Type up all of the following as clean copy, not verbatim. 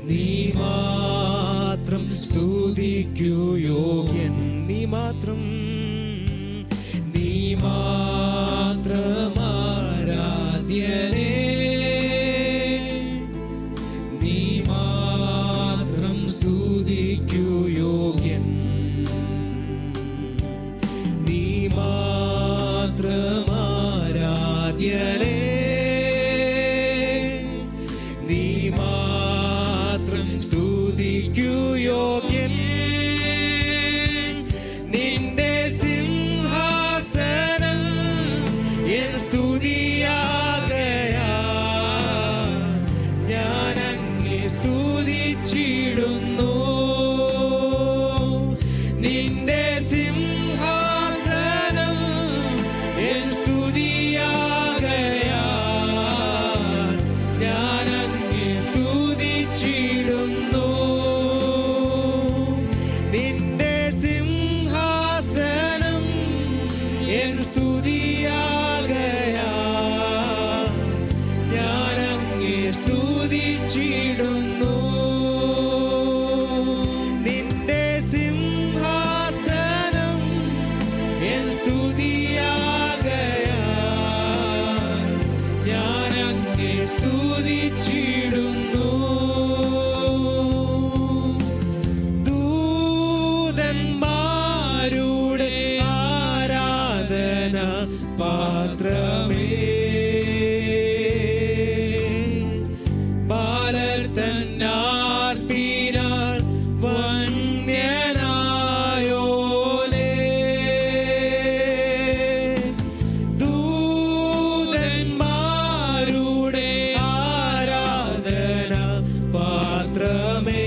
നീ മാത്രം സ്തുതിക്കൂ യോഗ്യൻ, നീ മാത്രം ആരാധ്യനേ, നീ മാത്രം സ്തുതിക്കൂ യോഗ്യൻ, നീ മാത്രം ആരാധ്യനേ, നീ മാത്രം സ്തുതിക്കൂ യോഗ്യൻ. നിന്റെ സിംഹാസനം എൻ സ്തുതിയാകയാൽ ഞാൻ അങ്ങേ സ്തുതിച്ചിടുന്നു. നിന്റെ സിംഹാസനം എൻ സ്തുതിയാകയാൽ ഞാൻ അങ്ങേ സ്തുതിച്ചിടുന്നു. നിന്റെ സിംഹാസനം എൻ സ്തുതിയാകയാൽ ഞാൻ അങ്ങേ സ്തുതിച്ചിടുന്നു. നിന്റെ സിംഹാസനം എൻ സ്തുതിയാകയാൽ ഞാൻ അങ്ങേ സ്തുതിച്ചിടുന്നു. ദൂതന്മാരുടെ ആരാധന പാത്രമേ, ബാലർ തന്നാർപ്പിനാൽ വന്യനായോനേ, ദൂതന്മാരുടെ ആരാധന പാത്രമേ,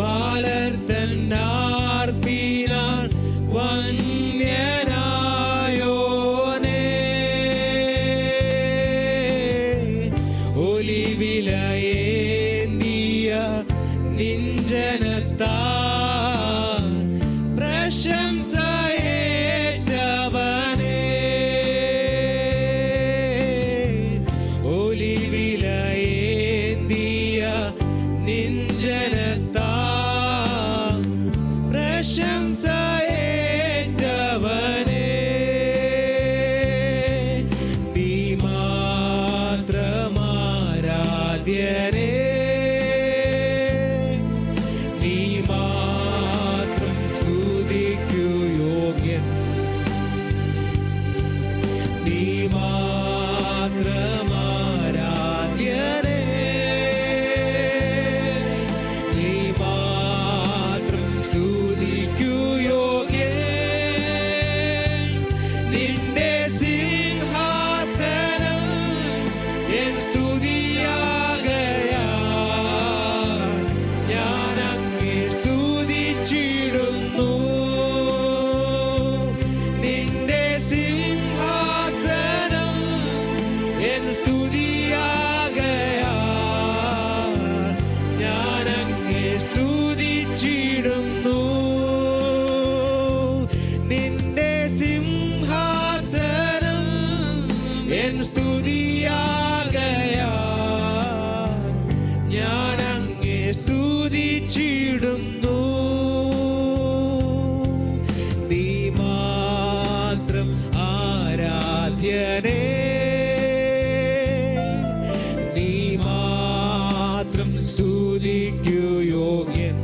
ബാലർ തന്നാർപ്പിനാൽ വന്യനായോനേ, ഒലിവിലയേന്തിയ നിഞ്ജനത്താൽ പ്രശംസയേറ്റവനേ, ഒലിവിലയേന്തിയ നിഞ്ജനത്താൽ പ്രശംസയേറ്റവനേ, നീ മാത്രം ആരാധ്യനേ, നീ മാത്രം സ്തുതിക്കൂ യോഗ്യൻ, നീ മാത്രം ആരാധ്യനേ, നീ മാത്രം സ്തുതിക്കൂ യോഗ്യൻ. നിന്റെ സിംഹാസനം എൻ സ്തുതിയാകയാൽ ഞാൻ അങ്ങേ സ്തുതിച്ചിടുന്നു. നിന്റെ സിംഹാസനം എൻ സ്തുതിയാകയാൽ ഞാൻ അങ്ങേ സ്തുതിച്ചിടുന്നു. നിന്റെ സിംഹാസനം എൻ സ്തുതിയാകയാൽ ഞാൻ അങ്ങേ സ്തുതിച്ചിടുന്നു. നീ മാത്രം ആരാധ്യനേ, നീ മാത്രം സ്തുതിക്കൂ യോഗ്യൻ,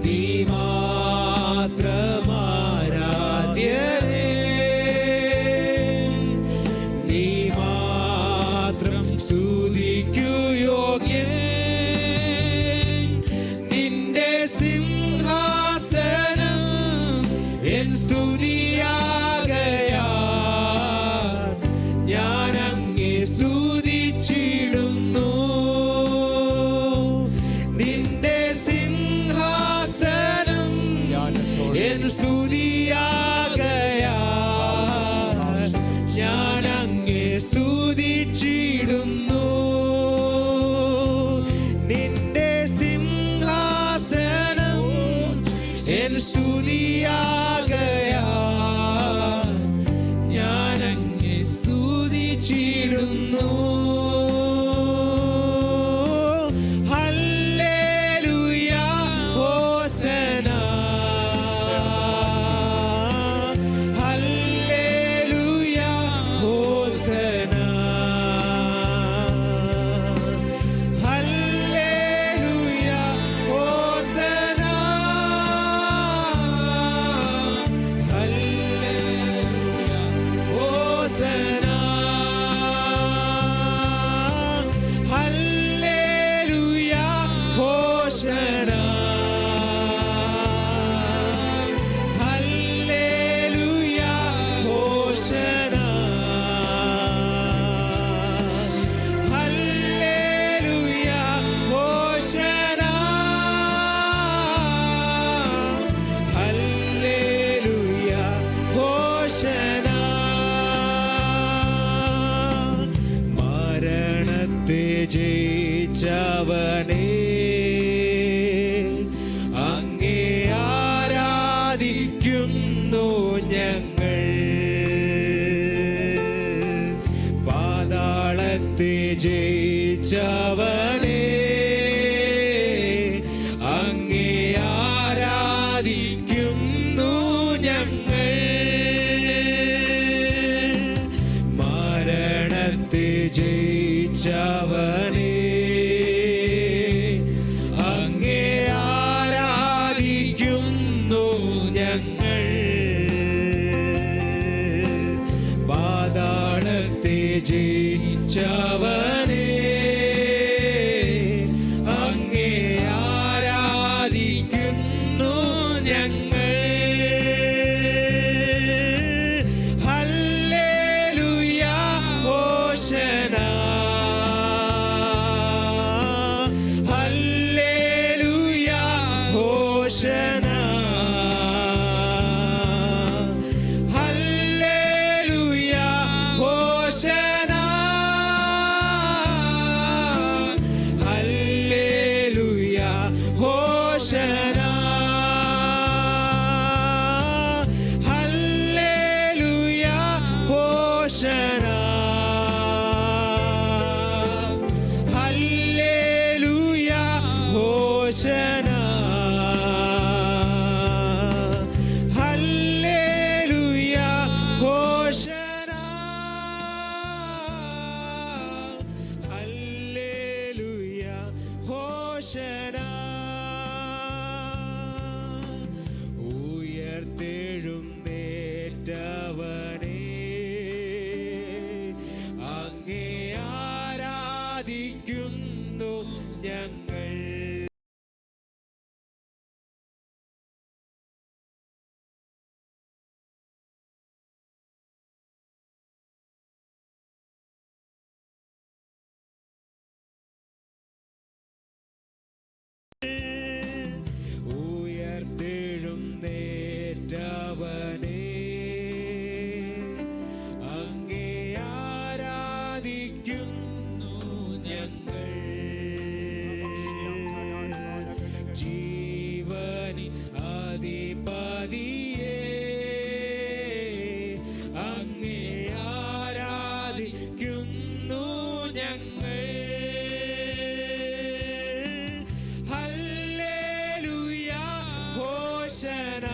നീ മാത്രം ആരാധ്യനേ, നീ മാത്രം സ്തുതിക്കൂ യോഗ്യൻ. നിന്റെ സിംഹാസനം എൻ സ്തുതിയാകയാൽ ജയിച്ചവനേ, അങ്ങേ ആരാധിക്കുന്നു ഞങ്ങൾ. പാതാളത്തെ ജയിച്ചവനേ, അങ്ങേ ആരാധിക്കുന്നു ഞങ്ങൾ. മരണത്തെ ജയിച്ചവനേ, അങ്ങേ ആരാധിക്കുന്നു ഞങ്ങൾ. പാതാളത്തെ ജയിച്ചവനേ, അങ്ങേ ആരാധിക്കുന്നു ഞങ്ങൾ. ഹല്ലേലൂയ ഹോശന, ഹല്ലേലൂയ ഹോശന, ഹല്ലേലൂയ ഹോശന, ഹല്ലേലൂയ ഹോശന, ഹല്ലേലൂയ ഹോശന, ഹല്ലേലൂയ ഹോശന, ഹല്ലേലൂയ ഹോശന, ഹല്ലേലൂയ ഹോശന. ഉയർത്തെഴുന്നേറ്റവനേ, അങ്ങേ ആരാധിക്കുന്നു ഞങ്ങൾ. ഉയർത്തെഴുന്നേറ്റവനേ, അങ്ങേ ആരാധിക്കുന്നു ഞങ്ങൾ. ജീവനിൻ അധിപതിയേ, അങ്ങേ ആരാധിക്കുന്നു ഞങ്ങൾ. ഹല്ലേലൂയ ഹോശന,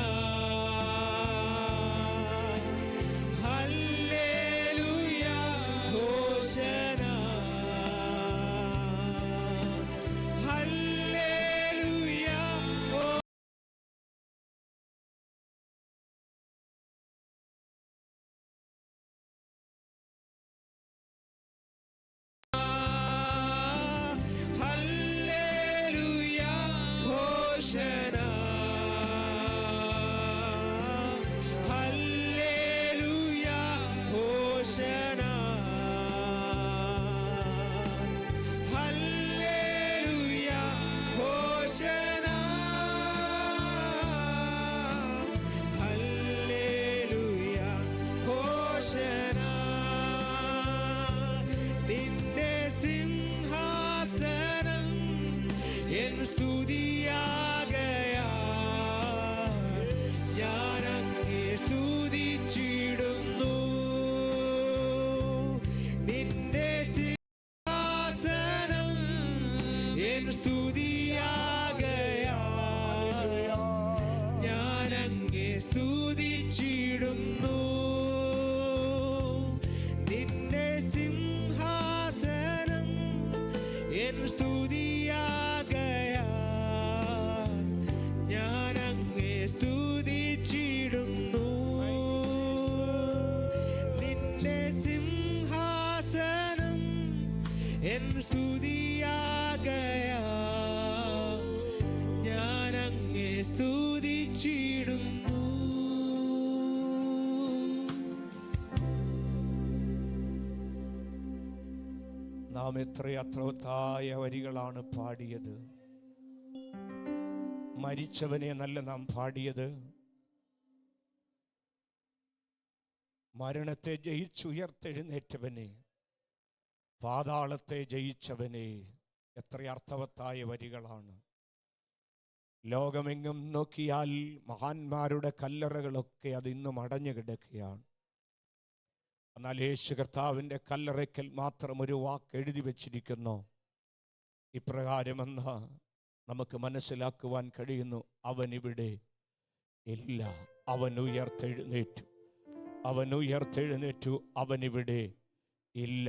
ഹല്ലേലൂയ ഹോശന, ഹല്ലേലൂയ ഹോശന, ഹല്ലേലൂയ ഹോശന, ഹല്ലേലൂയ ഹോശന, ഹല്ലേലൂയ ഹോശന, ഹല്ലേലൂയ ഹോശന. നിന്റെ സിംഹാസനം എൻ സ്തുതിയാകയാൽ ഞാനങ്ങേ സ്തുതിച്ചിടുന്നു. നിന്റെ സിംഹാസനം എൻ സ്തുതിയാകയാൽ ഞാനങ്ങേ സ്തുതിച്ചിടുന്നു. നിന്റെ സിംഹാസനം എൻ സ്തുതിയാകയാൽ ഞാനങ്ങേ സ്തുതിച്ചിടുന്നു. നിന്റെ സിംഹാസനം എൻ സ്തുതിയാകയാൽ ഞാനങ്ങേ സ്തുതിച്ചിടുന്നു. നാം എത്ര അർത്ഥവത്തായ വരികളാണ് പാടിയത്. മരിച്ചവനെ നല്ല നാം പാടിയത്, മരണത്തെ ജയിച്ചുയർത്തെഴുന്നേറ്റവനെ പാതാളത്തെ ജയിച്ചവനെ. എത്ര അർത്ഥവത്തായ വരികളാണ്. ലോകമെങ്ങും നോക്കിയാൽ മഹാന്മാരുടെ കല്ലറകളൊക്കെ അതിന്നും അടഞ്ഞു കിടക്കുകയാണ്. എന്നാൽ യേശു കർത്താവിൻ്റെ കല്ലറയ്ക്കൽ മാത്രം ഒരു വാക്ക് എഴുതി വച്ചിരിക്കുന്നു. ഇപ്രകാരമെന്ന് നമുക്ക് മനസ്സിലാക്കുവാൻ കഴിയുന്നു: അവനിവിടെ ഇല്ല, അവൻ ഉയർത്തെഴുന്നേറ്റു, അവൻ ഉയർത്തെഴുന്നേറ്റു, അവനിവിടെ ഇല്ല.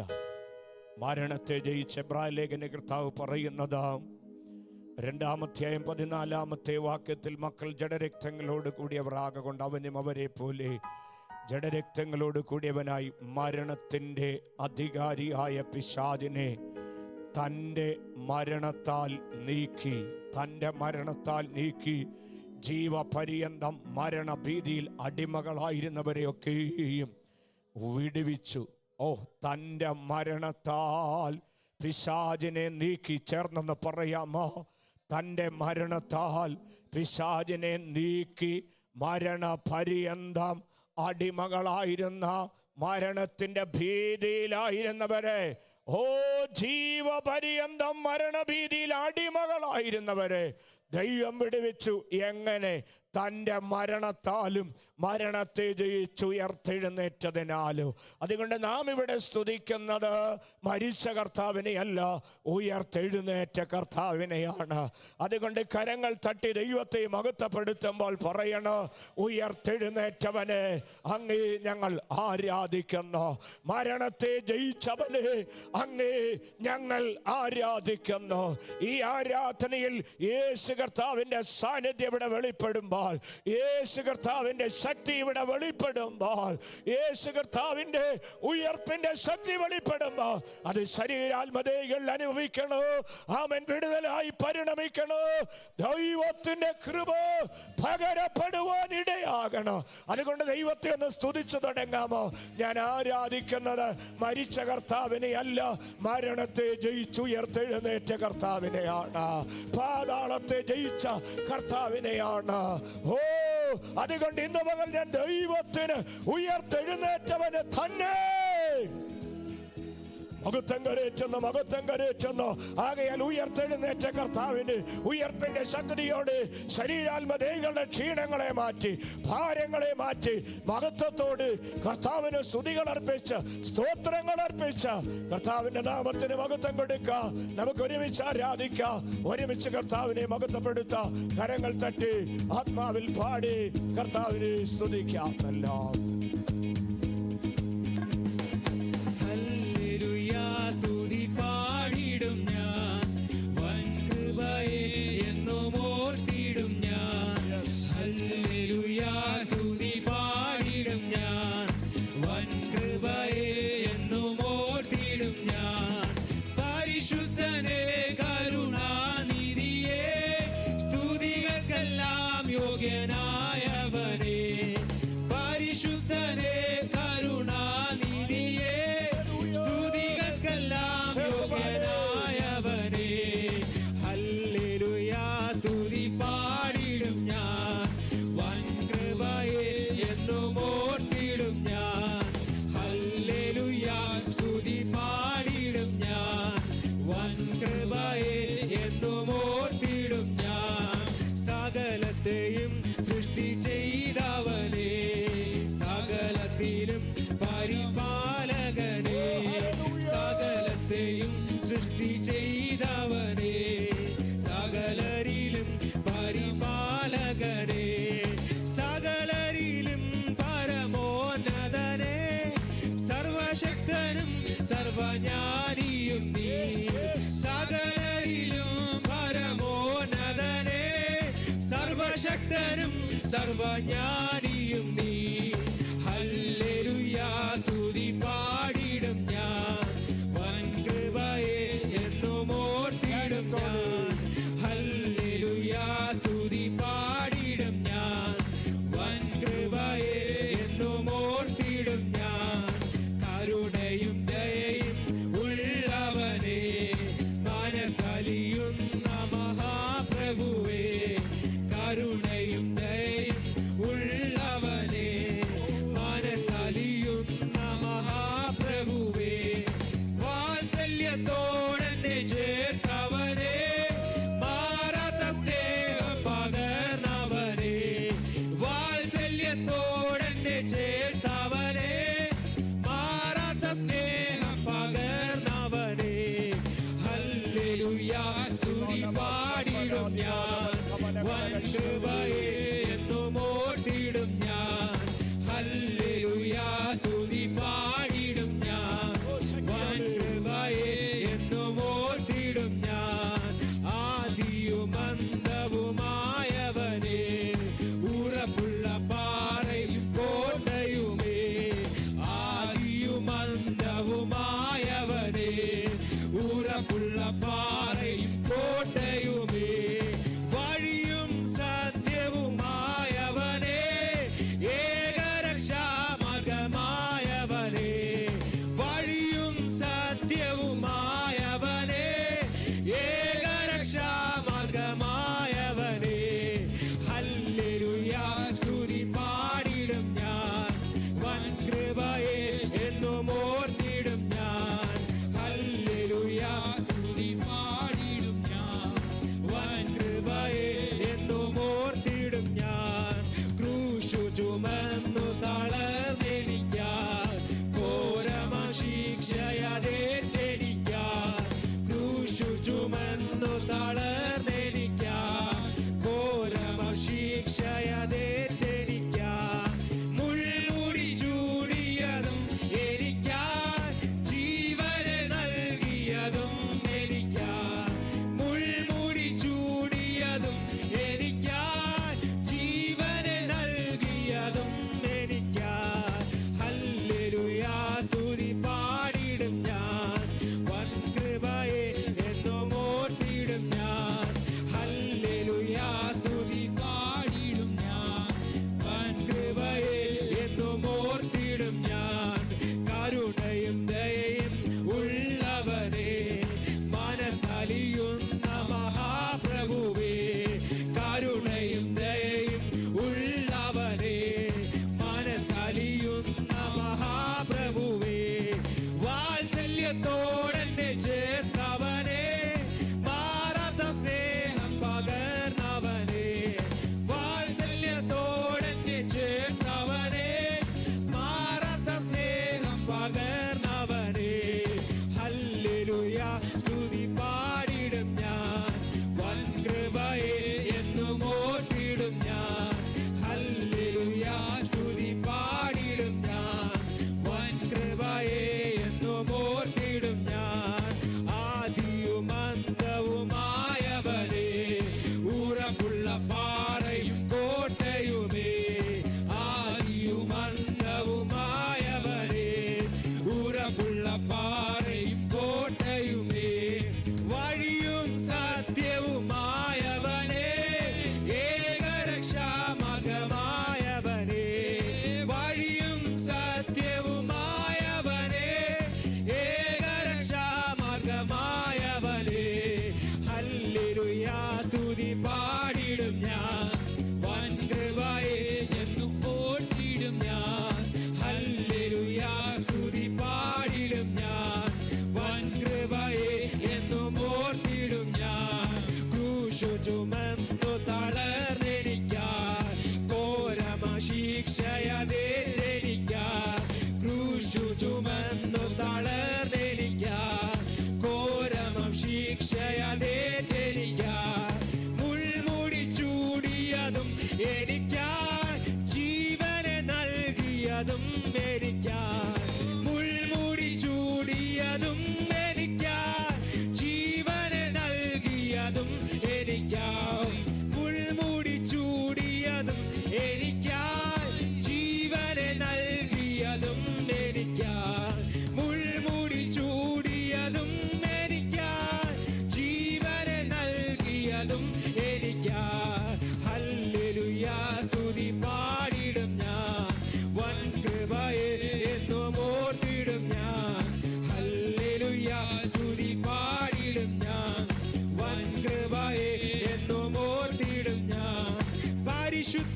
മരണത്തെ ജയിച്ച എബ്രായ ലേഖന കർത്താവ് പറയുന്നത് 2-ാം അധ്യായം 14-ാമത്തെ വാക്യത്തിൽ, മക്കൾ ജഡരക്തങ്ങളോട് കൂടിയവർ ആകൊണ്ട് അവനും അവരെ പോലെ ജഡരക്തങ്ങളോട് കൂടിയവനായി മരണത്തിൻ്റെ അധികാരിയായ പിശാചിനെ തൻ്റെ മരണത്താൽ നീക്കി ജീവപര്യന്തം മരണഭീതിയിൽ അടിമകളായിരുന്നവരെയൊക്കെയും വിടുവിച്ചു. തൻ്റെ മരണത്താൽ പിശാചിനെ നീക്കി. ചേർന്നെന്ന് പറയാമോ? തൻ്റെ മരണത്താൽ പിശാചിനെ നീക്കി മരണപര്യന്തം അടിമകളായിരുന്ന, മരണത്തിൻ്റെ ഭീതിയിലായിരുന്നവരെ, ജീവപര്യന്തം മരണഭീതിയിൽ അടിമകളായിരുന്നവരെ ദൈവം വിടുവിച്ചു. എങ്ങനെ? തൻ്റെ മരണത്താലും മരണത്തെ ജയിച്ചുയർത്തെഴുന്നേറ്റതിനാലോ. അതുകൊണ്ട് നാം ഇവിടെ സ്തുതിക്കുന്നത് മരിച്ച കർത്താവിനെയല്ല, ഉയർത്തെഴുന്നേറ്റ കർത്താവിനെയാണ്. അതുകൊണ്ട് കരങ്ങൾ തട്ടി ദൈവത്തെ മഹത്വപ്പെടുത്തുമ്പോൾ പറയണോ: ഉയർത്തെഴുന്നേറ്റവനെ അങ്ങേ ഞങ്ങൾ ആരാധിക്കുന്നു, മരണത്തെ ജയിച്ചവനെ അങ്ങേ ഞങ്ങൾ ആരാധിക്കുന്നു. ഈ ആരാധനയിൽ യേശു കർത്താവിൻ്റെ സാന്നിധ്യം ഇവിടെ വെളിപ്പെടുമ്പോൾ, യേശു കർത്താവിൻ്റെ ശക്തി ഇവിടെ വെളിപ്പെടുമ്പോൾ, യേശു കർത്താവിൻ്റെ ഉയർപ്പിൻ്റെ ശക്തി വെളിപ്പെടുമ്പോൾ, അത് ശരീരാത്മതകൾ അനുഭവിക്കണോ, ആമേൻ, വിടുതലായി പരിണമിക്കണോ, ദൈവത്തിൻ്റെ കൃപ പകരപ്പെടുവാൻ ഇടയാകണോ. അതുകൊണ്ട് ദൈവത്തെ ഒന്ന് സ്തുതിച്ചു തുടങ്ങാമോ? ഞാൻ ആരാധിക്കുന്നത് മരിച്ച കർത്താവിനെ അല്ല, മരണത്തെ ജയിച്ചുയർത്തെഴുന്നേറ്റ കർത്താവിനെയാണ്, പാതാളത്തെ ജയിച്ച കർത്താവിനെയാണ്. അതുകൊണ്ട് ഇന്ന് പകൽ ഞാൻ ദൈവത്തിന് ഉയർത്തെഴുന്നേറ്റവന് തന്നെ മഹത്വം കരേറ്റുന്നു. ആകയാൽ ഉയർത്തെഴുന്നേറ്റ കർത്താവിന് ഉയർപ്പിന്റെ ശക്തിയോട് ശരീരാത്മദേഹങ്ങളുടെ ക്ഷീണങ്ങളെ മാറ്റി, ഭാരങ്ങളെ മാറ്റി, മഹത്വത്തോട് കർത്താവിന് സ്തുതികൾ അർപ്പിച്ച്, സ്തോത്രങ്ങൾ അർപ്പിച്ച് കർത്താവിന്റെ നാമത്തിന് മഹത്വം കൊടുക്കുക. നമുക്ക് ഒരുമിച്ച് ആരാധിക്കാം, ഒരുമിച്ച് കർത്താവിനെ മഹത്വപ്പെടുത്താം. കരങ്ങൾ തട്ടി ആത്മാവിൽ പാടി കർത്താവിനെ സ്തുതിക്കാം. എല്ലാം സ്തുതി പാടിടും ഞാൻ, വൻ കൃപയെ എന്നും ഓർത്തിടും ഞാൻ. ഹല്ലേലൂയാ സ്തുതി പാടിടും ഞാൻ, വൻ കൃപയെ എന്നും ഓർത്തിടും ഞാൻ. പരിശുദ്ധനെ കരുണാനിധിയെ സ്തുതികൾക്കെല്ലാം യോഗ്യനായവനെ. പരിശുദ്ധനെ കരുണാനിധിയെ യോഗ്യനായവനെ. ഹല്ലേലൂയാ സ്തുതി പാടിടും ഞാൻ, വൻ കൃപയെ എന്നും ഓർത്തിടും ഞാൻ. ഹല്ലേലൂയാ സ്തുതി പാടിടും ഞാൻ, വൻ കൃപയെ എന്നും ഓർത്തിടും ഞാൻ. സകലത്തെയും സൃഷ്ടി ചെയ്തവനെ, സകലത്തിലും പരിപാലകനെ, സകലത്തെയും സൃഷ്ടി ചെയ്തവനെ, സകലരിലും പരിപാലകനെ, സകലരിലും പരമോന്നതനെ, സർവശക്തനും സർവജ്ഞാനിയും നീ. സകലരിലും പരമോന്നതനെ, സർവശക്തനും സർവജ്ഞാനിയും നീ. ഹല്ലേലൂയാ സ്തുതി പാടിടും ഞാൻ, വൻ കൃപയെ എന്നും ഓർത്തിടും ഞാൻ. ഹല്ലേലൂയാ സ്തുതി പാടിടും ഞാൻ, വൻ കൃപയെ എന്നും ഓർത്തിടും ഞാൻ. കരുണയും ദയയും ഉള്ളവനെ, മനസ്സലിയുന്ന മഹാപ്രഭുവേ. കരുണയും ദയയും ഉള്ള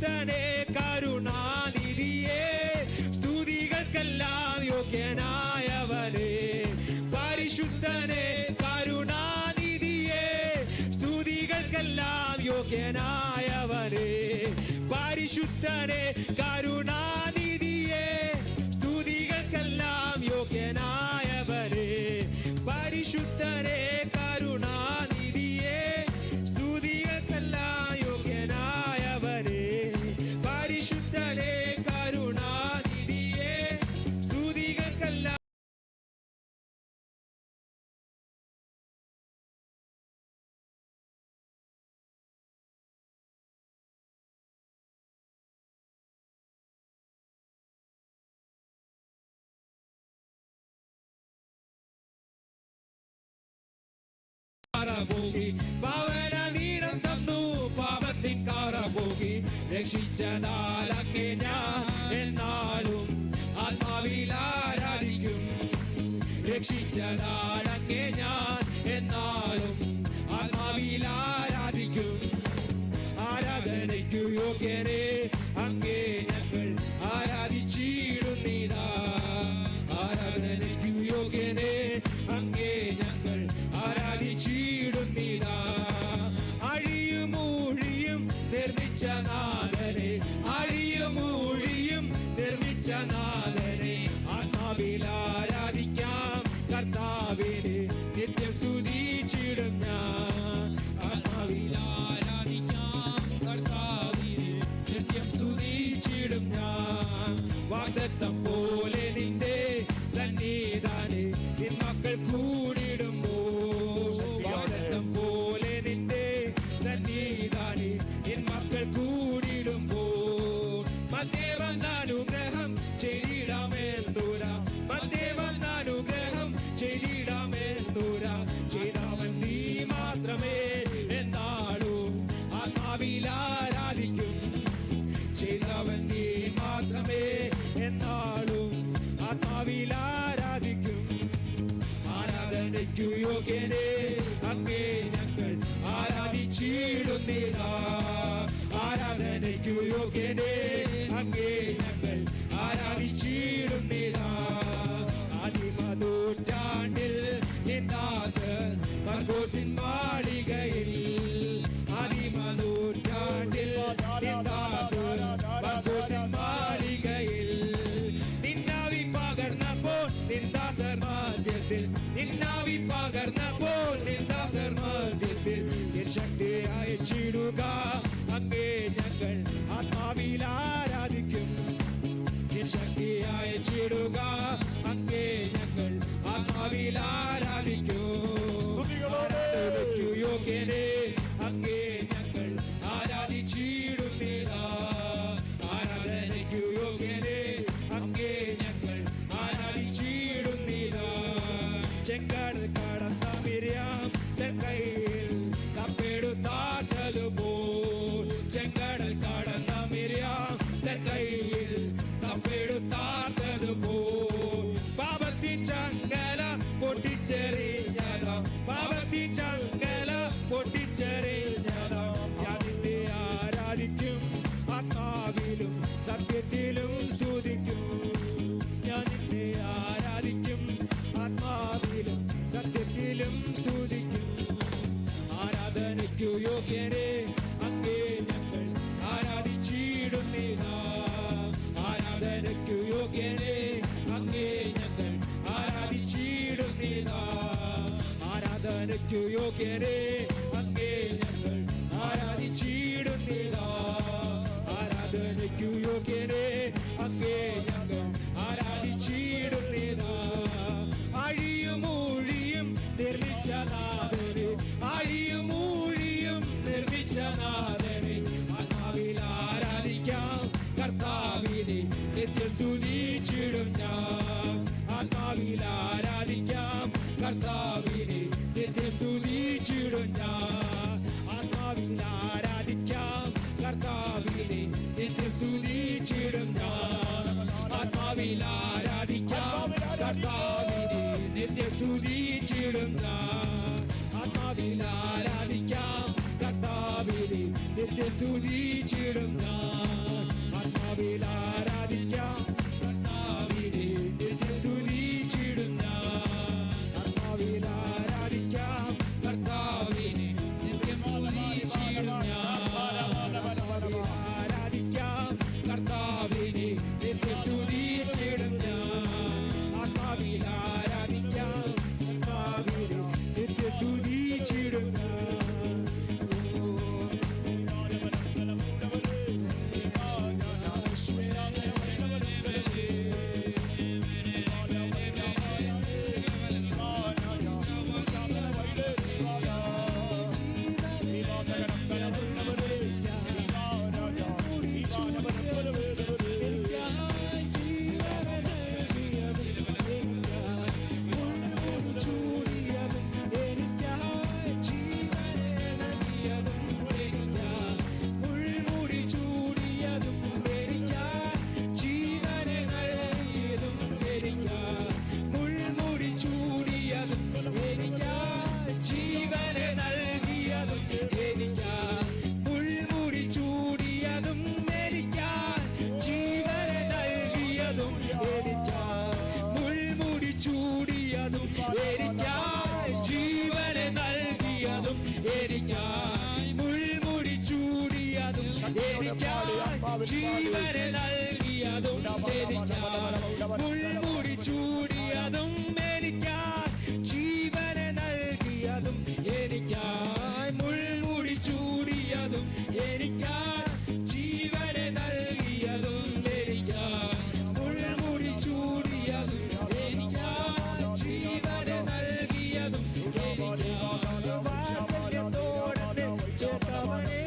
പരിശുദ്ധനെ കരുണാനിധിയെ സ്തുതികൾക്കെല്ലാം യോഗ്യനായവനെ പരിശുദ്ധനെ കരുണാനിധിയെ സ്തുതികൾക്കെല്ലാം യോഗ്യനായവനെ പരിശുദ്ധനെ കരുണാനിധിയെ സ്തുതികൾക്കെല്ലാം യോഗ്യനായവനെ പരിശുദ്ധനെ കരുണാനിധിയെ സ്തുതികൾക്കെല്ലാം യോഗ്യനായവനെ പരിശുദ്ധനെ കരുണാനിധിയെ സ്തുതികൾക്കെല്ലാം പോകി പാവന നീളം തന്നു പാപത്തിൻ കാറ പോകി രക്ഷിച്ചതാൽ അങ്ങേ ഞാൻ എന്നാലും ആത്മാവിൽ ആരാധിക്കും രക്ഷിച്ചതാൽ അങ്ങേ ഞാൻ എന്നാലും ആത്മാവിൽ ആരാധിക്കും ആരാധനയ്ക്കു യോഗ്യരെ അങ്ങേ ഞങ്ങൾ ആരാധിച്ചിടുന്നിതാ ആരാധനയ്ക്കു യോഗ്യരെ അങ്ങേ ഞങ്ങൾ ആരാധിച്ചിടുന്നിതാ അഴിയുമൂഴിയും നിർമ്മിച്ച നാഥനെ അഴിയുമൂഴിയും നിർമ്മിച്ച നാഥനെ ആത്മാവിൽ ആരാധിക്കാം കർത്താവിനെ നിത്യം സ്തുതിച്ചിടും ഞാൻ ആത്മാവിൽ ആരാധിക്കാം കർത്താവിനെ നിത്യം സ്തുതിച്ചിടും ഞാൻ വാഗ്ദത്തം പോലെ നിന്റെ സന്നിധാനെ നിൻ മക്കൾ കൂടിടുമ്പോൾ വാഗ്ദത്തം പോലെ നിന്റെ സന്നിധാനെ നിൻ മക്കൾ കൂടിടുമ്പോൾ മധ്യേ വന്നാനുഗ്രഹം ചെയ്തിടാമെന്തൂര മധ്യേ വന്നാനുഗ്രഹം ചെയ്തിടാമെന്തൂര ചെയ്തവൻ നീ മാത്രമേ എന്നാളും ആത്മാവിൽ ആരാധിക്കും ചെയ്തവൻ നീ മാത്രമേ എന്നാളും ആത്മാവിൽ ആരാധിക്കും ആരാധനയ്ക്കു യോഗ്യനെ അങ്ങേ ഞങ്ങൾ ആരാധിച്ചിടുന്നിതാ ആരാധനയ്ക്കു യോഗ്യനെ അങ്ങേ ഞങ്ങൾ ആരാധിച്ചിടുന്നിതാ ആദിമനൂറ്റാണ്ടിൽ നിന്ദാസൻ മർക്കോസിൻ മാളികയിൽ ആദിമനൂറ്റാണ്ടിൽ നിന്ദാസൻ മർക്കോസിൻ മാളികയിൽ നിന്നാവി പകർന്നപ്പോൾ നിന്ദാസർ മധ്യത്തിൽ നിന്നാവി പകർന്നപ്പോൾ നിന്ദാസർ മധ്യത്തിൽ ശക്തി അയച്ചിടുക അങ്ങേ ഞങ്ങൾ ആത്മാവിൽ ആരാധിക്കും ശക്തി അയച്ചിടുക അങ്ങേ ഞങ്ങൾ ആത്മാവിൽ ആരാധിക്കും ആരാധനയ്ക്കു യോഗ്യനെ അങ്ങേ ഞങ്ങൾ ആരാധിച്ചിടുന്നിതാ ആരാധനയ്ക്കു യോഗ്യനെ അങ്ങേ ഞങ്ങൾ ആരാധിച്ചിടുന്നിതാ ചെങ്കടൽ കടന്ന മിര്യാം തൻ കയ്യിൽ തപ്പെടുത്താറ്റലുപോൽ ചെങ്കടൽ കടന്ന മിര്യാം തൻ കയ്യിൽ തപ്പെടുത്താറ്റലുപോൽ പാപത്തിൻ ചങ്ങല പൊട്ടിച്ചെറിഞ്ഞതാ പാപത്തിൻ ചങ്ങല പൊട്ടിച്ചെറിഞ്ഞതാ ഞാൻ നിന്നെ ആരാധിക്കും ആത്മാവിലും സത്യത്തിലും സ്തുതിക്കും ഞാൻ നിന്നെ ആരാധിക്കും ആത്മാവിലും സത്യത്തിലും സ്തുതിക്കും ആരാധനയ്ക്കു യോഗ്യനെ അങ്ങേ ഞങ്ങൾ ആരാധിച്ചിടുന്നിതാ ആരാധനയ്ക്കു യോഗ്യനെ അങ്ങേ ഞങ്ങൾ ആരാധിച്ചിടുന്നിതാ ആരാധനയ്ക്കു യോഗ്യനെ അങ്ങേ ഞങ്ങൾ ആരാധിച്ചിടുന്നിതാ ആരാധനയ്ക്കു യോഗ്യനെ അങ്ങേ ഞങ്ങൾ ആരാധിച്ചിടുന്നിതാ അഴിയുമൂഴിയും നിർമ്മിച്ച നാഥനെ അഴിയുമൂഴിയും നിർമ്മിച്ച നാഥനെ ആത്മാവിൽ ആരാധിക്കാം കർത്താവിനെ നിത്യം സ്തുതിച്ചിടും ഞാൻ ആത്മാവിൽ ആരാധിക്കാം കർത്താവിനെ നിത്യം സ്തുതിച്ചിടും ഞാൻ ആത്മാവിൽ ആരാധിക്കാം കർത്താവിനെ നിത്യം സ്തുതിച്ചിടും ഞാൻ ആത്മാവിൽ ആരാധിക്കാം കർത്താവിനെ നിത്യം സ്തുതിച്ചിടും ഞാൻ ആത്മാവിൽ ആരാധിക്കാം കർത്താവിനെ നിത്യം സ്തുതിച്ചിടും ഞാൻ ജീവനെ നൽകിയതും എനിക്കായി, മുൾമുടി ചൂടിയതും എനിക്കായി, ജീവനെ നൽകിയതും എനിക്കായി, മുൾമുടി ചൂടിയതും എനിക്കായി, ജീവനെ നൽകിയതും എനിക്കായി, മുൾമുടി ചൂടിയതും എനിക്കായി, ജീവനെ നൽകിയതും എനിക്കായി. വാത്സല്യത്തോടെ ചേർത്തവനെ,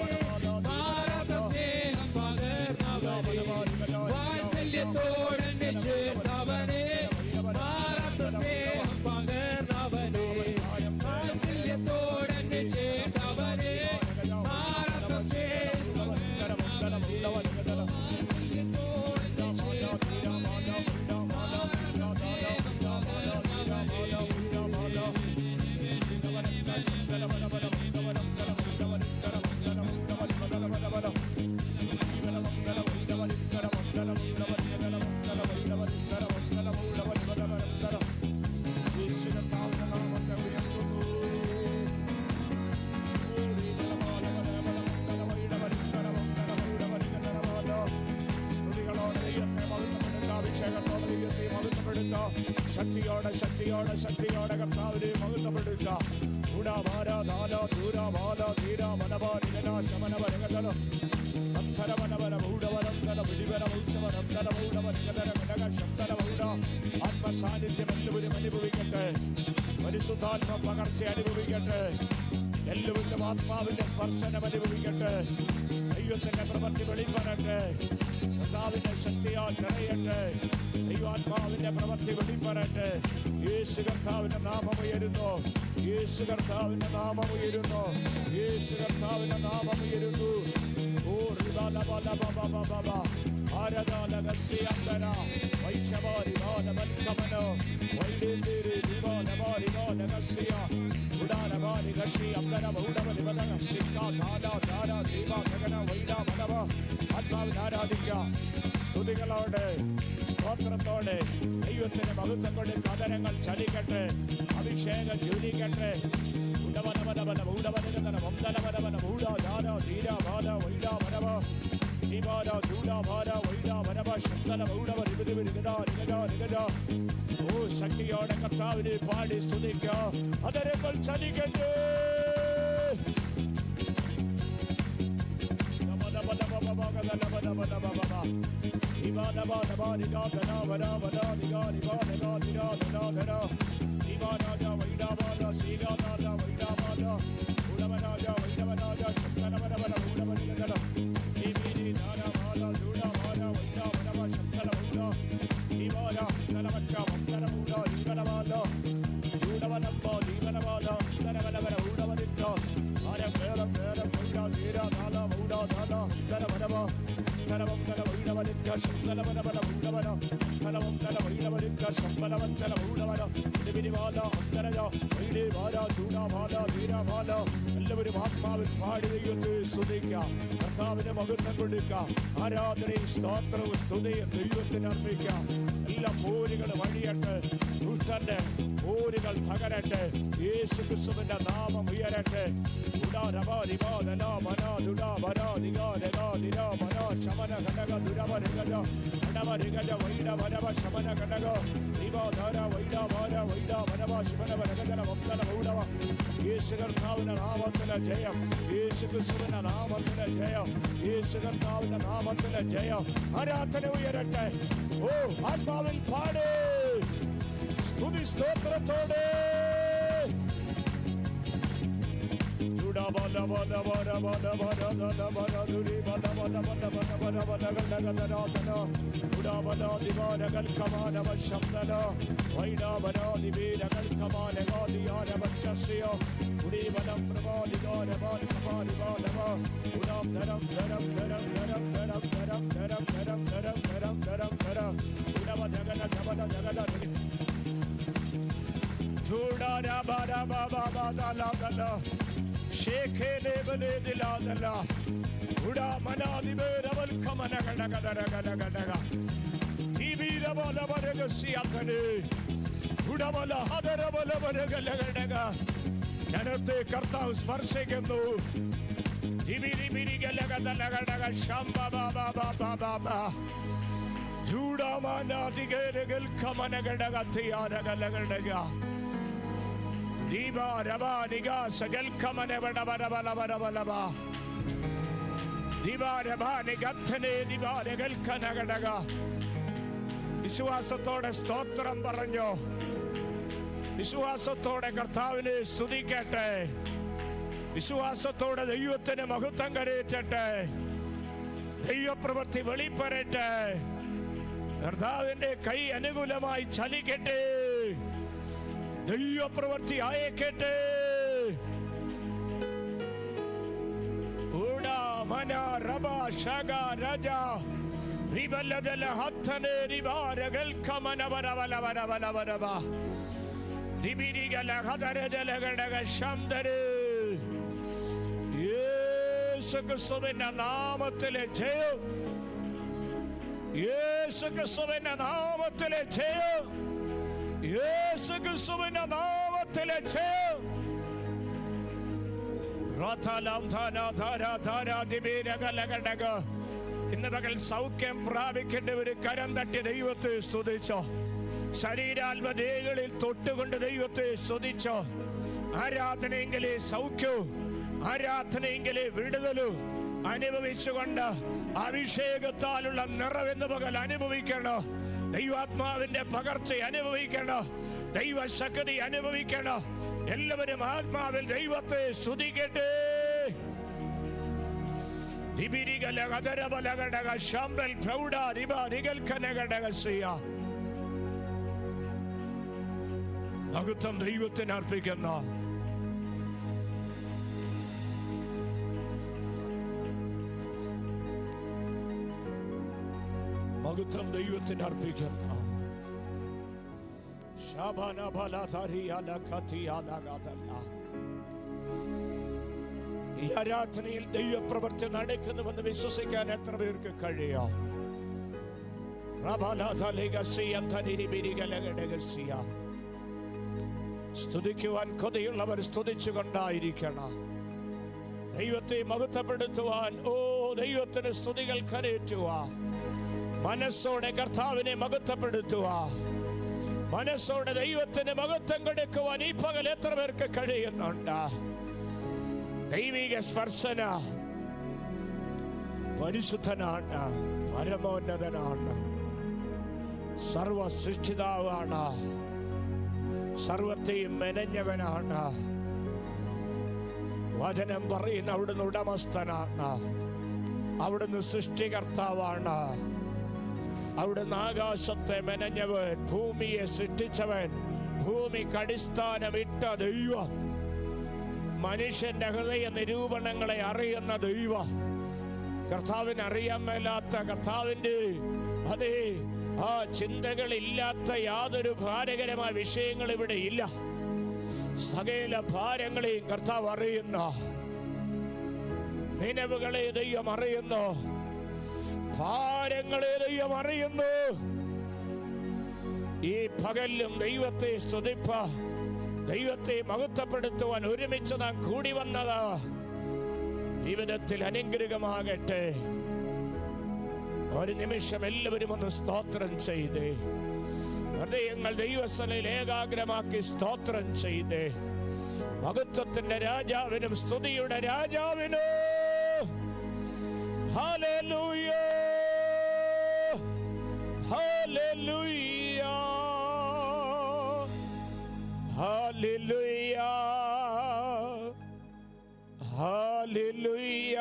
മാറാത്ത സ്നേഹം പകർന്നവനെ, വാത്സല്യത്തോടെ ചേർത്തവനെ, മാറാത്ത സ്നേഹം പകർന്നവനെ, വാത്സല്യത്തോടെ ചേർത്തവനെ, മാറാത്ത സ്നേഹം പകർന്നവനെ, വാത്സല്യത്തോടെ ചേർത്തവനെ, മാറാത്ത സ്നേഹം ശക്തിയോടെ ശക്തിയോടെ ശക്തിയോടെ കർത്താവിനെ മഹത്വപ്പെടുക. ആത്മസാന്നിധ്യം എല്ലാവരും അനുഭവിക്കട്ടെ. പരിശുദ്ധാത്മ പകർച്ച അനുഭവിക്കട്ടെ. എല്ലാവരും ആത്മാവിന്റെ സ്പർശനം അനുഭവിക്കട്ടെ. ദൈവത്തിന്റെ പ്രവൃത്തി വെളിപ്പെടട്ടെ. കർത്താവിന്റെ ശക്തിയാൽ നിറയട്ടെ. ദൈവാത്മാവിന്റെ പ്രവൃത്തി വെളിപ്പെടട്ടെ. യേശു കർത്താവിന്റെ നാമം ഉയരുന്നു. യേശു കർത്താവിന്റെ നാമം ഉയരുന്നു. യേശു കർത്താവിന്റെ നാമം ഉയരുന്നു. ഓ റിബാലബലബബബബ ആരദാലഗസ്യന്തര വൈശവാരിവാലമൽക്കമനോ വൈദേന്ദിരി ദിവാലവാരിവാലഗസ്യ ഉഡാലവാലിഗശി അബ്ദനബൗഡവലിവലഗശിക്കാധാരാധാര ദീവാഗഗന വൈഡാമനവ. ആത്മാവിനെ ആരാധിക്കാം. സ്തുതികളോടെ സ്തോത്രത്തോടെ ദൈവത്തിന് മഹത്വം കൊണ്ട് കഥനങ്ങൾ ചലിക്കട്ടെ. അഭിഷേകം ജ്വലിക്കട്ടെ. ഉടവനവനവന ഊടവനഗതന വംദനവനവന ഊടാധാര ധീരാഭാര വൈഡാമനവ നിവാര ചൂടാഭാര വൈഡാമനവ ശബ്ദന ഊടവ നിഗദ. ഓ ശക്തിയോടെ കർത്താവിനെ പാടി സ്തുതിക്കാം. അതരങ്ങൾ ചലിക്കട്ടെ. എല്ലാവരും ആത്മാവിൽ പാടി ദൈവത്തെ സ്തുതിക്കാം. കർത്താവിനെ മഹത്വം കൊടുക്കാം. ആരാധനയും സ്തോത്രവും സ്തുതിയും ദൈവത്തിന് അർപ്പിക്കാം. എല്ലാ പോരുകളും അഴിയട്ടെ. ദുഷ്ടന്റെ പോരുകൾ തകരട്ടെ. യേശു ക്രിസ്തുവിന്റെ നാമം ഉയരട്ടെ. യേശു കർത്താവിന്റെ നാമത്തിലെ ജയം. യേശു ക്രിസ്തുവിന്റെ നാമത്തിലെ ജയം. യേശു കർത്താവിന്റെ നാമത്തിലെ ജയം. ആരാധന ഉയരട്ടെ. ഓ ആത്മാവിൽ പാട് സ്തുതി സ്തോത്രത്തോടെ. ജനത്തെ കർത്താവ് സ്പർശിക്കുന്നു. വിശ്വാസത്തോടെ സ്തോത്രം പറഞ്ഞോ. വിശ്വാസത്തോടെ കർത്താവിനെ സ്തുതിക്കട്ടെ. വിശ്വാസത്തോടെ ദൈവത്തിന് മഹത്വം കരയറ്റട്ടെ. ദൈവപ്രവൃത്തി വെളിപ്പെടട്ടെ. കർത്താവിന്റെ കൈ അനുകൂലമായി ചലിക്കട്ടെ. ദൈവപ്രവൃത്തി അയക്കട്ടെ. യേശുക്രിസ്തുവിന്റെ നാമത്തിലെ ജയം, യേശുക്രിസ്തുവിന്റെ നാമത്തിലെ ജയം, യേശുക്രിസ്തുവിന്റെ നാമത്തിലെ ജയം. ഇന്ന് പകൽ സൗഖ്യം പ്രാപിക്കേണ്ടവര് കരം തട്ടി ദൈവത്തെ സ്തുതിച്ചോ. ശരീരാത്മദേഹങ്ങളിൽ തൊട്ടുകൊണ്ട് ദൈവത്തെ സ്തുതിച്ചോ. ആരാധനയെങ്കിലേ സൗഖ്യവും ആരാധനയെങ്കിലേ വിടുതലും അനുഭവിച്ചുകൊണ്ട് അഭിഷേകത്താലുള്ള നിറവെന്ന് പകൽ അനുഭവിക്കണം. ദൈവാത്മാവിന്റെ പകർച്ച അനുഭവിക്കണം. ദൈവശക്തി അനുഭവിക്കണം. എല്ലാവരും ആത്മാവിൽ ദൈവത്തെ സ്തുതിക്കട്ടെ. മഹത്വം ദൈവത്തിന് അർപ്പിക്കുന്ന മഹത്വം ദൈവത്തിന് അർപ്പിക്കുന്ന ഈ ആരാധനയിൽ ദൈവപ്രവൃത്തി നടക്കുന്നുവെന്ന് വിശ്വസിക്കാൻ എത്ര പേർക്ക് കഴിയാം? സ്തുതിക്കുവാൻ കൊതിയുള്ളവർ സ്തുതിച്ചുകൊണ്ടായിരിക്കണം. ദൈവത്തെ മഹത്വപ്പെടുത്തുവാൻ ദൈവത്തിന് സ്തുതികൾ കരയറ്റുക. മനസ്സോടെ കർത്താവിനെ മഹത്വപ്പെടുത്തുക. മനസ്സോടെ ദൈവത്തിന് മഹത്വം കൊടുക്കുവാൻ ഈ പകൽ എത്ര പേർക്ക് കഴിയുന്നുണ്ട്? ദൈവിക സ്പർശന. പരിശുദ്ധനാണ്, പരമോന്നതനാണ്, സർവ സൃഷ്ടിതാവാണ്, സർവത്തെയും മെനഞ്ഞവനാണ്. വചനം പറയുന്ന അവിടുന്ന് ഉടമസ്ഥനാണ്, അവിടുന്ന് സൃഷ്ടികർത്താവാണ്, അവിടുന്ന് ആകാശത്തെ മെനഞ്ഞവൻ, ഭൂമിയെ സൃഷ്ടിച്ചവൻ, ഭൂമിക്ക് അടിസ്ഥാനമിട്ട ദൈവം, മനുഷ്യന്റെ ഹൃദയ നിരൂപണങ്ങളെ അറിയുന്ന ദൈവം. കർത്താവിന് അറിയാൻ മേലാത്ത, കർത്താവിന്റെ ആ ചിന്തകളില്ലാത്ത യാതൊരു ഭാരകരമായ വിഷയങ്ങൾ ഇവിടെ ഇല്ല. സകല ഭാരങ്ങളെയും കർത്താവ് അറിയുന്നു. നിലവുകളെ ദൈവം അറിയുന്നു. ഭാരങ്ങളെ ദൈവം അറിയുന്നു. ഈ പകലിലും ദൈവത്തെ സ്തുതിപ്പ, ദൈവത്തെ മഹത്വപ്പെടുത്തുവാൻ ഒരുമിച്ച് നാം കൂടി വന്നത് ജീവിതത്തിൽ അനുഗ്രഹമാകട്ടെ. ഒരു നിമിഷം എല്ലാവരും ഒന്ന് സ്തോത്രം ചെയ്ത് ഹൃദയങ്ങൾ ദൈവസനയിൽ ഏകാഗ്രമാക്കി സ്തോത്രം ചെയ്ത് മഹത്വത്തിന്റെ രാജാവിനും സ്തുതിയുടെ രാജാവിനും ഹല്ലേലൂയ, ഹല്ലേലൂയ, ഹല്ലേലൂയ, ഹല്ലേലൂയ.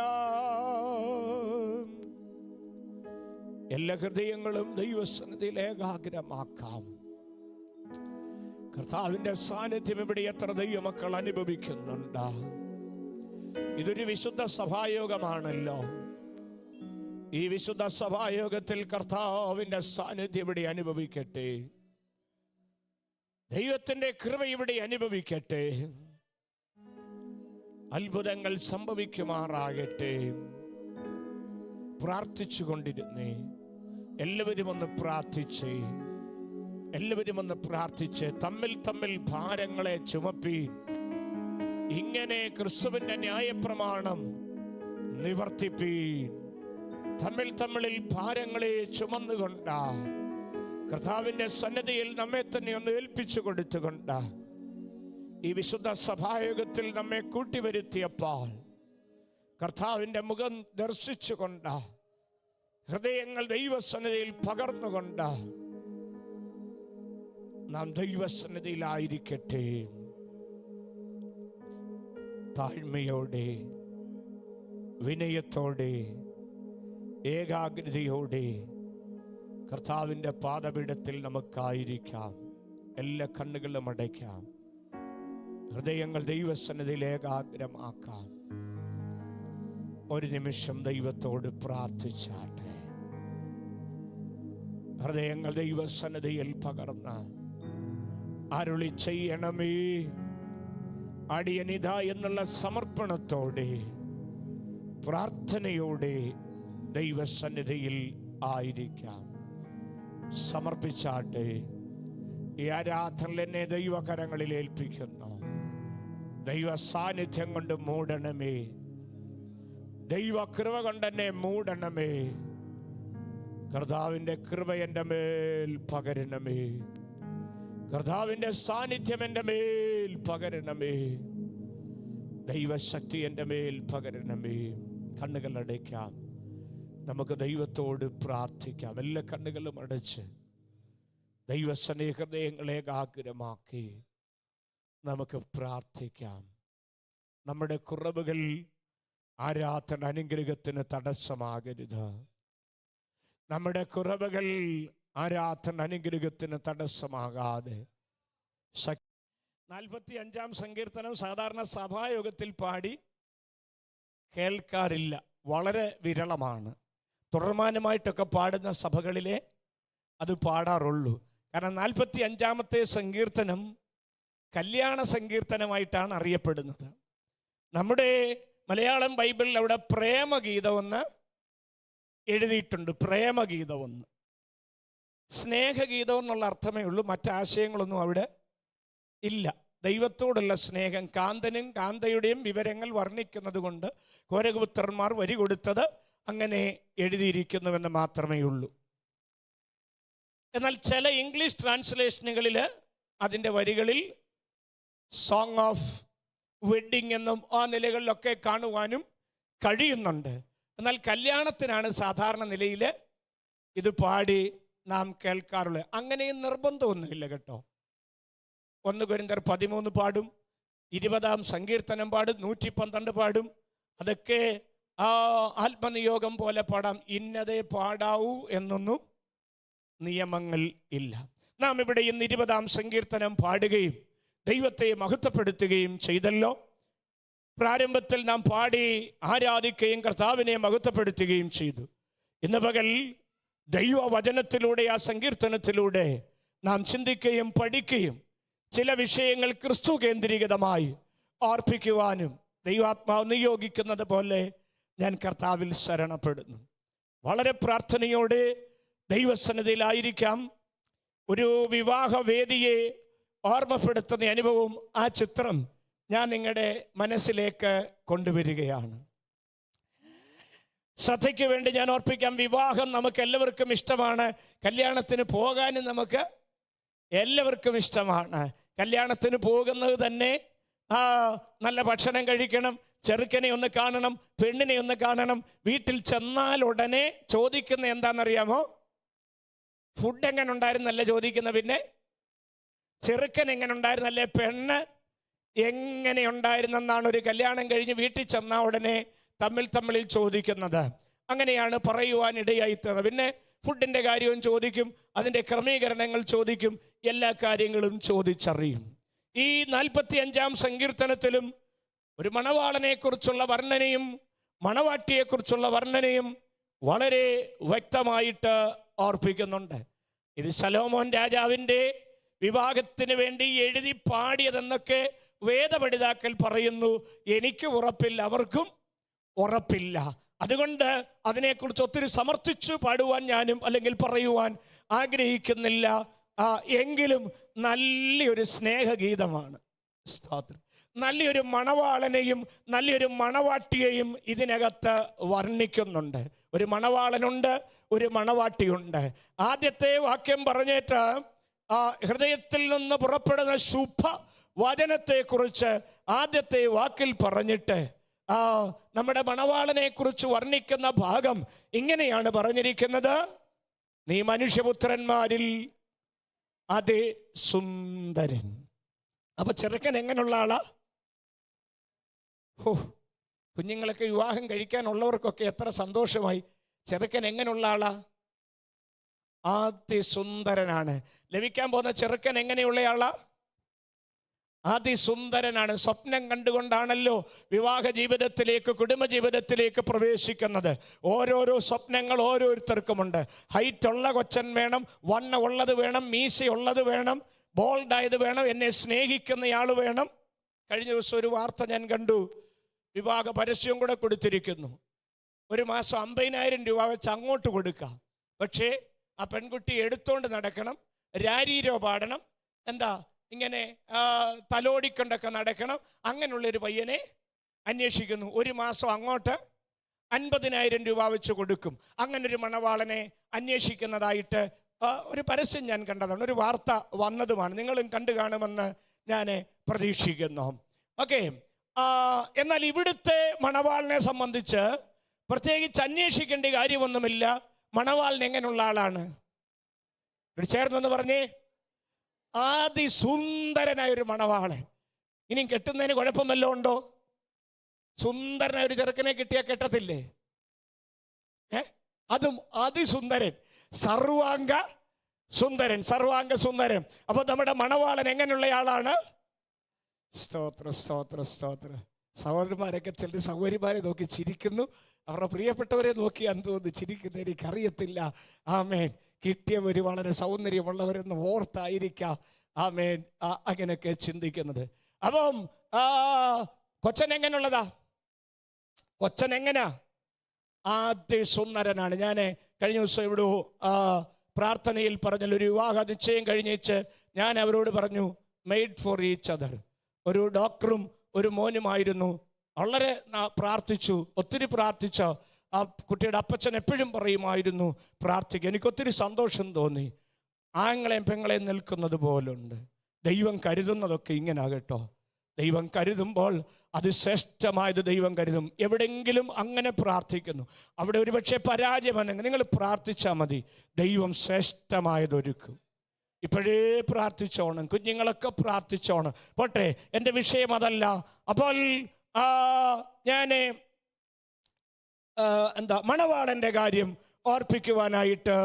എല്ലാ ഹൃദയങ്ങളും ദൈവസന്നിധിയിൽ ഏകാഗ്രമാക്കാം. കർത്താവിന്റെ സാന്നിധ്യം ഇവിടെ എത്ര ദൈവമക്കൾ അനുഭവിക്കുന്നുണ്ട്? ഇതൊരു വിശുദ്ധ സഭായോഗമാണല്ലോ. ഈ വിശുദ്ധ സഭായോഗത്തിൽ കർത്താവിന്റെ സാന്നിധ്യം ഇവിടെ അനുഭവിക്കട്ടെ. ദൈവത്തിന്റെ കൃപ ഇവിടെ അനുഭവിക്കട്ടെ. അത്ഭുതങ്ങൾ സംഭവിക്കുമാറാകട്ടെ. പ്രാർത്ഥിച്ചു കൊണ്ടിരുന്നേ. എല്ലാവരും ഒന്ന് പ്രാർത്ഥിച്ചേ. എല്ലാവരും ഒന്ന് പ്രാർത്ഥിച്ച് തമ്മിൽ തമ്മിൽ ഭാരങ്ങളെ ചുമപ്പി. ഇങ്ങനെ ക്രിസ്തുവിന്റെ ന്യായപ്രമാണം നിവർത്തിപ്പീൻ. തമ്മിൽ ഭാരങ്ങളെ ചുമന്നുകൊണ്ട കർത്താവിന്റെ സന്നിധിയിൽ നമ്മെ തന്നെ ഒന്ന് ഏൽപ്പിച്ചു കൊടുത്തുകൊണ്ട് ഈ വിശുദ്ധ സഭായോഗത്തിൽ നമ്മെ കൂട്ടിവരുത്തിയപ്പോൾ കർത്താവിന്റെ മുഖം ദർശിച്ചുകൊണ്ട് ഹൃദയങ്ങൾ ദൈവസന്നിധിയിൽ പകർന്നുകൊണ്ട് നാം ദൈവസന്നിധിയിലായിരിക്കട്ടെ. താഴ്മയോടെ, വിനയത്തോടെ, ഏകാഗ്രതയോടെ കർത്താവിൻ്റെ പാദപീഠത്തിൽ നമുക്കായിരിക്കാം. എല്ലാ കണ്ണുകളും അടയ്ക്കാം. ഹൃദയങ്ങൾ ദൈവസന്നിധിയിൽ ഏകാഗ്രമാക്കാം. ഒരു നിമിഷം ദൈവത്തോട് പ്രാർത്ഥിച്ചാട്ടെ. ഹൃദയങ്ങൾ ദൈവസന്നിധിയിൽ പകർന്ന് അരുളി ചെയ്യണമേ, അടിയനിത എന്നുള്ള സമർപ്പണത്തോടെ പ്രാർത്ഥനയോടെ ദൈവസന്നിധിയിൽ ആയിരിക്കാം. സമർപ്പിച്ചാട്ടെ. ഈ ആരാധന എന്നെ ദൈവകരങ്ങളിൽ ഏൽപ്പിക്കുന്നു. ദൈവ സാന്നിധ്യം കൊണ്ട് മൂടണമേ. ദൈവ കൃപ കൊണ്ട് എന്നെ മൂടണമേ. കർത്താവിൻ്റെ കൃപ എൻ്റെ മേൽ പകരണമേ. കർത്താവിൻ്റെ സാന്നിധ്യം എൻ്റെ മേൽ പകരണമേ. ദൈവശക്തി എൻ്റെ മേൽ പകരണമേ. കണ്ണുകൾ അടയ്ക്കാം. നമുക്ക് ദൈവത്തോട് പ്രാർത്ഥിക്കാം. എല്ലാ കണ്ണുകളും അടച്ച് ദൈവസന്നിധി ഹൃദയങ്ങളെ ഏകാഗ്രമാക്കി നമുക്ക് പ്രാർത്ഥിക്കാം. നമ്മുടെ കുറവുകൾ ആരാധന അനുഗ്രഹത്തിന് തടസ്സമാകരുത്. നമ്മുടെ കുറവുകൾ ആരാധന അനുഗ്രഹത്തിന് തടസ്സമാകാതെ 45-ാം സങ്കീർത്തനം സാധാരണ സഭായോഗത്തിൽ പാടി കേൾക്കാറില്ല. വളരെ വിരളമാണ്. തുടർമാനമായിട്ടൊക്കെ പാടുന്ന സഭകളിലെ അത് പാടാറുള്ളൂ. കാരണം 45-ാമത്തെ സങ്കീർത്തനം കല്യാണ സങ്കീർത്തനമായിട്ടാണ് അറിയപ്പെടുന്നത്. നമ്മുടെ മലയാളം ബൈബിളിൽ അവിടെ പ്രേമഗീതമെന്ന് എഴുതിയിട്ടുണ്ട്. പ്രേമഗീതമെന്ന്, സ്നേഹഗീതം എന്നുള്ള അർത്ഥമേ ഉള്ളൂ. മറ്റാശയങ്ങളൊന്നും അവിടെ ഇല്ല. ദൈവത്തോടുള്ള സ്നേഹം, കാന്തനും കാന്തയുടെയും വിവരങ്ങൾ വർണ്ണിക്കുന്നത് കൊണ്ട് കോരകപുത്രന്മാർ വരി കൊടുത്തത് അങ്ങനെ എഴുതിയിരിക്കുന്നുവെന്ന് മാത്രമേ ഉള്ളൂ. എന്നാൽ ചില ഇംഗ്ലീഷ് ട്രാൻസ്ലേഷനുകളിൽ അതിൻ്റെ വരികളിൽ സോങ് ഓഫ് വെഡ്ഡിങ് എന്നും ആ നിലകളിലൊക്കെ കാണുവാനും കഴിയുന്നുണ്ട്. എന്നാൽ കല്യാണത്തിനാണ് സാധാരണ നിലയിൽ ഇത് പാടി നാം കേൾക്കാറുള്ളത്. അങ്ങനെയും നിർബന്ധമൊന്നുമില്ല കേട്ടോ. 1 കൊരിന്ത്യർ 13 പാടും, 20-ാം സങ്കീർത്തനം പാടും, 112 പാടും. അതൊക്കെ ആ ആത്മനിയോഗം പോലെ പാടാം. ഇന്നതേ പാടാവൂ എന്നൊന്നും നിയമങ്ങൾ ഇല്ല. നാം ഇവിടെ ഇന്ന് 20-ാം സങ്കീർത്തനം പാടുകയും ദൈവത്തെ മഹത്വപ്പെടുത്തുകയും ചെയ്തല്ലോ. പ്രാരംഭത്തിൽ നാം പാടി ആരാധിക്കുകയും കർത്താവിനെ മഹത്വപ്പെടുത്തുകയും ചെയ്തു. ഇന്ന് പകൽ ദൈവവചനത്തിലൂടെ, ആ സങ്കീർത്തനത്തിലൂടെ നാം ചിന്തിക്കുകയും പഠിക്കുകയും ചില വിഷയങ്ങൾ ക്രിസ്തു കേന്ദ്രീകൃതമായി ഓർപ്പിക്കുവാനും ദൈവാത്മാവ് നിയോഗിക്കുന്നത് പോലെ ഞാൻ കർത്താവിൽ ശരണപ്പെടുന്നു. വളരെ പ്രാർത്ഥനയോടെ ദൈവസന്നിധിയിലായിരിക്കാം. ഒരു വിവാഹവേദിയെ ഓർമ്മപ്പെടുത്തുന്ന അനുഭവം, ആ ചിത്രം ഞാൻ നിങ്ങളുടെ മനസ്സിലേക്ക് കൊണ്ടുവരികയാണ്. ശ്രദ്ധയ്ക്ക് വേണ്ടി ഞാൻ ഓർപ്പിക്കാം. വിവാഹം നമുക്ക് എല്ലാവർക്കും ഇഷ്ടമാണ്. കല്യാണത്തിന് പോകാനും നമുക്ക് എല്ലാവർക്കും ഇഷ്ടമാണ്. കല്യാണത്തിന് പോകുന്നത് തന്നെ നല്ല ഭക്ഷണം കഴിക്കണം, ചെറുക്കനെ ഒന്ന് കാണണം, പെണ്ണിനെ ഒന്ന് കാണണം. വീട്ടിൽ ചെന്നാൽ ഉടനെ ചോദിക്കുന്ന എന്താണെന്നറിയാമോ? ഫുഡ് എങ്ങനെ ഉണ്ടായിരുന്നല്ലേ ചോദിക്കുന്ന. പിന്നെ ചെറുക്കൻ എങ്ങനെ ഉണ്ടായിരുന്നല്ലേ, പെണ്ണ് എങ്ങനെ ഉണ്ടായിരുന്നെന്നാണ് ഒരു കല്യാണം കഴിഞ്ഞ് വീട്ടിൽ ചെന്നാൽ ഉടനെ തമ്മിൽ ചോദിക്കുന്നത്. അങ്ങനെയാണ് പറയുവാനിടയായിത്തീർന്നത്. പിന്നെ ഫുഡിൻ്റെ കാര്യവും ചോദിക്കും, അതിൻ്റെ ക്രമീകരണങ്ങൾ ചോദിക്കും, എല്ലാ കാര്യങ്ങളും ചോദിച്ചറിയും. ഈ 45-ാം സങ്കീർത്തനത്തിലും ഒരു മണവാളനെക്കുറിച്ചുള്ള വർണ്ണനയും മണവാട്ടിയെക്കുറിച്ചുള്ള വർണ്ണനയും വളരെ വ്യക്തമായിട്ട് ഓർപ്പിക്കുന്നുണ്ട്. ഇത് ശലോമോൻ രാജാവിൻ്റെ വിവാഹത്തിന് വേണ്ടി എഴുതി പാടിയതെന്നൊക്കെ വേദപഠിതാക്കൾ പറയുന്നു. എനിക്ക് ഉറപ്പില്ല, അവർക്കും ഉറപ്പില്ല. അതുകൊണ്ട് അതിനെക്കുറിച്ച് ഒത്തിരി സമർത്ഥിച്ചു പാടുവാൻ ഞാനും അല്ലെങ്കിൽ പറയുവാൻ ആഗ്രഹിക്കുന്നില്ല. എങ്കിലും നല്ലൊരു സ്നേഹഗീതമാണ്. സ്തോത്രം. നല്ലൊരു മണവാളനെയും നല്ലൊരു മണവാട്ടിയെയും ഇതിനകത്ത് വർണ്ണിക്കുന്നുണ്ട്. ഒരു മണവാളനുണ്ട്, ഒരു മണവാട്ടിയുണ്ട്. ആദ്യത്തെ വാക്യം പറഞ്ഞിട്ട് ഹൃദയത്തിൽ നിന്ന് പുറപ്പെടുന്ന ശുഭ വചനത്തെക്കുറിച്ച് ആദ്യത്തെ വാക്കിൽ പറഞ്ഞിട്ട് നമ്മുടെ മണവാളനെ കുറിച്ച് വർണ്ണിക്കുന്ന ഭാഗം ഇങ്ങനെയാണ് പറഞ്ഞിരിക്കുന്നത്: നീ മനുഷ്യപുത്രന്മാരിൽ അതിസുന്ദരൻ. അപ്പൊ ചെറുക്കൻ എങ്ങനെയുള്ള ആളാ? കുഞ്ഞുങ്ങളൊക്കെ വിവാഹം കഴിക്കാനുള്ളവർക്കൊക്കെ എത്ര സന്തോഷമായി. ചെറുക്കൻ എങ്ങനെയുള്ള ആളാ? അതിസുന്ദരനാണ്. ലഭിക്കാൻ പോകുന്ന ചെറുക്കൻ എങ്ങനെയുള്ളയാളാ? അതിസുന്ദരനാണ്. സ്വപ്നം കണ്ടുകൊണ്ടാണല്ലോ വിവാഹ ജീവിതത്തിലേക്ക്, കുടുംബജീവിതത്തിലേക്ക് പ്രവേശിക്കുന്നത്. ഓരോരോ സ്വപ്നങ്ങൾ ഓരോരുത്തർക്കുമുണ്ട്. ഹൈറ്റ് ഉള്ള കൊച്ചൻ വേണം, വണ്ണം ഉള്ളത് വേണം, മീശയുള്ളത് വേണം, ബോൾഡായത് വേണം, എന്നെ സ്നേഹിക്കുന്നയാൾ വേണം. കഴിഞ്ഞ ദിവസം ഒരു വാർത്ത ഞാൻ കണ്ടു. വിവാഹ പരസ്യം കൂടെ കൊടുത്തിരിക്കുന്നു. ഒരു മാസം 50,000 രൂപ വെച്ച് അങ്ങോട്ട് കൊടുക്കാം. പക്ഷേ ആ പെൺകുട്ടി എടുത്തോണ്ട് നടക്കണം, രാരീരോ പാടണം, എന്താ ഇങ്ങനെ തലോടിക്കൊണ്ടൊക്കെ നടക്കണം. അങ്ങനെയുള്ളൊരു പയ്യനെ അന്വേഷിക്കുന്നു. ഒരു മാസം അങ്ങോട്ട് 50,000 രൂപ വെച്ച് കൊടുക്കും. അങ്ങനൊരു മണവാളനെ അന്വേഷിക്കുന്നതായിട്ട് ഒരു പരസ്യം ഞാൻ കണ്ടതാണ്. ഒരു വാർത്ത വന്നതുമാണ്. നിങ്ങളും കണ്ടു കാണുമെന്ന് ഞാൻ പ്രതീക്ഷിക്കുന്നു. ഓക്കെ. എന്നാൽ ഇവിടുത്തെ മണവാളിനെ സംബന്ധിച്ച് പ്രത്യേകിച്ച് അന്വേഷിക്കേണ്ട കാര്യമൊന്നുമില്ല. മണവാളൻ എങ്ങനെയുള്ള ആളാണ്? ചേർന്നെന്ന് പറഞ്ഞേ, അതിസുന്ദരനായ ഒരു മണവാളൻ. ഇനിയും കെട്ടുന്നതിന് കുഴപ്പം വല്ലതും ഉണ്ടോ? സുന്ദരനായ ഒരു ചെറുക്കനെ കിട്ടിയാൽ കെട്ടത്തില്ലേ? അതും അതിസുന്ദരൻ, സർവാംഗ സുന്ദരൻ, സർവാംഗ സുന്ദരൻ. അപ്പൊ നമ്മുടെ മണവാളൻ എങ്ങനെയുള്ള ആളാണ്? സ്തോത്ര സ്തോത്ര സ്തോത്ര. സഹോദരന്മാരൊക്കെ ചില സഹോദരിമാരെ നോക്കി ചിരിക്കുന്നു. അവരുടെ പ്രിയപ്പെട്ടവരെ നോക്കി തോന്നുന്നു ചിരിക്കുന്നത് എനിക്കറിയത്തില്ല. ആമേൻ. കിട്ടിയവർ വളരെ സൗന്ദര്യമുള്ളവരെന്ന് ഓർത്തായിരിക്കാം ആമേൻ അങ്ങനെയൊക്കെ ചിന്തിക്കുന്നത്. അപ്പം കൊച്ചൻ എങ്ങനെയുള്ളതാ? കൊച്ചൻ എങ്ങനാ? അതിസുന്ദരനാണ്. ഞാൻ കഴിഞ്ഞ ദിവസം ഇവിടെ പ്രാർത്ഥനയിൽ പറഞ്ഞല്ലോ, ഒരു വിവാഹ നിശ്ചയം കഴിഞ്ഞേച്ച് ഞാൻ അവരോട് പറഞ്ഞു, മെയ്ഡ് ഫോർ ഈച്ച് അതർ. ഒരു ഡോക്ടറും ഒരു മോനുമായിരുന്നു. വളരെ പ്രാർത്ഥിച്ചു, ഒത്തിരി പ്രാർത്ഥിച്ച ആ കുട്ടിയുടെ അപ്പച്ചൻ എപ്പോഴും പറയുമായിരുന്നു പ്രാർത്ഥിക്കുക. എനിക്കൊത്തിരി സന്തോഷം തോന്നി. ആങ്ങളെയും പെങ്ങളെയും നിൽക്കുന്നത് പോലുണ്ട്. ദൈവം കരുതുന്നതൊക്കെ ഇങ്ങനാകട്ടോ. ദൈവം കരുതുമ്പോൾ അത് ശ്രേഷ്ഠമായത് ദൈവം കരുതും. എവിടെയെങ്കിലും അങ്ങനെ പ്രാർത്ഥിക്കുന്നു, അവിടെ ഒരുപക്ഷെ പരാജയമാണെങ്കിൽ നിങ്ങൾ പ്രാർത്ഥിച്ചാൽ മതി, ദൈവം ശ്രേഷ്ഠമായതൊരുക്കും. ഇപ്പോഴേ പ്രാർത്ഥിച്ചോണം, കുഞ്ഞുങ്ങളൊക്കെ പ്രാർത്ഥിച്ചോണം. പോട്ടെ, എൻ്റെ വിഷയം അതല്ല. അപ്പോൾ ഞാൻ മണവാളൻ്റെ കാര്യം ഓർപ്പിക്കുവാനായിട്ട്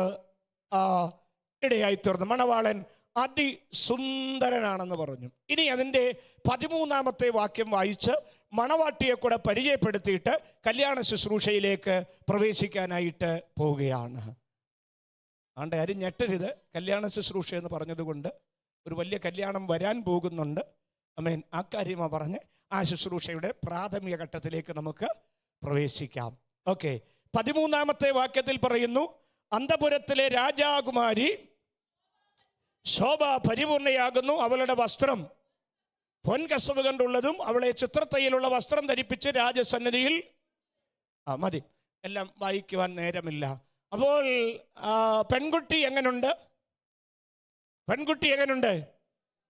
ഇടയായി തീർന്നു. മണവാളൻ അതിസുന്ദരനാണെന്ന് പറഞ്ഞു. ഇനി അതിൻ്റെ 13-ാമത്തെ വാക്യം വായിച്ച് മണവാട്ടിയെ കൂടെ പരിചയപ്പെടുത്തിയിട്ട് കല്യാണ ശുശ്രൂഷയിലേക്ക് പ്രവേശിക്കാനായിട്ട് പോവുകയാണ്. ആണ്ട് ആരും ഞെട്ടരുത്. കല്യാണ ശുശ്രൂഷ എന്ന് പറഞ്ഞതുകൊണ്ട് ഒരു വലിയ കല്യാണം വരാൻ പോകുന്നുണ്ട്. അമേൻ. ആ കാര്യമാണ് പറഞ്ഞ് ആ ശുശ്രൂഷയുടെ പ്രാഥമിക ഘട്ടത്തിലേക്ക് നമുക്ക് പ്രവേശിക്കാം. ഓക്കെ. 13-ാമത്തെ വാക്യത്തിൽ പറയുന്നു, അന്തപുരത്തിലെ രാജകുമാരി ശോഭ പരിപൂർണയാകുന്നു. അവളുടെ വസ്ത്രം പൊൻകസവ് കൊണ്ടുള്ളതും അവളെ ചിത്രത്തയ്യിലുള്ള വസ്ത്രം ധരിപ്പിച്ച് രാജസന്നിധിയിൽ മതി. എല്ലാം വായിക്കുവാൻ നേരമില്ല. അപ്പോൾ പെൺകുട്ടി എങ്ങനുണ്ട്? പെൺകുട്ടി എങ്ങനുണ്ട്?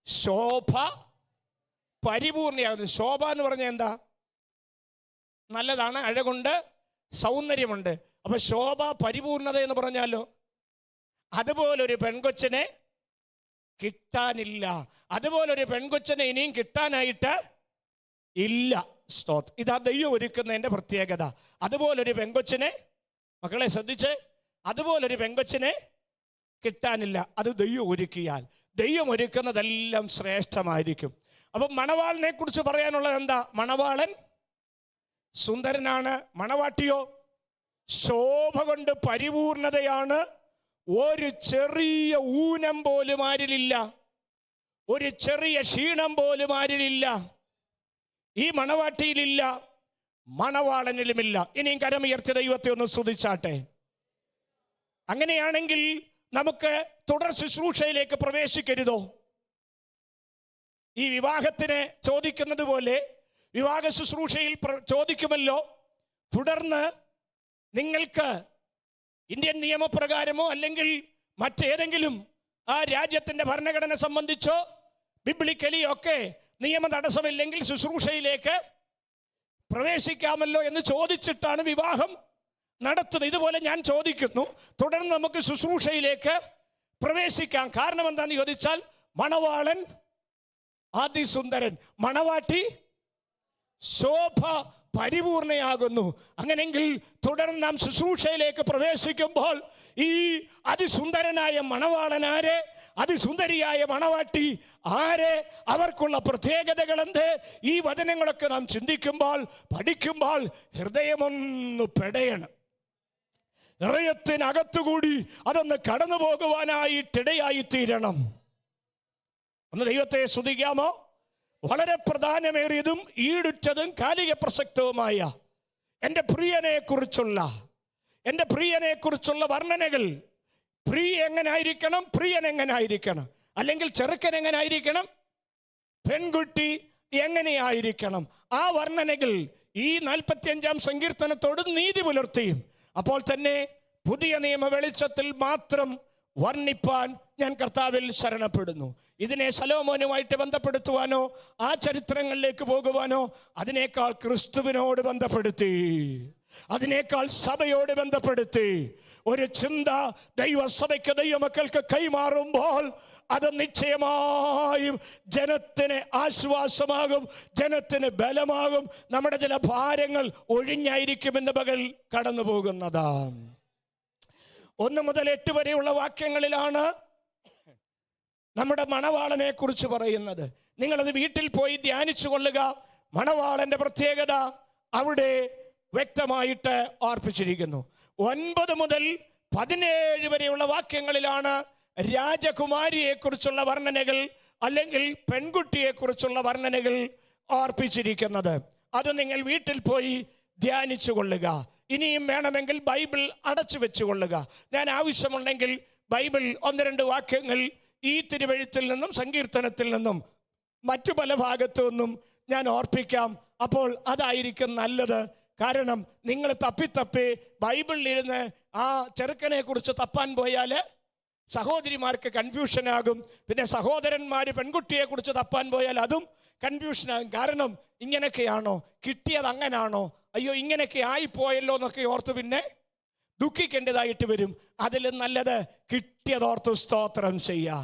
ശോഭ പരിപൂർണയാകുന്നു. ശോഭ എന്ന് പറഞ്ഞാൽ എന്താ? നല്ലതാണ്, അഴകുണ്ട്, സൗന്ദര്യമുണ്ട്. അപ്പൊ ശോഭ പരിപൂർണത എന്ന് പറഞ്ഞാലോ, അതുപോലൊരു പെൺകൊച്ചിനെ കിട്ടാനില്ല. അതുപോലൊരു പെൺകൊച്ചിനെ ഇനിയും കിട്ടാനായിട്ട് ഇല്ല. സ്തോത്രം. ഇതാ ദൈവം ഒരുക്കുന്നതിൻ്റെ പ്രത്യേകത. അതുപോലൊരു പെൺകൊച്ചിനെ, മക്കളെ ശ്രദ്ധിച്ച്, അതുപോലൊരു പെൺകൊച്ചിനെ കിട്ടാനില്ല. അത് ദൈവം ഒരുക്കിയാൽ, ദൈവം ഒരുക്കുന്നതെല്ലാം ശ്രേഷ്ഠമായിരിക്കും. അപ്പം മണവാളിനെ കുറിച്ച് പറയാനുള്ളത് എന്താ? മണവാളൻ സുന്ദരനാണ്. മണവാട്ടിയോ ശോഭ കൊണ്ട് പരിപൂർണതയാണ്. ഒരു ചെറിയ ഊനം പോലും ആരിലില്ല, ഒരു ചെറിയ ക്ഷീണം പോലും ആരിലില്ല. ഈ മണവാട്ടിയിലില്ല, മണവാളനിലുമില്ല. ഇനിയും കരമുയർത്തി ദൈവത്തെ ഒന്ന് സ്തുതിച്ചാട്ടെ. അങ്ങനെയാണെങ്കിൽ നമുക്ക് തുടർ ശുശ്രൂഷയിലേക്ക് പ്രവേശിക്കരുതോ? ഈ വിവാഹത്തിന് ചോദിക്കുന്നത് പോലെ വിവാഹ ശുശ്രൂഷയിൽ ചോദിക്കുമല്ലോ. തുടർന്ന് നിങ്ങൾക്ക് ഇന്ത്യൻ നിയമപ്രകാരമോ അല്ലെങ്കിൽ മറ്റേതെങ്കിലും ആ രാജ്യത്തിൻ്റെ ഭരണഘടന സംബന്ധിച്ചോ ബിബ്ലിക്കലിയോ ഒക്കെ നിയമ തടസ്സമില്ലെങ്കിൽ ശുശ്രൂഷയിലേക്ക് പ്രവേശിക്കാമല്ലോ എന്ന് ചോദിച്ചിട്ടാണ് വിവാഹം നടത്തുന്നത്. ഇതുപോലെ ഞാൻ ചോദിക്കുന്നു, തുടർന്ന് നമുക്ക് ശുശ്രൂഷയിലേക്ക് പ്രവേശിക്കാം. കാരണം എന്താണെന്ന് ചോദിച്ചാൽ, മണവാളൻ അതിസുന്ദരൻ, മണവാട്ടി ശോഭ പരിപൂർണയാകുന്നു. അങ്ങനെങ്കിൽ തുടർന്ന് നാം ശുശ്രൂഷയിലേക്ക് പ്രവേശിക്കുമ്പോൾ ഈ അതിസുന്ദരനായ മണവാളൻ ആരെ, അതിസുന്ദരിയായ മണവാട്ടി ആരെ, അവർക്കുള്ള പ്രത്യേകതകൾ എന്ത്, ഈ വചനങ്ങളൊക്കെ നാം ചിന്തിക്കുമ്പോൾ പഠിക്കുമ്പോൾ ഹൃദയമൊന്ന് പെടയണം. ഹൃദയത്തിനകത്തുകൂടി അതൊന്ന് കടന്നു പോകുവാനായിട്ടിടയായി തീരണം. ഒന്ന് ദൈവത്തെ സ്തുതിക്കാമോ? വളരെ പ്രധാനമേറിയതും ഈടുറ്റതും കാലിക പ്രസക്തവുമായ എൻ്റെ പ്രിയനെ കുറിച്ചുള്ള വർണ്ണനകൾ. പ്രിയ എങ്ങനായിരിക്കണം, പ്രിയൻ എങ്ങനായിരിക്കണം, അല്ലെങ്കിൽ ചെറുക്കൻ എങ്ങനായിരിക്കണം, പെൺകുട്ടി എങ്ങനെയായിരിക്കണം, ആ വർണ്ണനകൾ ഈ 45-ാം സങ്കീർത്തനത്തോട് നീതി പുലർത്തിയും അപ്പോൾ തന്നെ പുതിയ നിയമ വെളിച്ചത്തിൽ മാത്രം വർണ്ണിപ്പാൻ ഞാൻ കർത്താവിൽ ശരണപ്പെടുന്നു. ഇതിനെ ശലോമോനുമായിട്ട് ബന്ധപ്പെടുത്തുവാനോ ആ ചരിത്രങ്ങളിലേക്ക് പോകുവാനോ, അതിനേക്കാൾ ക്രിസ്തുവിനോട് ബന്ധപ്പെടുത്തി, അതിനേക്കാൾ സഭയോട് ബന്ധപ്പെടുത്തി ഒരു ചിന്ത ദൈവസഭയ്ക്ക്, ദൈവമക്കൾക്ക് കൈമാറുമ്പോൾ അത് നിശ്ചയമായും ജനത്തിന് ആശ്വാസമാകും, ജനത്തിന് ബലമാകും. നമ്മുടെ ചില ഭാരങ്ങൾ ഒഴിഞ്ഞായിരിക്കുമെന്ന് പകൽ കടന്നു പോകുന്നതാണ്. 1 മുതൽ 8 വരെയുള്ള വാക്യങ്ങളിലാണ് നമ്മുടെ മണവാളനെ കുറിച്ച് പറയുന്നത്. നിങ്ങളത് വീട്ടിൽ പോയി ധ്യാനിച്ചു കൊള്ളുക. മണവാളന്റെ പ്രത്യേകത അവിടെ വ്യക്തമായിട്ട് ഓർപ്പിച്ചിരിക്കുന്നു. 9 മുതൽ 17 വരെയുള്ള വാക്യങ്ങളിലാണ് രാജകുമാരിയെ കുറിച്ചുള്ള വർണ്ണനകൾ അല്ലെങ്കിൽ പെൺകുട്ടിയെ കുറിച്ചുള്ള വർണ്ണനകൾ ഓർപ്പിച്ചിരിക്കുന്നത്. അത് നിങ്ങൾ വീട്ടിൽ പോയി ധ്യാനിച്ചു കൊള്ളുക. ഇനിയും വേണമെങ്കിൽ ബൈബിൾ അടച്ചു വെച്ചു കൊള്ളുക. ഞാൻ ആവശ്യമുണ്ടെങ്കിൽ ബൈബിൾ 1-2 വാക്യങ്ങൾ ഈ തിരുവെഴുത്തിൽ നിന്നും സങ്കീർത്തനത്തിൽ നിന്നും മറ്റു പല ഭാഗത്തു നിന്നും ഞാൻ ഓർപ്പിക്കാം. അപ്പോൾ അതായിരിക്കും നല്ലത്. കാരണം നിങ്ങൾ തപ്പി ബൈബിളിലിരുന്ന് ആ ചെറുക്കനെ കുറിച്ച് തപ്പാൻ പോയാൽ സഹോദരിമാർക്ക് കൺഫ്യൂഷനാകും. പിന്നെ സഹോദരന്മാർ പെൺകുട്ടിയെ കുറിച്ച് തപ്പാൻ പോയാൽ അതും കൺഫ്യൂഷനാകും. കാരണം ഇങ്ങനെയൊക്കെയാണോ കിട്ടിയത്, അങ്ങനാണോ, അയ്യോ ഇങ്ങനെയൊക്കെ ആയിപ്പോയല്ലോ എന്നൊക്കെ ഓർത്ത് പിന്നെ ദുഃഖിക്കേണ്ടതായിട്ട് വരും. അതിലും നല്ലത് കിട്ടിയതോർത്ത് സ്തോത്രം ചെയ്യുക.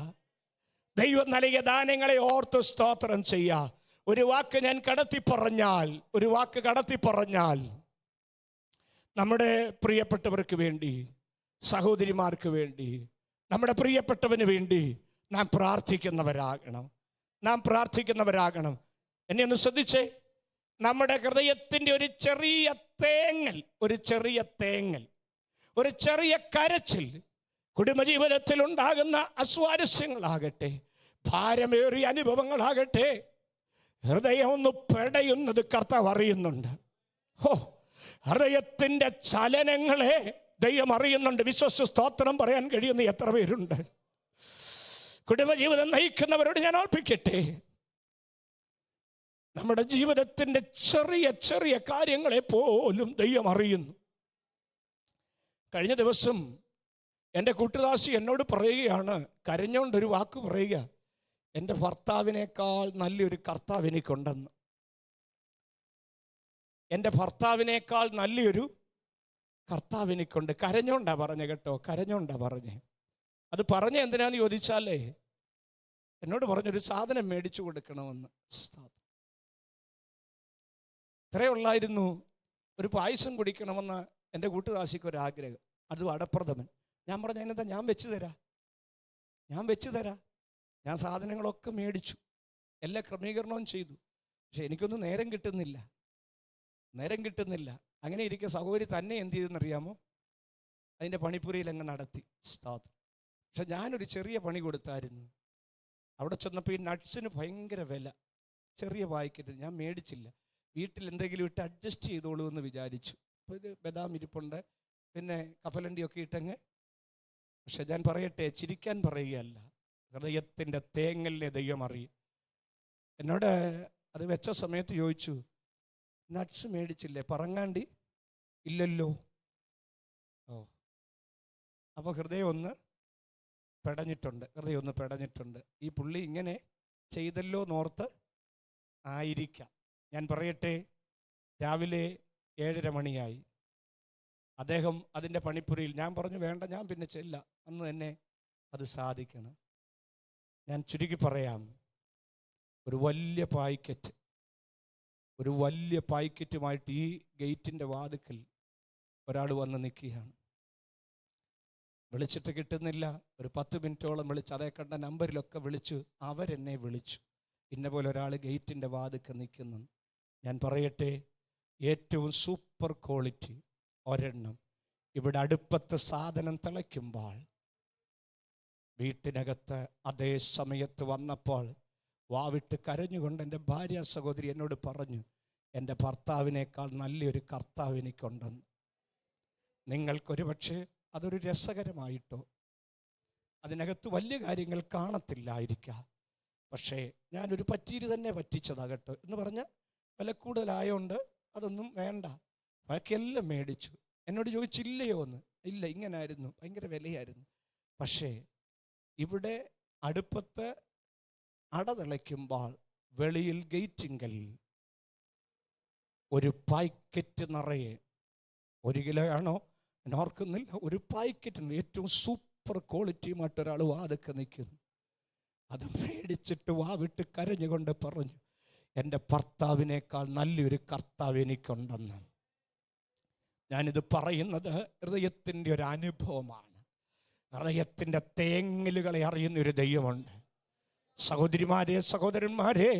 ദൈവം നൽകിയ ദാനങ്ങളെ ഓർത്ത് സ്തോത്രം ചെയ്യുക. ഒരു വാക്ക് ഞാൻ കടത്തി പറഞ്ഞാൽ നമ്മുടെ പ്രിയപ്പെട്ടവർക്ക് വേണ്ടി, സഹോദരിമാർക്ക് വേണ്ടി, നമ്മുടെ പ്രിയപ്പെട്ടവന് വേണ്ടി നാം പ്രാർത്ഥിക്കുന്നവരാകണം. എന്നെ ഒന്ന് ശ്രദ്ധിച്ചേ. നമ്മുടെ ഹൃദയത്തിൻ്റെ ഒരു ചെറിയ കരച്ചിൽ, കുടുംബജീവിതത്തിൽ ഉണ്ടാകുന്ന അസ്വാരസ്യങ്ങളാകട്ടെ, ഭാരമേറിയ അനുഭവങ്ങളാകട്ടെ, ഹൃദയം ഒന്ന് പെടയുന്നത് കർത്താവ് അറിയുന്നുണ്ട്. ഹൃദയത്തിൻ്റെ ചലനങ്ങളെ ദൈവം അറിയുന്നുണ്ട്. വിശ്വസിച്ച് സ്തോത്രം പറയാൻ കഴിയുന്ന എത്ര പേരുണ്ട്? കുടുംബജീവിതം നയിക്കുന്നവരോട് ഞാൻ ഓർപ്പിക്കട്ടെ, നമ്മുടെ ജീവിതത്തിൻ്റെ ചെറിയ കാര്യങ്ങളെ പോലും ദൈവം അറിയുന്നു. കഴിഞ്ഞ ദിവസം എൻ്റെ കൂട്ടുദാസി എന്നോട് പറയുകയാണ്, കരഞ്ഞോണ്ടൊരു വാക്ക് പറയുക, എൻ്റെ ഭർത്താവിനേക്കാൾ നല്ലൊരു കർത്താവ് എനിക്കുണ്ടെന്ന്. എൻ്റെ ഭർത്താവിനേക്കാൾ നല്ലൊരു കർത്താവ് എനിക്കുണ്ട്. കരഞ്ഞോണ്ടാ പറഞ്ഞ കേട്ടോ, കരഞ്ഞോണ്ടാ പറഞ്ഞേ. അത് പറഞ്ഞ എന്തിനാന്ന് ചോദിച്ചാലേ, എന്നോട് പറഞ്ഞൊരു സാധനം മേടിച്ചു കൊടുക്കണമെന്ന്. ഇത്രയേ ഉള്ളായിരുന്നു. ഒരു പായസം കുടിക്കണമെന്ന് എൻ്റെ കൂട്ടുദാസിക്ക് ഒരാഗ്രഹം, അതും അടപ്രഥമൻ. ഞാൻ പറഞ്ഞു, അതിനെന്താ, ഞാൻ വെച്ച് തരാം. ഞാൻ സാധനങ്ങളൊക്കെ മേടിച്ചു, എല്ലാ ക്രമീകരണവും ചെയ്തു. പക്ഷെ എനിക്കൊന്നും നേരം കിട്ടുന്നില്ല. അങ്ങനെ ഇരിക്കുക സഹോദരി തന്നെ എന്ത് ചെയ്തെന്നറിയാമോ? അതിൻ്റെ പണിപ്പുരയിൽ അങ്ങ് നടത്തി. പക്ഷെ ഞാനൊരു ചെറിയ പണി കൊടുത്തായിരുന്നു. അവിടെ ചെന്നപ്പോൾ ഈ നട്ട്സിന് ഭയങ്കര വില, ചെറിയ പാക്കറ്റ് ഞാൻ മേടിച്ചില്ല. വീട്ടിൽ എന്തെങ്കിലും ഇട്ട് അഡ്ജസ്റ്റ് ചെയ്തോളൂ എന്ന് വിചാരിച്ചു. അപ്പോൾ ഇത് ബദാം ഇരിപ്പുണ്ട്, പിന്നെ കപ്പലണ്ടിയൊക്കെ ഇട്ടങ്ങ്. പക്ഷെ ഞാൻ പറയട്ടെ, ചിരിക്കാൻ പറയുകയല്ല, ഹൃദയത്തിൻ്റെ തേങ്ങലിനെ ദൈവം അറിയും. എന്നോട് അത് വെച്ച സമയത്ത് ചോദിച്ചു, നട്ട്സ് മേടിച്ചില്ലേ പറങ്ങാണ്ടി? ഇല്ലല്ലോ. ഓ, അപ്പോൾ ഹൃദയം ഒന്ന് പെടഞ്ഞിട്ടുണ്ട്. ഈ പുള്ളി ഇങ്ങനെ ചെയ്തല്ലോ എന്നോർത്ത് ആയിരിക്കാം. ഞാൻ പറയട്ടെ, രാവിലെ 7:30 മണിയായി. അദ്ദേഹം അതിൻ്റെ പണിപ്പുരയിൽ. ഞാൻ പറഞ്ഞു വേണ്ട, ഞാൻ പിന്നെ ചെല്ലാം, അന്ന് തന്നെ അത് സാധിക്കണം. ഞാൻ ചുരുക്കി പറയാം, ഒരു വലിയ പായ്ക്കറ്റുമായിട്ട് ഈ ഗേറ്റിൻ്റെ വാതിക്കൽ ഒരാൾ വന്ന് നിൽക്കുകയാണ്. വിളിച്ചിട്ട് കിട്ടുന്നില്ല. ഒരു 10 മിനിറ്റോളം വിളിച്ച്, അതേ കണ്ട നമ്പറിലൊക്കെ വിളിച്ചു. അവരെന്നെ വിളിച്ചു, ഇന്ന പോലെ ഒരാൾ ഗേറ്റിൻ്റെ വാതിക്കൽ നിൽക്കുന്നു. ഞാൻ പറയട്ടെ, ഏറ്റവും സൂപ്പർ ക്വാളിറ്റി ഒരെണ്ണം. ഇവിടെ അടുപ്പത്ത് സാധനം തിളയ്ക്കുമ്പോൾ വീട്ടിനകത്ത് അതേ സമയത്ത് വന്നപ്പോൾ വാവിട്ട് കരഞ്ഞുകൊണ്ട് എൻ്റെ ഭാര്യ സഹോദരി എന്നോട് പറഞ്ഞു, എൻ്റെ ഭർത്താവിനേക്കാൾ നല്ലൊരു കർത്താവ് എനിക്കുണ്ടെന്ന്. നിങ്ങൾക്കൊരു പക്ഷേ അതൊരു രസകരമായിട്ടോ അതിനകത്ത് വലിയ കാര്യങ്ങൾ കാണത്തില്ലായിരിക്കാം. പക്ഷേ ഞാനൊരു പറ്റീര് തന്നെ പറ്റിച്ചതാകട്ടോ എന്ന് പറഞ്ഞ് വില കൂടുതലായോണ്ട് അതൊന്നും വേണ്ട, ബാക്കിയെല്ലാം മേടിച്ചു. എന്നോട് ചോദിച്ചില്ലയോ എന്ന്. ഇല്ല, ഇങ്ങനായിരുന്നു, ഭയങ്കര വിലയായിരുന്നു. പക്ഷേ ഇവിടെ അടുപ്പത്ത് അട തിളയ്ക്കുമ്പോൾ വെളിയിൽ ഗേറ്റിങ്കൽ ഒരു പായ്ക്കറ്റ് നിറയെ, 1 കിലോ ആണോ ഞാൻ ഓർക്കുന്നില്ല, ഒരു പായ്ക്കറ്റ് ഏറ്റവും സൂപ്പർ ക്വാളിറ്റിയുമായിട്ട് ഒരാൾ വാതൊക്കെ നിൽക്കുന്നു. അത് മേടിച്ചിട്ട് വാവിട്ട് കരഞ്ഞുകൊണ്ട് പറഞ്ഞു, എൻ്റെ ഭർത്താവിനേക്കാൾ നല്ലൊരു കർത്താവ് എനിക്കുണ്ടെന്ന്. ഞാനിത് പറയുന്നത് ഹൃദയത്തിൻ്റെ ഒരു അനുഭവമാണ്. ഹൃദയത്തിൻ്റെ തേങ്ങലുകളെ അറിയുന്നൊരു ദൈവമുണ്ട്. സഹോദരിമാരെ, സഹോദരന്മാരെ,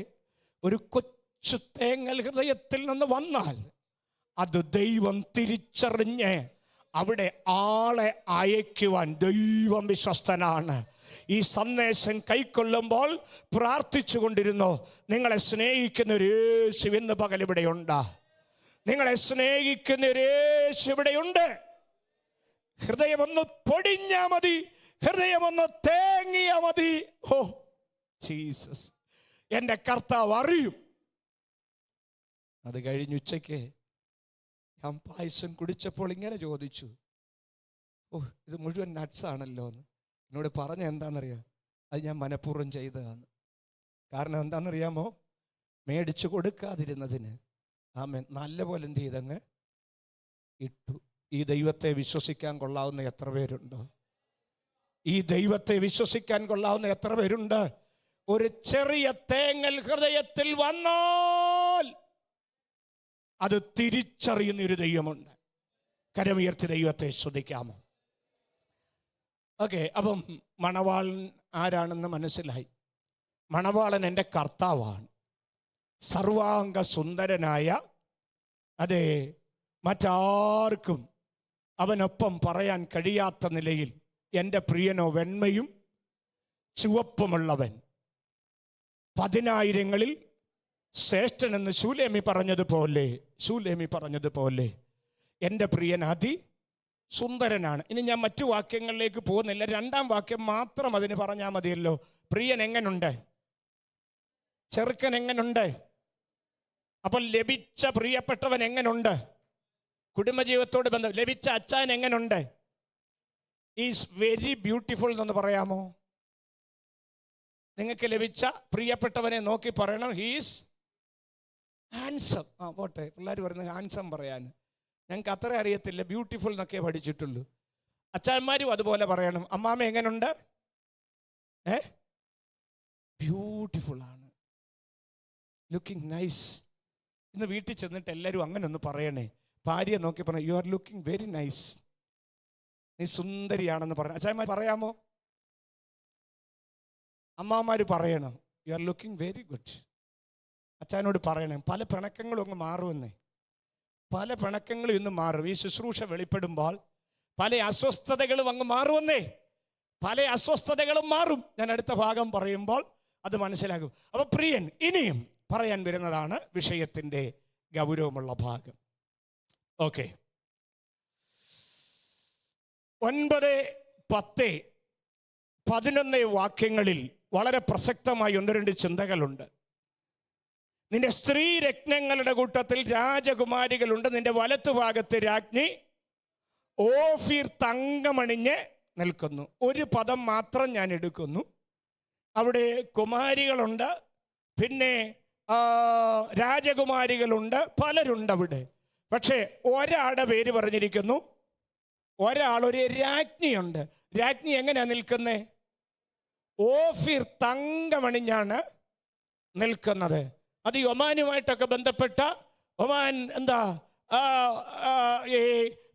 ഒരു കൊച്ചു തേങ്ങൽ ഹൃദയത്തിൽ നിന്ന് വന്നാൽ അത് ദൈവം തിരിച്ചറിഞ്ഞ് അവിടെ ആളെ അയക്കുവാൻ ദൈവം വിശ്വസ്തനാണ്. ഈ സന്ദേശം കൈക്കൊള്ളുമ്പോൾ പ്രാർത്ഥിച്ചു കൊണ്ടിരുന്നോ, നിങ്ങളെ സ്നേഹിക്കുന്ന ഒരു യേശു ഇന്ന് പകൽ ഇവിടെയുണ്ട്. നിങ്ങളെ സ്നേഹിക്കുന്ന ഒരു യേശു ഇവിടെയുണ്ട്. ഹൃദയമൊന്ന് പൊടിഞ്ഞാ മതി, ഹൃദയമൊന്ന് തേങ്ങിയാ മതി. ഓ ജീസസ്, എൻ്റെ കർത്താവ് അറിയും. അത് കഴിഞ്ഞ് ഉച്ചയ്ക്ക് ഞാൻ പായസം കുടിച്ചപ്പോൾ ഇങ്ങനെ ചോദിച്ചു, ഓ ഇത് മുഴുവൻ നട്ട്സ് ആണല്ലോ എന്ന്. എന്നോട് പറഞ്ഞ എന്താണെന്നറിയാം, അത് ഞാൻ മനഃപൂർവ്വം ചെയ്തതാണ്. കാരണം എന്താണെന്നറിയാമോ, മേടിച്ചു കൊടുക്കാതിരുന്നതിന് ആമേൻ നല്ലപോലെ എന്ത് ചെയ്തങ്ങ് ഇട്ടു. ഈ ദൈവത്തെ വിശ്വസിക്കാൻ കൊള്ളാവുന്ന എത്ര പേരുണ്ടോ? ഈ ദൈവത്തെ വിശ്വസിക്കാൻ കൊള്ളാവുന്ന എത്ര പേരുണ്ട്? ഒരു ചെറിയ തേങ്ങൽ ഹൃദയത്തിൽ വന്നാൽ അത് തിരിച്ചറിയുന്ന ഒരു ദൈവമുണ്ട്. കരമുയർത്തി ദൈവത്തെ സ്തുതിക്കാമോ? ഓക്കെ, അപ്പം മണവാളൻ ആരാണെന്ന് മനസ്സിലായി. മണവാളൻ എൻ്റെ കർത്താവാണ്. സർവാംഗ സുന്ദരനായ, അതെ, മറ്റാർക്കും അവനൊപ്പം പറയാൻ കഴിയാത്ത നിലയിൽ എൻ്റെ പ്രിയനോ വെണ്മയും ചുവപ്പുമുള്ളവൻ, 10,000-ങ്ങളിൽ ശ്രേഷ്ഠനെന്ന് ശൂലേമി പറഞ്ഞതുപോലെ എൻ്റെ പ്രിയൻ സുന്ദരനാണ്. ഇനി ഞാൻ മറ്റു വാക്യങ്ങളിലേക്ക് പോകുന്നില്ല. 2-ാം വാക്യം മാത്രം അതിന് പറഞ്ഞാൽ മതിയല്ലോ. പ്രിയൻ എങ്ങനുണ്ട്? ചെറുക്കൻ എങ്ങനുണ്ട്? അപ്പോൾ ലഭിച്ച പ്രിയപ്പെട്ടവൻ എങ്ങനുണ്ട്? കുടുംബജീവിതത്തോട് ബന്ധം ലഭിച്ച അച്ചാൻ എങ്ങനുണ്ട്? ഈസ് വെരി ബ്യൂട്ടിഫുൾ എന്നൊന്ന് പറയാമോ? നിങ്ങൾക്ക് ലഭിച്ച പ്രിയപ്പെട്ടവനെ നോക്കി പറയണം, ഹീസ് ഹാൻസം. പോട്ടെ, പിള്ളേർ പറയുന്നത് ഹാൻസം പറയാൻ. ഞങ്ങൾക്ക് അത്ര അറിയത്തില്ല, ബ്യൂട്ടിഫുൾ എന്നൊക്കെ പഠിച്ചിട്ടുള്ളൂ. അച്ചാന്മാരും അതുപോലെ പറയണം. അമ്മാമ്മ എങ്ങനുണ്ട്? ബ്യൂട്ടിഫുൾ ആണ്, ലുക്കിംഗ് നൈസ്. ഇന്ന് വീട്ടിൽ ചെന്നിട്ട് എല്ലാവരും അങ്ങനെ ഒന്ന് പറയണേ. ഭാര്യയെ നോക്കി പറയണം, you are looking very nice, നീ സുന്ദരിയാണെന്ന് പറയണം. അച്ചാന്മാർ പറയാമോ? അമ്മാമാർ പറയണം, you are looking very good. അച്ഛനോട് പറയണം. പല പിണക്കങ്ങളും അങ്ങ് മാറുമെന്നേ. പല പിണക്കങ്ങളും ഇന്ന് മാറും. ഈ ശുശ്രൂഷ വെളിപ്പെടുമ്പോൾ പല അസ്വസ്ഥതകളും അങ്ങ് മാറുമെന്നേ. പല അസ്വസ്ഥതകളും മാറും. ഞാൻ അടുത്ത ഭാഗം പറയുമ്പോൾ അത് മനസ്സിലാകും. അപ്പൊ പ്രിയൻ ഇനിയും പറയാൻ വരുന്നതാണ് വിഷയത്തിൻ്റെ ഗൗരവമുള്ള ഭാഗം. ഓക്കെ, 9, 10, 11 വാക്യങ്ങളിൽ വളരെ പ്രസക്തമായി 1-2 ചിന്തകളുണ്ട്. നിന്റെ സ്ത്രീ രത്നങ്ങളുടെ കൂട്ടത്തിൽ രാജകുമാരികളുണ്ട്. നിന്റെ വലത്തുഭാഗത്ത് രാജ്ഞി ഓഫീർ തങ്കമണിഞ്ഞ് നിൽക്കുന്നു. ഒരു പദം മാത്രം ഞാൻ എടുക്കുന്നു. അവിടെ കുമാരികളുണ്ട്, പിന്നെ രാജകുമാരികളുണ്ട്, പലരുണ്ട് അവിടെ. പക്ഷേ ഒരാളുടെ പേര് പറഞ്ഞിരിക്കുന്നു. ഒരു രാജ്ഞിയുണ്ട്. രാജ്ഞി എങ്ങനെയാ നിൽക്കുന്നത്? ഓഫീർ തങ്കമണിഞ്ഞാണ് നിൽക്കുന്നത്. അത് ഈ ഒമാനുമായിട്ടൊക്കെ ബന്ധപ്പെട്ട, ഒമാൻ എന്താ ഈ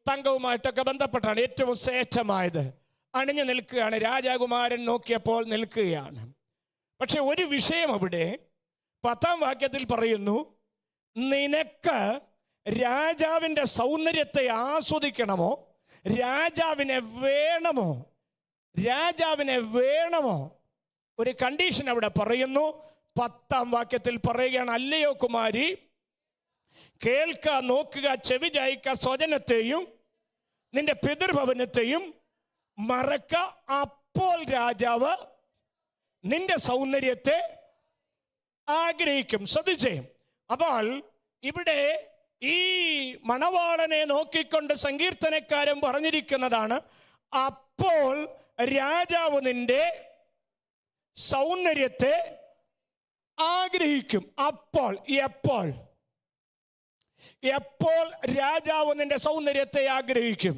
തങ്കവുമായിട്ടൊക്കെ ബന്ധപ്പെട്ടാണ് ഏറ്റവും ശ്രേഷ്ഠമായത്. അണിഞ്ഞു നിൽക്കുകയാണ്. രാജകുമാരൻ നോക്കിയപ്പോൾ നിൽക്കുകയാണ്. പക്ഷെ ഒരു വിഷയം അവിടെ 10-ാം വാക്യത്തിൽ പറയുന്നു, നിനക്ക് രാജാവിൻ്റെ സൗന്ദര്യത്തെ ആസ്വദിക്കണമോ, രാജാവിനെ വേണമോ? രാജാവിനെ വേണമോ? ഒരു കണ്ടീഷൻ അവിടെ പറയുന്നു. 10-ാം വാക്യത്തിൽ പറയുകയാണ്, അല്ലയോ കുമാരി, കേൾക്ക, നോക്കുക, ചെവി ചായ്ക്ക, സ്വജനത്തെയും നിന്റെ പിതൃഭവനത്തെയും മറക്ക, അപ്പോൾ രാജാവ് നിന്റെ സൗന്ദര്യത്തെ ആഗ്രഹിക്കും. ശ്രദ്ധിച്ചേ. അപ്പോൾ ഇവിടെ ഈ മണവാളനെ നോക്കിക്കൊണ്ട് സങ്കീർത്തനക്കാരൻ പറഞ്ഞിരിക്കുന്നതാണ്, അപ്പോൾ രാജാവ് നിന്റെ സൗന്ദര്യത്തെ ആഗ്രഹിക്കും. അപ്പോൾ എപ്പോൾ എപ്പോൾ രാജാവ് നിന്റെ സൗന്ദര്യത്തെ ആഗ്രഹിക്കും?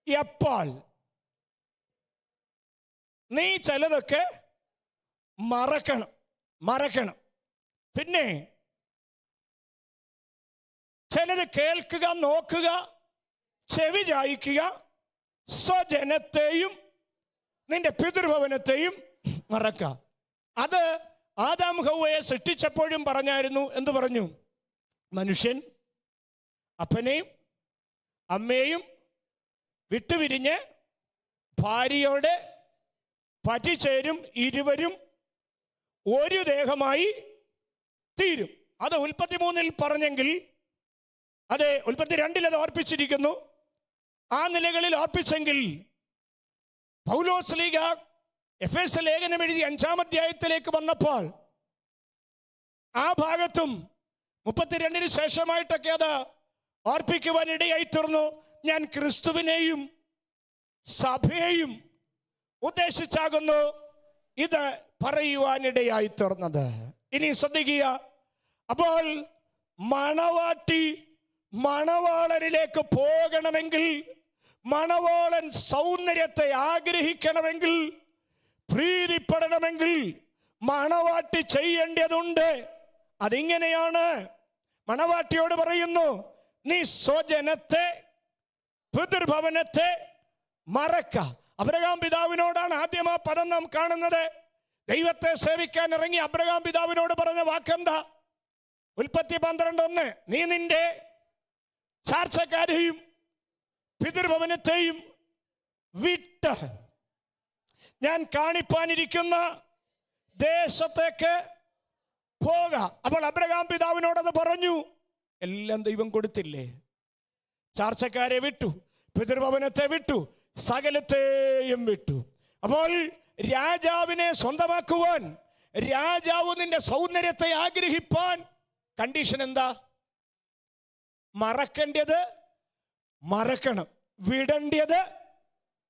എപ്പോൾ? നീ ചിലതൊക്കെ മറക്കണം. പിന്നെ ചിലത് കേൾക്കുക, നോക്കുക, ചെവി ചായ്ക്കുക, സ്വജനത്തെയും നിന്റെ പിതൃഭവനത്തെയും മറക്കുക. അത് ആദാം ഹവ്വയെ സൃഷ്ടിച്ചപ്പോഴും പറഞ്ഞായിരുന്നു. എന്തു പറഞ്ഞു? മനുഷ്യൻ അപ്പനെയും അമ്മയെയും വിട്ടുപിരിഞ്ഞ് ഭാര്യയോട് പറ്റിച്ചേരും, ഇരുവരും ഒരു ദേഹമായി തീരും. അത് ഉൽപ്പത്തി 3-ൽ പറഞ്ഞെങ്കിൽ, അതെ, ഉൽപ്പത്തി 2-ൽ അത് ഓർപ്പിച്ചിരിക്കുന്നു. ആ നിലകളിൽ ഓർപ്പിച്ചെങ്കിൽ പൗലോസ് ലീഗ എഫേസ്യ ലേഖനം എഴുതി 5-ാം അധ്യായത്തിലേക്ക് വന്നപ്പോൾ ആ ഭാഗത്തും 32-ന് ശേഷമായിട്ടൊക്കെ അത് ഓർപ്പിക്കുവാൻ ഇടയായി തീർന്നു. ഞാൻ ക്രിസ്തുവിനെയും സഭയെയും ഉദ്ദേശിച്ചാകുന്നു ഇത് പറയുവാനിടയായി തീർന്നത്. ഇനി ശ്രദ്ധിക്കുക. അപ്പോൾ മണവാട്ടി മണവാളനിലേക്ക് പോകണമെങ്കിൽ, മണവാളൻ സൗന്ദര്യത്തെ ആഗ്രഹിക്കണമെങ്കിൽ, പ്രീതിപ്പെടണമെങ്കിൽ മണവാട്ടി ചെയ്യേണ്ടതുണ്ട്. അതിങ്ങനെയാണ്. മണവാട്ടിയോട് പറയുന്നു, നീ സ്വജനത്തെ, പിതൃഭവനത്തെ മറക്ക. അബ്രഹാം പിതാവിനോടാണ് ആദ്യം ആ പദം നാം കാണുന്നത്. ദൈവത്തെ സേവിക്കാൻ ഇറങ്ങി അബ്രഹാം പിതാവിനോട് പറഞ്ഞ വാക്കെന്താ? ഉൽപ്പത്തി 12:1, നീ നിന്റെ ചാർച്ചക്കാരെയും പിതൃഭവനത്തെയും വിട്ട് ഞാൻ കാണിപ്പാനിരിക്കുന്ന ദേശത്തേക്ക് പോക. അപ്പോൾ അബ്രഹാം പിതാവിനോടത് പറഞ്ഞു. എല്ലാം ദൈവം കൊടുത്തില്ലേ? ചാർച്ചക്കാരെ വിട്ടു, പിതൃഭവനത്തെ വിട്ടു, സകലത്തെയും വിട്ടു. അപ്പോൾ രാജാവിനെ സ്വന്തമാക്കുവാൻ, രാജാവ് നിന്റെ സൗന്ദര്യത്തെ ആഗ്രഹിപ്പാൻ കണ്ടീഷൻ എന്താ? മറക്കേണ്ടത് മറക്കണം, വിടേണ്ടത്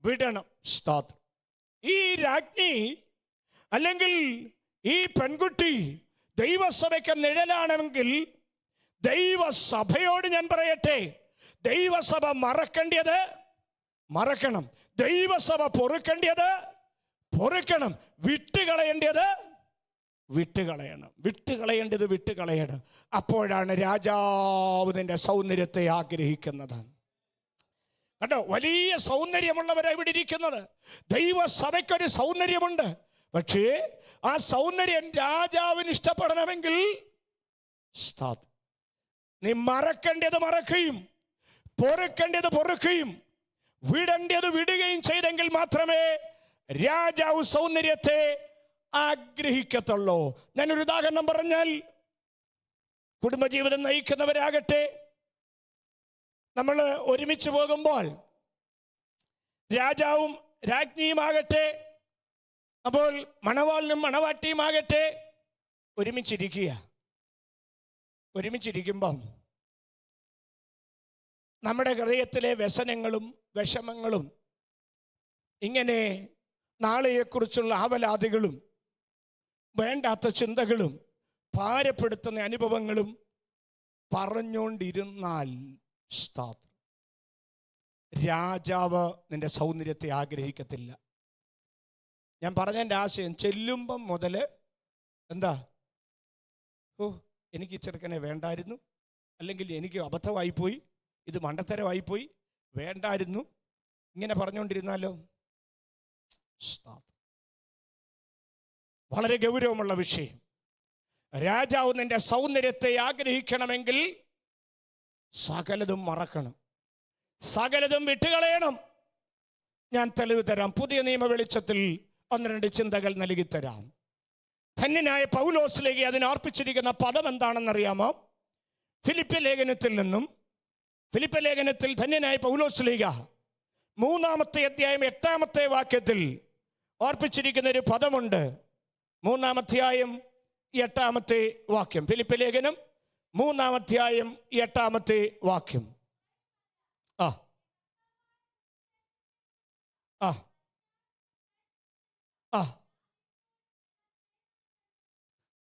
വിടണം. സ്തോത്രം. ഈ രാജ്ഞി അല്ലെങ്കിൽ ഈ പെൺകുട്ടി ദൈവസഭയ്ക്ക് നിഴലാണെങ്കിൽ, ദൈവസഭയോട് ഞാൻ പറയട്ടെ, ദൈവസഭ മറക്കേണ്ടത് മറക്കണം, ദൈവസഭ പൊറുക്കേണ്ടത് പൊറുക്കണം, വിട്ടുകളയേണ്ടത് വിട്ടുകളയണം. അപ്പോഴാണ് രാജാവ് നിന്റെ സൗന്ദര്യത്തെ ആഗ്രഹിക്കുന്നത്. കണ്ടോ, വലിയ സൗന്ദര്യമുള്ളവരാണ് ഇവിടെ ഇരിക്കുന്നത്. ദൈവസഭയ്ക്കൊരു സൗന്ദര്യമുണ്ട്. പക്ഷേ ആ സൗന്ദര്യം രാജാവിന് ഇഷ്ടപ്പെടണമെങ്കിൽ നീ മറക്കേണ്ടത് മറക്കുകയും പൊറുക്കേണ്ടത് പൊറുക്കുകയും വിടേണ്ടത് വിടുകയും ചെയ്തെങ്കിൽ മാത്രമേ രാജാവ് സൗന്ദര്യത്തെ ആഗ്രഹിക്കത്തുള്ളൂ. ഞാനൊരു ഉദാഹരണം പറഞ്ഞാൽ, കുടുംബജീവിതം നയിക്കുന്നവരാകട്ടെ, നമ്മൾ ഒരുമിച്ച് പോകുമ്പോൾ രാജാവും രാജ്ഞിയുമാകട്ടെ, അപ്പോൾ മണവാളിനും മണവാട്ടിയുമാകട്ടെ ഒരുമിച്ചിരിക്കുക. ഒരുമിച്ചിരിക്കുമ്പം നമ്മുടെ ഹൃദയത്തിലെ വ്യസനങ്ങളും വിഷമങ്ങളും ഇങ്ങനെ നാളെയെക്കുറിച്ചുള്ള ആവലാതികളും വേണ്ടാത്ത ചിന്തകളും ഭാരപ്പെടുത്തുന്ന അനുഭവങ്ങളും പറഞ്ഞുകൊണ്ടിരുന്നാൽ രാജാവ് നിന്റെ സൗന്ദര്യത്തെ ആഗ്രഹിക്കത്തില്ല. ഞാൻ പറഞ്ഞതിൻ്റെ ആശയം, ചെല്ലുമ്പം മുതൽ എന്താ, ഓ എനിക്ക് ചെറുക്കനെ വേണ്ടായിരുന്നു, അല്ലെങ്കിൽ എനിക്ക് അബദ്ധമായിപ്പോയി, ഇത് മണ്ടത്തരമായിപ്പോയി, വേണ്ടായിരുന്നു, ഇങ്ങനെ പറഞ്ഞുകൊണ്ടിരുന്നാലോ? വളരെ ഗൗരവമുള്ള വിഷയം. രാജാവ് നിന്റെ സൗന്ദര്യത്തെ ആഗ്രഹിക്കണമെങ്കിൽ സകലതും മറക്കണം, സകലതും വിട്ടുകളയണം. ഞാൻ തെളിവ് തരാം. പുതിയ നിയമ വെളിച്ചത്തിൽ 12 ചിന്തകൾ നൽകിത്തരാം. ധന്യനായ പൗലോസിലേക്ക് അതിനർപ്പിച്ചിരിക്കുന്ന പദം എന്താണെന്നറിയാമോ? ഫിലിപ്പ് ലേഖനത്തിൽ ധന്യനായ പൗലോസിലേക്ക് 3-ാമത്തെ അധ്യായം 8-ാമത്തെ വാക്യത്തിൽ ഓർപ്പിച്ചിരിക്കുന്ന ഒരു പദമുണ്ട്. 3-ാം അധ്യായം 8-ാമത്തെ വാക്യം. ഫിലിപ്പ് ലേഖനം 3-ാം അധ്യായം 8-ാമത്തെ വാക്യം.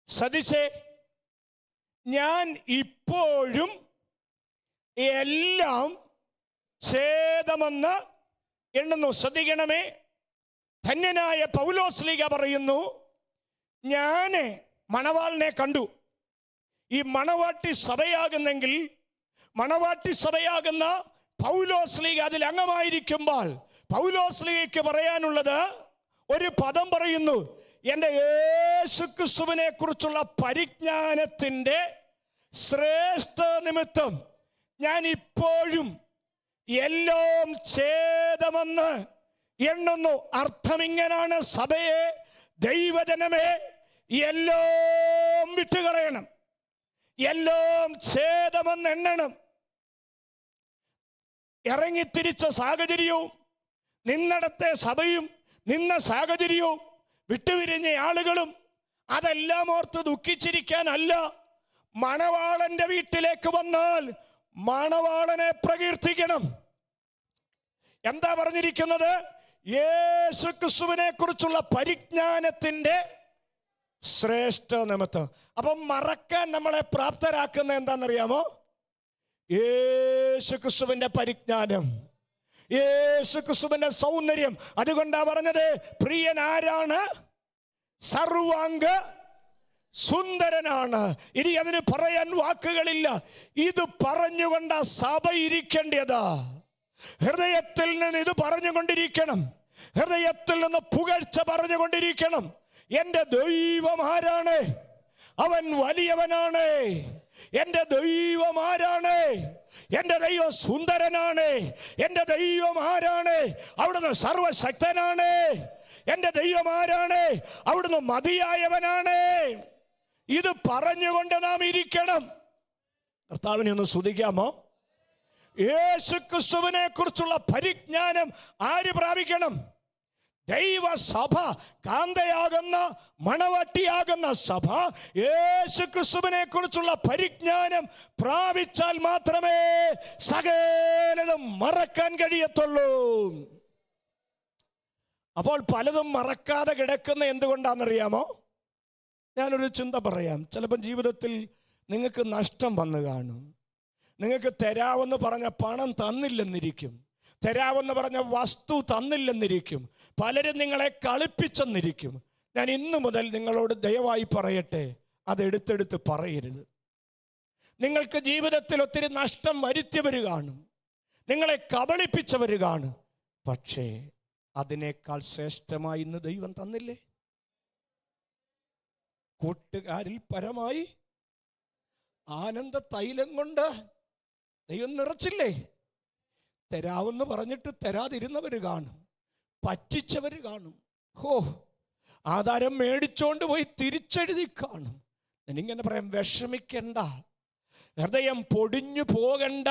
ശ്രദ്ധിച്ചേ, ഞാൻ ഇപ്പോഴും എല്ലാം ഛേദമെന്ന് എണ്ണുന്നു. ശ്രദ്ധിക്കണമേ, ധന്യനായ പൗലോസ്ലീഹ പറയുന്നു, ഞാൻ മണവാളിനെ കണ്ടു. ഈ മണവാട്ടി സഭയാകുന്നെങ്കിൽ, മണവാട്ടി സഭയാകുന്ന പൗലോസ്ലീഹ അതിൽ അംഗമായിരിക്കുമ്പോൾ പൗലോസ്ലീഹയ്ക്ക് പറയാനുള്ളത് ഒരു പദം പറയുന്നു, എൻ്റെ യേശുക്രിസ്തുവിനെ കുറിച്ചുള്ള പരിജ്ഞാനത്തിൻ്റെ ശ്രേഷ്ഠ നിമിത്തം ഞാൻ ഇപ്പോഴും എല്ലാം ഛേദമെന്ന് എണ്ണുന്നു. അർത്ഥം ഇങ്ങനാണ്, സഭയെ, ദൈവജനമേ, എല്ലാം വിട്ടുകളയണം, എല്ലാം ഛേദമെന്ന് എണ്ണണം. ഇറങ്ങിത്തിരിച്ച സാഹചര്യവും നിന്നടത്തെ സഭയും നിന്ന സാഹചര്യവും വിട്ടുപിരിഞ്ഞ ആളുകളും അതെല്ലാം ഓർത്ത് ദുഃഖിച്ചിരിക്കാനല്ല, മണവാളന്റെ വീട്ടിലേക്ക് വന്നാൽ മണവാളനെ പ്രകീർത്തിക്കണം. എന്താ പറഞ്ഞിരിക്കുന്നത്? യേശുക്രിസ്തുവിനെ കുറിച്ചുള്ള പരിജ്ഞാനത്തിന്റെ ശ്രേഷ്ഠ നിമിത്തം. അപ്പം മറക്കാൻ നമ്മളെ പ്രാപ്തരാക്കുന്ന എന്താണെന്നറിയാമോ? യേശുക്രിസ്തുവിന്റെ പരിജ്ഞാനം, യേശുക്രിസ്തുവിന്റെ സൗന്ദര്യം. അതുകൊണ്ടാ പറഞ്ഞത്, പ്രിയൻ ആരാണ്? സർവാംഗ സുന്ദരനാണ്. ഇനി അതിന് പറയാൻ വാക്കുകളില്ല. ഇത് പറഞ്ഞുകൊണ്ട് സഭ ഇരിക്കേണ്ടതാ. ഹൃദയത്തിൽ നിന്ന് ഇത് പറഞ്ഞുകൊണ്ടിരിക്കണം, ഹൃദയത്തിൽ നിന്ന് പുകഴ്ച പറഞ്ഞുകൊണ്ടിരിക്കണം. എൻ്റെ ദൈവം ആരാണ്? അവൻ വലിയവനാണ്. എൻ്റെ ദൈവം ആരാണ്? എൻ്റെ ദൈവം സുന്ദരനാണ്. എൻ്റെ ദൈവം ആരാണ്? അവിടുന്ന് സർവശക്തനാണ്. എൻ്റെ ദൈവം ആരാണ്? അവിടുന്ന് മതിയായവനാണ്. ഇത് പറഞ്ഞുകൊണ്ട് നാം ഇരിക്കണം. കർത്താവിനെ ഒന്ന് സ്തുതിക്കാമോ? യേശുക്രിസ്തുവിനെ കുറിച്ചുള്ള പരിജ്ഞാനം ആര് പ്രാപിക്കണം? ദൈവസഭ, കാന്തയാകുന്ന മണവാട്ടിയാകുന്ന സഭ യേശുക്രിസ്തുവിനെ കുറിച്ചുള്ള പരിജ്ഞാനം പ്രാപിച്ചാൽ മാത്രമേ സകലതും മറക്കാൻ കഴിയത്തുള്ളൂ. അപ്പോൾ പലതും മറക്കാതെ കിടക്കുന്ന എന്തുകൊണ്ടാണെന്നറിയാമോ? ഞാനൊരു ചിന്ത പറയാം. ചിലപ്പം ജീവിതത്തിൽ നിങ്ങൾക്ക് നഷ്ടം വന്നു കാണും. നിങ്ങൾക്ക് തരാമെന്ന് പറഞ്ഞ പണം തന്നില്ലെന്നിരിക്കും, തരാമെന്ന് പറഞ്ഞ വസ്തു തന്നില്ലെന്നിരിക്കും, പലരും നിങ്ങളെ കളിപ്പിച്ചെന്നിരിക്കും. ഞാൻ ഇന്നു മുതൽ നിങ്ങളോട് ദയവായി പറയട്ടെ, അതെടുത്തെടുത്ത് പറയരുത്. നിങ്ങൾക്ക് ജീവിതത്തിൽ ഒത്തിരി നഷ്ടം വരുത്തിയവർ കാണും, നിങ്ങളെ കബളിപ്പിച്ചവർ കാണും. പക്ഷേ അതിനേക്കാൾ ശ്രേഷ്ഠമായി ഇന്ന് ദൈവം തന്നില്ലേ? കൂട്ടുകാരിൽ പരമായി ആനന്ദ തൈലം കൊണ്ട് ദൈവം നിറച്ചില്ലേ? തരാമെന്ന് പറഞ്ഞിട്ട് തരാതിരുന്നവർ കാണും, പറ്റിച്ചവർ കാണും. ആധാരം മേടിച്ചോണ്ട് പോയി തിരിച്ചെഴുതി കാണും. എനിങ്ങനെ പറയാം, വിഷമിക്കണ്ട, ഹൃദയം പൊടിഞ്ഞു പോകണ്ട.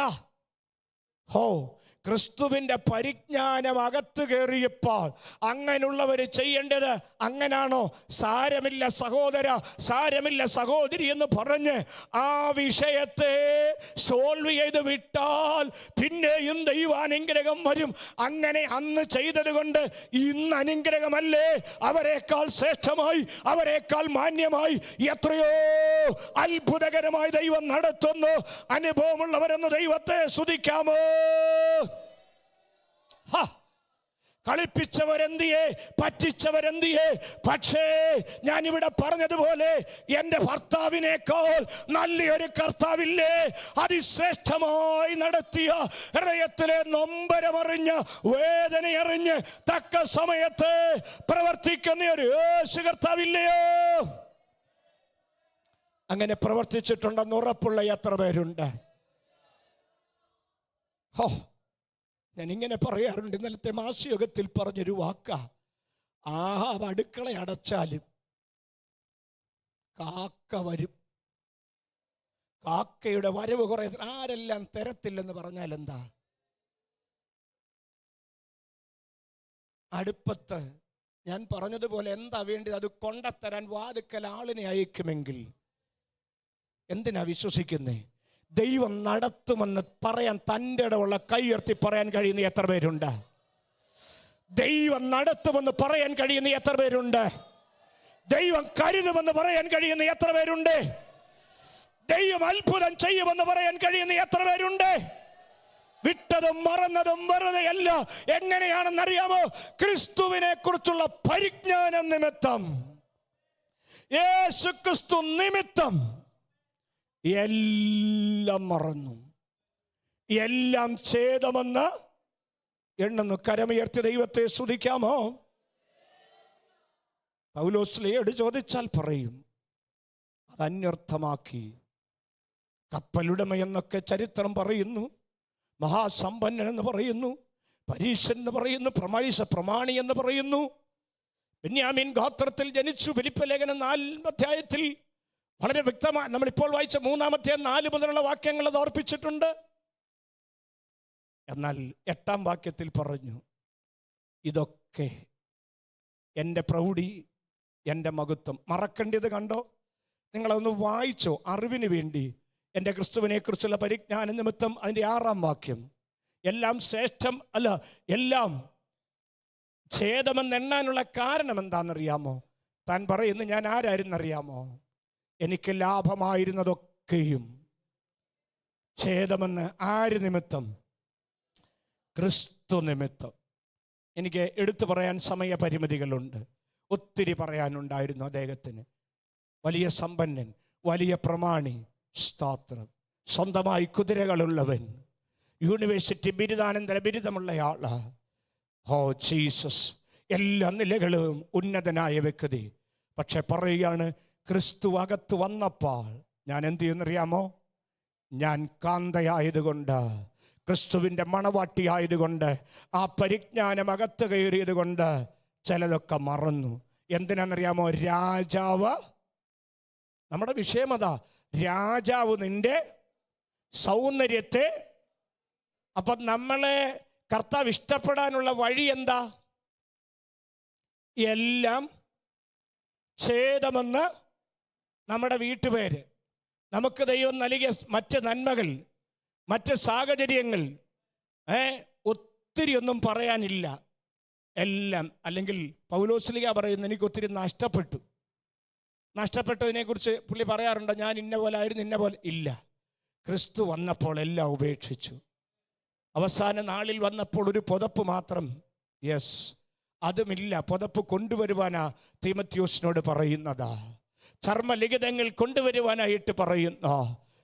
ക്രിസ്തുവിൻ്റെ പരിജ്ഞാനം അകത്ത് കയറിയപ്പോൾ അങ്ങനെയുള്ളവർ ചെയ്യേണ്ടത് അങ്ങനാണോ? സാരമില്ല സഹോദര, സാരമില്ല സഹോദരി എന്ന് പറഞ്ഞ് ആ വിഷയത്തെ സോൾവ് ചെയ്ത് വിട്ടാൽ പിന്നെയും ദൈവാനുഗ്രഹം വരും. അങ്ങനെ അന്ന് ചെയ്തത് കൊണ്ട് ഇന്ന് അനുഗ്രഹമല്ലേ? അവരെക്കാൾ ശ്രേഷ്ഠമായി, അവരെക്കാൾ മാന്യമായി എത്രയോ അത്ഭുതകരമായി ദൈവം നടത്തുന്നു. അനുഭവമുള്ളവരെന്ന് ദൈവത്തെ സ്തുതിക്കാമോ? കളിപ്പിച്ചവരെന്തിയെ, പറ്റിച്ചവരെന്തിയെ? പക്ഷേ ഞാനിവിടെ പറഞ്ഞതുപോലെ എൻ്റെ ഭർത്താവിനേക്കാൾ നല്ലൊരു കർത്താവില്ലേ? അതിശ്രേഷ്ഠമായി നടത്തിയ, ഹൃദയത്തിലെ നൊമ്പരമറിഞ്ഞ് വേദനയറിഞ്ഞ് തക്ക സമയത്ത് പ്രവർത്തിക്കുന്ന ഒരു യേശു കർത്താവില്ലയോ? അങ്ങനെ പ്രവർത്തിച്ചിട്ടുണ്ടെന്ന് ഉറപ്പുള്ള എത്ര പേരുണ്ട്? ഞാൻ ഇങ്ങനെ പറയാറുണ്ട്. ഇന്നലത്തെ മാസയോഗത്തിൽ പറഞ്ഞൊരു വാക്കാ, അടുക്കള അടച്ചാലും കാക്ക വരും. കാക്കയുടെ വരവ് കുറെ ആരെല്ലാം തരത്തില്ലെന്ന് പറഞ്ഞാൽ എന്താ? അടുപ്പത്ത് ഞാൻ പറഞ്ഞതുപോലെ എന്താ വേണ്ടത് അത് കൊണ്ടത്തരാൻ വാതുക്കൽ ആളിനെ അയക്കുമെങ്കിൽ എന്തിനാ വിശ്വസിക്കുന്നേ? ദൈവം നടത്തുമെന്ന് പറയാൻ തൻ്റെ ഇടമുള്ള കൈയുയർത്തി പറയാൻ കഴിയുന്ന എത്ര പേരുണ്ട്? ദൈവം നടത്തുമെന്ന് പറയാൻ കഴിയുന്ന എത്ര പേരുണ്ട്? ദൈവം കരുതുമെന്ന് പറയാൻ കഴിയുന്ന എത്ര പേരുണ്ട്? ദൈവം അത്ഭുതം ചെയ്യുമെന്ന് പറയാൻ കഴിയുന്ന എത്ര പേരുണ്ട്? വിട്ടതും മറന്നതും വെറുതെയല്ല. എങ്ങനെയാണെന്നറിയാമോ? ക്രിസ്തുവിനെ കുറിച്ചുള്ള പരിജ്ഞാനം നിമിത്തം, യേശു ക്രിസ്തു നിമിത്തം എല്ലാം മറന്നു, എല്ലാം ഛേദമെന്ന് എണ്ണുന്നു. കരമുയർത്തി ദൈവത്തെ സ്തുതിക്കാമോ? പൗലോസ്ലിയോട് ചോദിച്ചാൽ പറയും, അത് അന്വർത്ഥമാക്കി. കപ്പലുടമ എന്നൊക്കെ ചരിത്രം പറയുന്നു, മഹാസമ്പന്നൻ എന്ന് പറയുന്നു, പരീശൻ എന്ന് പറയുന്നു, പ്രമാണി എന്ന് പറയുന്നു. ബെന്യാമീൻ ഗോത്രത്തിൽ ജനിച്ചു. ഫിലിപ്പ് ലേഖനം 4 അധ്യായത്തിൽ വളരെ വ്യക്തമായി നമ്മളിപ്പോൾ വായിച്ച 3-ാമത്തെ 4 മുതലുള്ള വാക്യങ്ങൾ അത് ഓർപ്പിച്ചിട്ടുണ്ട്. എന്നാൽ 8-ാം വാക്യത്തിൽ പറഞ്ഞു, ഇതൊക്കെ എൻ്റെ പ്രൗഢി, എൻ്റെ മഹത്വം. മറക്കേണ്ടത് കണ്ടോ? നിങ്ങളതൊന്ന് വായിച്ചോ അറിവിന് വേണ്ടി. എൻ്റെ ക്രിസ്തുവിനെ കുറിച്ചുള്ള പരിജ്ഞാന നിമിത്തം അതിൻ്റെ 6-ാം വാക്യം. എല്ലാം ശ്രേഷ്ഠം അല്ല, എല്ലാം ഛേദമെന്ന് എണ്ണാനുള്ള കാരണം എന്താണെന്നറിയാമോ? താൻ പറയുന്നു, ഞാൻ ആരായിരുന്നറിയാമോ? എനിക്ക് ലാഭമായിരുന്നതൊക്കെയും ഛേദമെന്ന്. ആര് നിമിത്തം? ക്രിസ്തു നിമിത്തം. എനിക്ക് എടുത്തു പറയാൻ സമയപരിമിതികളുണ്ട്. ഒത്തിരി പറയാനുണ്ടായിരുന്നു അദ്ദേഹത്തിന്. വലിയ സമ്പന്നൻ, വലിയ പ്രമാണി, സ്തോത്രം, സ്വന്തമായി കുതിരകളുള്ളവൻ, യൂണിവേഴ്സിറ്റി ബിരുദാനന്തര ബിരുദമുള്ളയാള്. ഓ ജീസസ്, എല്ലാ നിലകളും ഉന്നതനായ വ്യക്തി. പക്ഷെ പറയുകയാണ്, ക്രിസ്തു അകത്ത് വന്നപ്പോൾ ഞാൻ എന്ത് ചെയ്യുന്നറിയാമോ? ഞാൻ കാന്തയായതുകൊണ്ട്, ക്രിസ്തുവിൻ്റെ മണവാട്ടിയായതുകൊണ്ട്, ആ പരിജ്ഞാനം അകത്ത് കയറിയത് കൊണ്ട് ചിലതൊക്കെ മറന്നു. എന്തിനാണെന്നറിയാമോ? രാജാവ്, നമ്മുടെ വിഷയം അതാ, രാജാവ് നിന്റെ സൗന്ദര്യത്തെ. അപ്പം നമ്മളെ കർത്താവ് ഇഷ്ടപ്പെടാനുള്ള വഴി എന്താ? എല്ലാം ഛേദമെന്ന് നമ്മുടെ വീട്ടുപേര്, നമുക്ക് ദൈവം നൽകിയ മറ്റ് നന്മകൾ, മറ്റ് സാഹചര്യങ്ങൾ, ഒത്തിരി ഒന്നും പറയാനില്ല. എല്ലാം, അല്ലെങ്കിൽ പൗലോസ്ലിഹ പറയുന്നു, എനിക്ക് ഒത്തിരി നഷ്ടപ്പെട്ടതിനെ കുറിച്ച് പുള്ളി പറയാറുണ്ടോ? ഞാൻ ഇന്ന പോലെ ആയിരുന്നു, ഇന്ന പോലെ ഇല്ല. ക്രിസ്തു വന്നപ്പോൾ എല്ലാം ഉപേക്ഷിച്ചു. അവസാന നാളിൽ വന്നപ്പോൾ ഒരു പുതപ്പ് മാത്രം, യെസ്, അതുമില്ല. പുതപ്പ് കൊണ്ടുവരുവാനാ തീമത്യോസിനോട് പറയുന്നതാ. ചർമ്മലിഖിതങ്ങൾ കൊണ്ടുവരുവാനായിട്ട് പറയുന്ന,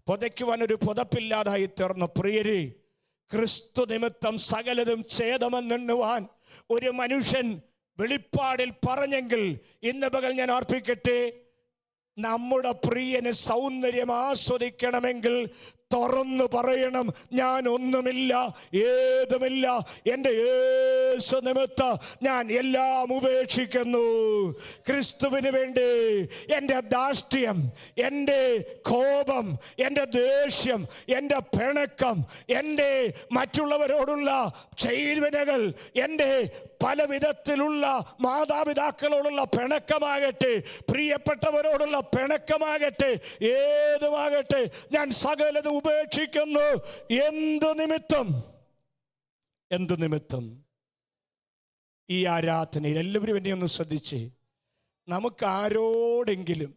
പുതയ്ക്കുവാൻ ഒരു പുതപ്പില്ലാതായി തീർന്നു. പ്രിയരെ, ക്രിസ്തു നിമിത്തം സകലതും ഛേദമെന്നെണ്ണുവാൻ ഒരു മനുഷ്യൻ വെളിപ്പാടിൽ പറഞ്ഞെങ്കിൽ, ഇന്ന് പകൽ ഞാൻ ഓർപ്പിക്കട്ടെ, നമ്മുടെ പ്രിയന് സൗന്ദര്യം ആസ്വദിക്കണമെങ്കിൽ തുറന്നു പറയണം, ഞാൻ ഒന്നുമില്ല, ഏതുമില്ല, എൻ്റെ യേശു നിമിത്തം ഞാൻ എല്ലാം ഉപേക്ഷിക്കുന്നു. ക്രിസ്തുവിന് വേണ്ടി എൻ്റെ ധാർഷ്ട്യം, എൻ്റെ കോപം, എൻ്റെ ദേഷ്യം, എൻ്റെ പിണക്കം, എൻ്റെ മറ്റുള്ളവരോടുള്ള ചെയ്വനകൾ, എൻ്റെ പല വിധത്തിലുള്ള മാതാപിതാക്കളോടുള്ള പിണക്കമാകട്ടെ, പ്രിയപ്പെട്ടവരോടുള്ള പിണക്കമാകട്ടെ, ഏതുമാകട്ടെ, ഞാൻ സകലതും ഉപേക്ഷിക്കുന്നു. എന്തു നിമിത്തം? ഈ ആരാധനയിൽ എല്ലാവരും എന്നെ ഒന്ന് ശ്രദ്ധിച്ച്, നമുക്ക് ആരോടെങ്കിലും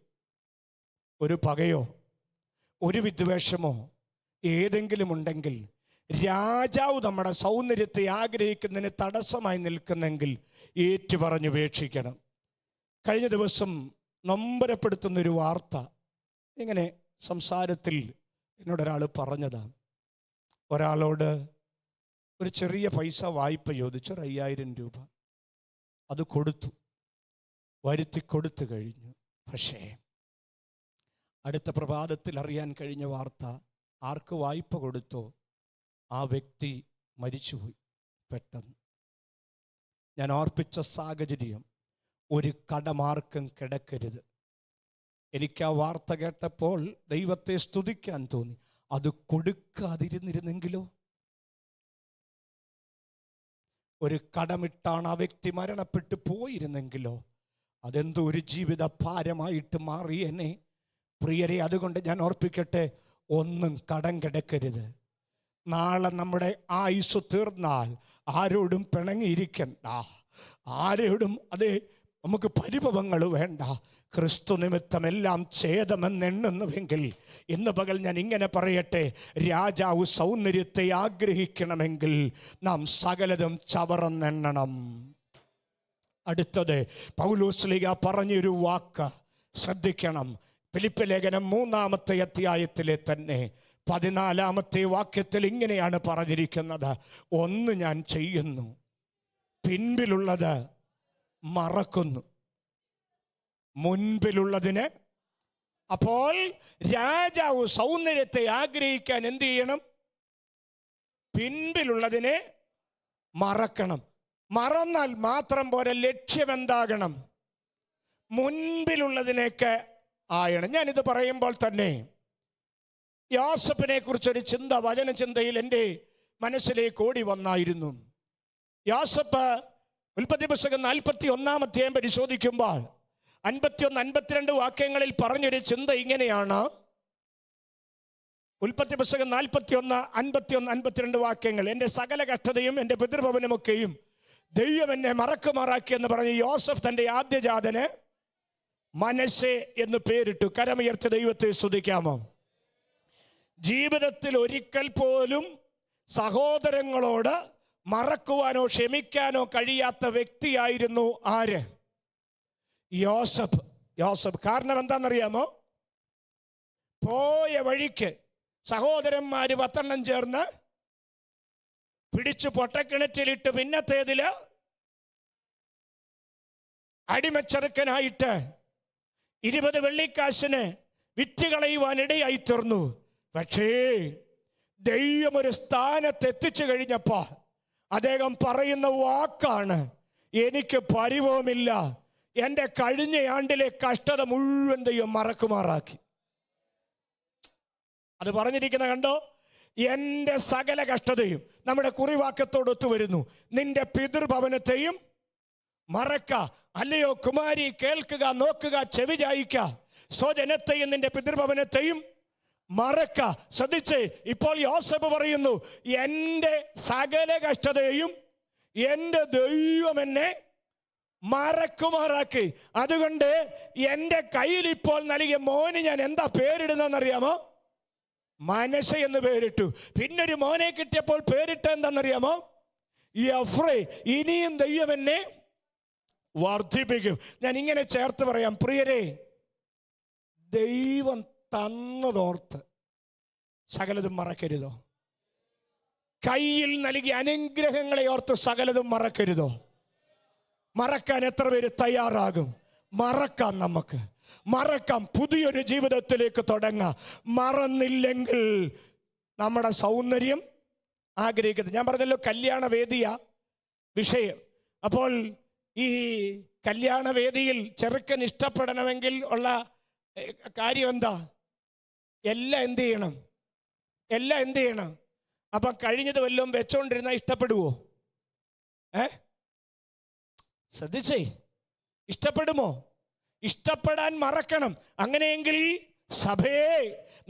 ഒരു പകയോ ഒരു വിദ്വേഷമോ ഏതെങ്കിലും ഉണ്ടെങ്കിൽ, രാജാവ് നമ്മുടെ സൗന്ദര്യത്തെ ആഗ്രഹിക്കുന്നതിന് തടസ്സമായി നിൽക്കുന്നെങ്കിൽ ഏറ്റുപറഞ്ഞ് ഉപേക്ഷിക്കണം. കഴിഞ്ഞ ദിവസം നൊമ്പരപ്പെടുത്തുന്നൊരു വാർത്ത ഇങ്ങനെ സംസാരത്തിൽ എന്നോടൊരാൾ പറഞ്ഞതാണ്. ഒരാളോട് ഒരു ചെറിയ പൈസ വായ്പ ചോദിച്ചു, 5000 രൂപ. അത് വരുത്തി കൊടുത്തു കഴിഞ്ഞു. പക്ഷേ അടുത്ത പ്രഭാതത്തിൽ അറിയാൻ കഴിഞ്ഞ വാർത്ത, ആർക്ക് വായ്പ കൊടുത്തോ ആ വ്യക്തി മരിച്ചുപോയി പെട്ടെന്ന്. ഞാൻ ഓർപ്പിച്ച സാഹചര്യം, ഒരു കടമാർക്കും കിടക്കരുത്. എനിക്ക് ആ വാർത്ത കേട്ടപ്പോൾ ദൈവത്തെ സ്തുതിക്കാൻ തോന്നി. അത് കൊടുക്കാതിരുന്നിരുന്നെങ്കിലോ? ഒരു കടമിട്ടാണ് ആ വ്യക്തി മരണപ്പെട്ടു പോയിരുന്നെങ്കിലോ? അതെന്തോ ഒരു ജീവിത ഭാരമായിട്ട് മാറിയെന്നെ. പ്രിയരെ, അതുകൊണ്ട് ഞാൻ ഓർപ്പിക്കട്ടെ, ഒന്നും കടം കിടക്കരുത്. നാളെ നമ്മുടെ ആയുസ് തീർന്നാൽ ആരോടും പിണങ്ങിയിരിക്കണ്ട, ആരോടും നമുക്ക് പരിഭവങ്ങൾ വേണ്ട. ക്രിസ്തു നിമിത്തം എല്ലാം ഛേദമെന്നെണ്ണുന്നുവെങ്കിൽ ഇന്ന് പകൽ ഞാൻ ഇങ്ങനെ പറയട്ടെ, രാജാവ് സൗന്ദര്യത്തെ ആഗ്രഹിക്കണമെങ്കിൽ നാം സകലതും ചവറന്നെണ്ണണം. അടുത്തത് പൗലോസ്ലീഹ പറഞ്ഞൊരു വാക്ക് ശ്രദ്ധിക്കണം. ഫിലിപ്പ് ലേഖനം 3-ാമത്തെ അധ്യായത്തിലെ തന്നെ 14-ാമത്തെ വാക്യത്തിൽ ഇങ്ങനെയാണ് പറഞ്ഞിരിക്കുന്നത്: ഒന്ന് ഞാൻ ചെയ്യുന്നു, പിൻപിലുള്ളത് മറക്കുന്നു, മുൻപിലുള്ളതിന്. അപ്പോൾ രാജാവ് സൗന്ദര്യത്തെ ആഗ്രഹിക്കാൻ എന്ത് ചെയ്യണം? പിൻപിലുള്ളതിനെ മറക്കണം. മറന്നാൽ മാത്രം പോരാ, ലക്ഷ്യം എന്താകണം? മുൻപിലുള്ളതിനേക്ക് ആയണം. ഞാനിത് പറയുമ്പോൾ തന്നെ യോസേഫിനെ കുറിച്ചൊരു ചിന്ത വചനചിന്തയിൽ എൻ്റെ മനസ്സിലേക്ക് ഓടി വന്നായിരുന്നു. യോസേഫ് ഉൽപ്പത്തി പുസ്തകം 41-ാം അധ്യായം പരിശോധിക്കുമ്പോൾ 51-52 വാക്യങ്ങളിൽ പറഞ്ഞൊരു ചിന്ത ഇങ്ങനെയാണ്. ഉൽപ്പത്തി പുസ്തകം 41, 51, 52 വാക്യങ്ങൾ: എൻ്റെ സകല കഷ്ടതയും എൻ്റെ പിതൃഭവനമൊക്കെയും ദൈവം എന്നെ മറക്കുമാറാക്കി എന്ന് പറഞ്ഞ് യോസേഫ് തൻ്റെ ആദ്യജാതന് മനശ്ശെ എന്ന് പേരിട്ടു. കരമുയർത്തി ദൈവത്തെ സ്തുതിക്കാമോ? ജീവിതത്തിൽ ഒരിക്കൽ പോലും സഹോദരങ്ങളോട് മറക്കുവാനോ ക്ഷമിക്കാനോ കഴിയാത്ത വ്യക്തിയായിരുന്നു ആര്? യോസേഫ്. കാരണം എന്താണെന്നറിയാമോ? പോയ വഴിക്ക് സഹോദരന്മാര് 10 ചേർന്ന് പിടിച്ചു പൊട്ടക്കിണറ്റിലിട്ട്, പിന്നത്തേതില് അടിമച്ചെറുക്കനായിട്ട് 20 വെള്ളിക്കാശിന് വിറ്റുകളയുവാൻ ഇടയായി തീർന്നു. പക്ഷേ ദൈവം ഒരു സ്ഥാനത്ത് എത്തിച്ചു കഴിഞ്ഞപ്പോ അദ്ദേഹം പറയുന്ന വാക്കാണ്: എനിക്ക് പരിഭവമില്ല, എൻ്റെ കഴിഞ്ഞ ആണ്ടിലെ കഷ്ടത മുഴുവൻ ദൈവം മറക്കുമാറാക്കി. അത് പറഞ്ഞിരിക്കുന്ന കണ്ടോ? എൻ്റെ സകല കഷ്ടതയും നമ്മുടെ കുറിവാക്യത്തോടൊത്തു വരുന്നു. നിന്റെ പിതൃഭവനത്തെയും മറക്ക. അല്ലയോ കുമാരി, കേൾക്കുക, നോക്കുക, ചെവി ചായിക്ക. സ്വജനത്തെയും നിന്റെ പിതൃഭവനത്തെയും മറക്ക. ശ്രദ്ധിച്ച്, ഇപ്പോൾ യോസേഫ് പറയുന്നു, എൻ്റെ സകല കഷ്ടതയും എൻ്റെ ദൈവം എന്നെ മറക്കുമാറാക്കി. അതുകൊണ്ട് എൻ്റെ കയ്യിൽ ഇപ്പോൾ നൽകിയ മോന് ഞാൻ എന്താ പേരിടുന്നറിയാമോ? മനശ്ശെ എന്ന് പേരിട്ടു. പിന്നൊരു മോനെ കിട്ടിയപ്പോൾ പേരിട്ട എന്താണെന്നറിയാമോ? എഫ്രൈം. ഇനിയും ദൈവം എന്നെ വർദ്ധിപ്പിക്കും. ഞാൻ ഇങ്ങനെ ചേർത്ത് പറയാം, പ്രിയരെ, ദൈവം തന്നതോർത്ത് സകലതും മറക്കരുതോ? കയ്യിൽ നൽകിയ അനുഗ്രഹങ്ങളെ ഓർത്ത് സകലതും മറക്കരുതോ? മറക്കാൻ എത്ര പേര് തയ്യാറാകും? മറക്കാം, നമുക്ക് മറക്കാം, പുതിയൊരു ജീവിതത്തിലേക്ക് തുടങ്ങാം. മറന്നില്ലെങ്കിൽ നമ്മുടെ സൗന്ദര്യം ആഗ്രഹിക്കുന്നത്. ഞാൻ പറഞ്ഞല്ലോ കല്യാണ വേദിയ വിഷയം. അപ്പോൾ ഈ കല്യാണ വേദിയിൽ ചെറുക്കൻ ഇഷ്ടപ്പെടണമെങ്കിൽ ഉള്ള കാര്യം എന്താ? എല്ലാം എന്ത് ചെയ്യണം? അപ്പം കഴിഞ്ഞത് വല്ലതും വെച്ചോണ്ടിരുന്നാൽ ഇഷ്ടപ്പെടുവോ? ശ്രദ്ധിച്ചേ, ഇഷ്ടപ്പെടുമോ? ഇഷ്ടപ്പെടാൻ മറക്കണം. അങ്ങനെയെങ്കിൽ സഭയെ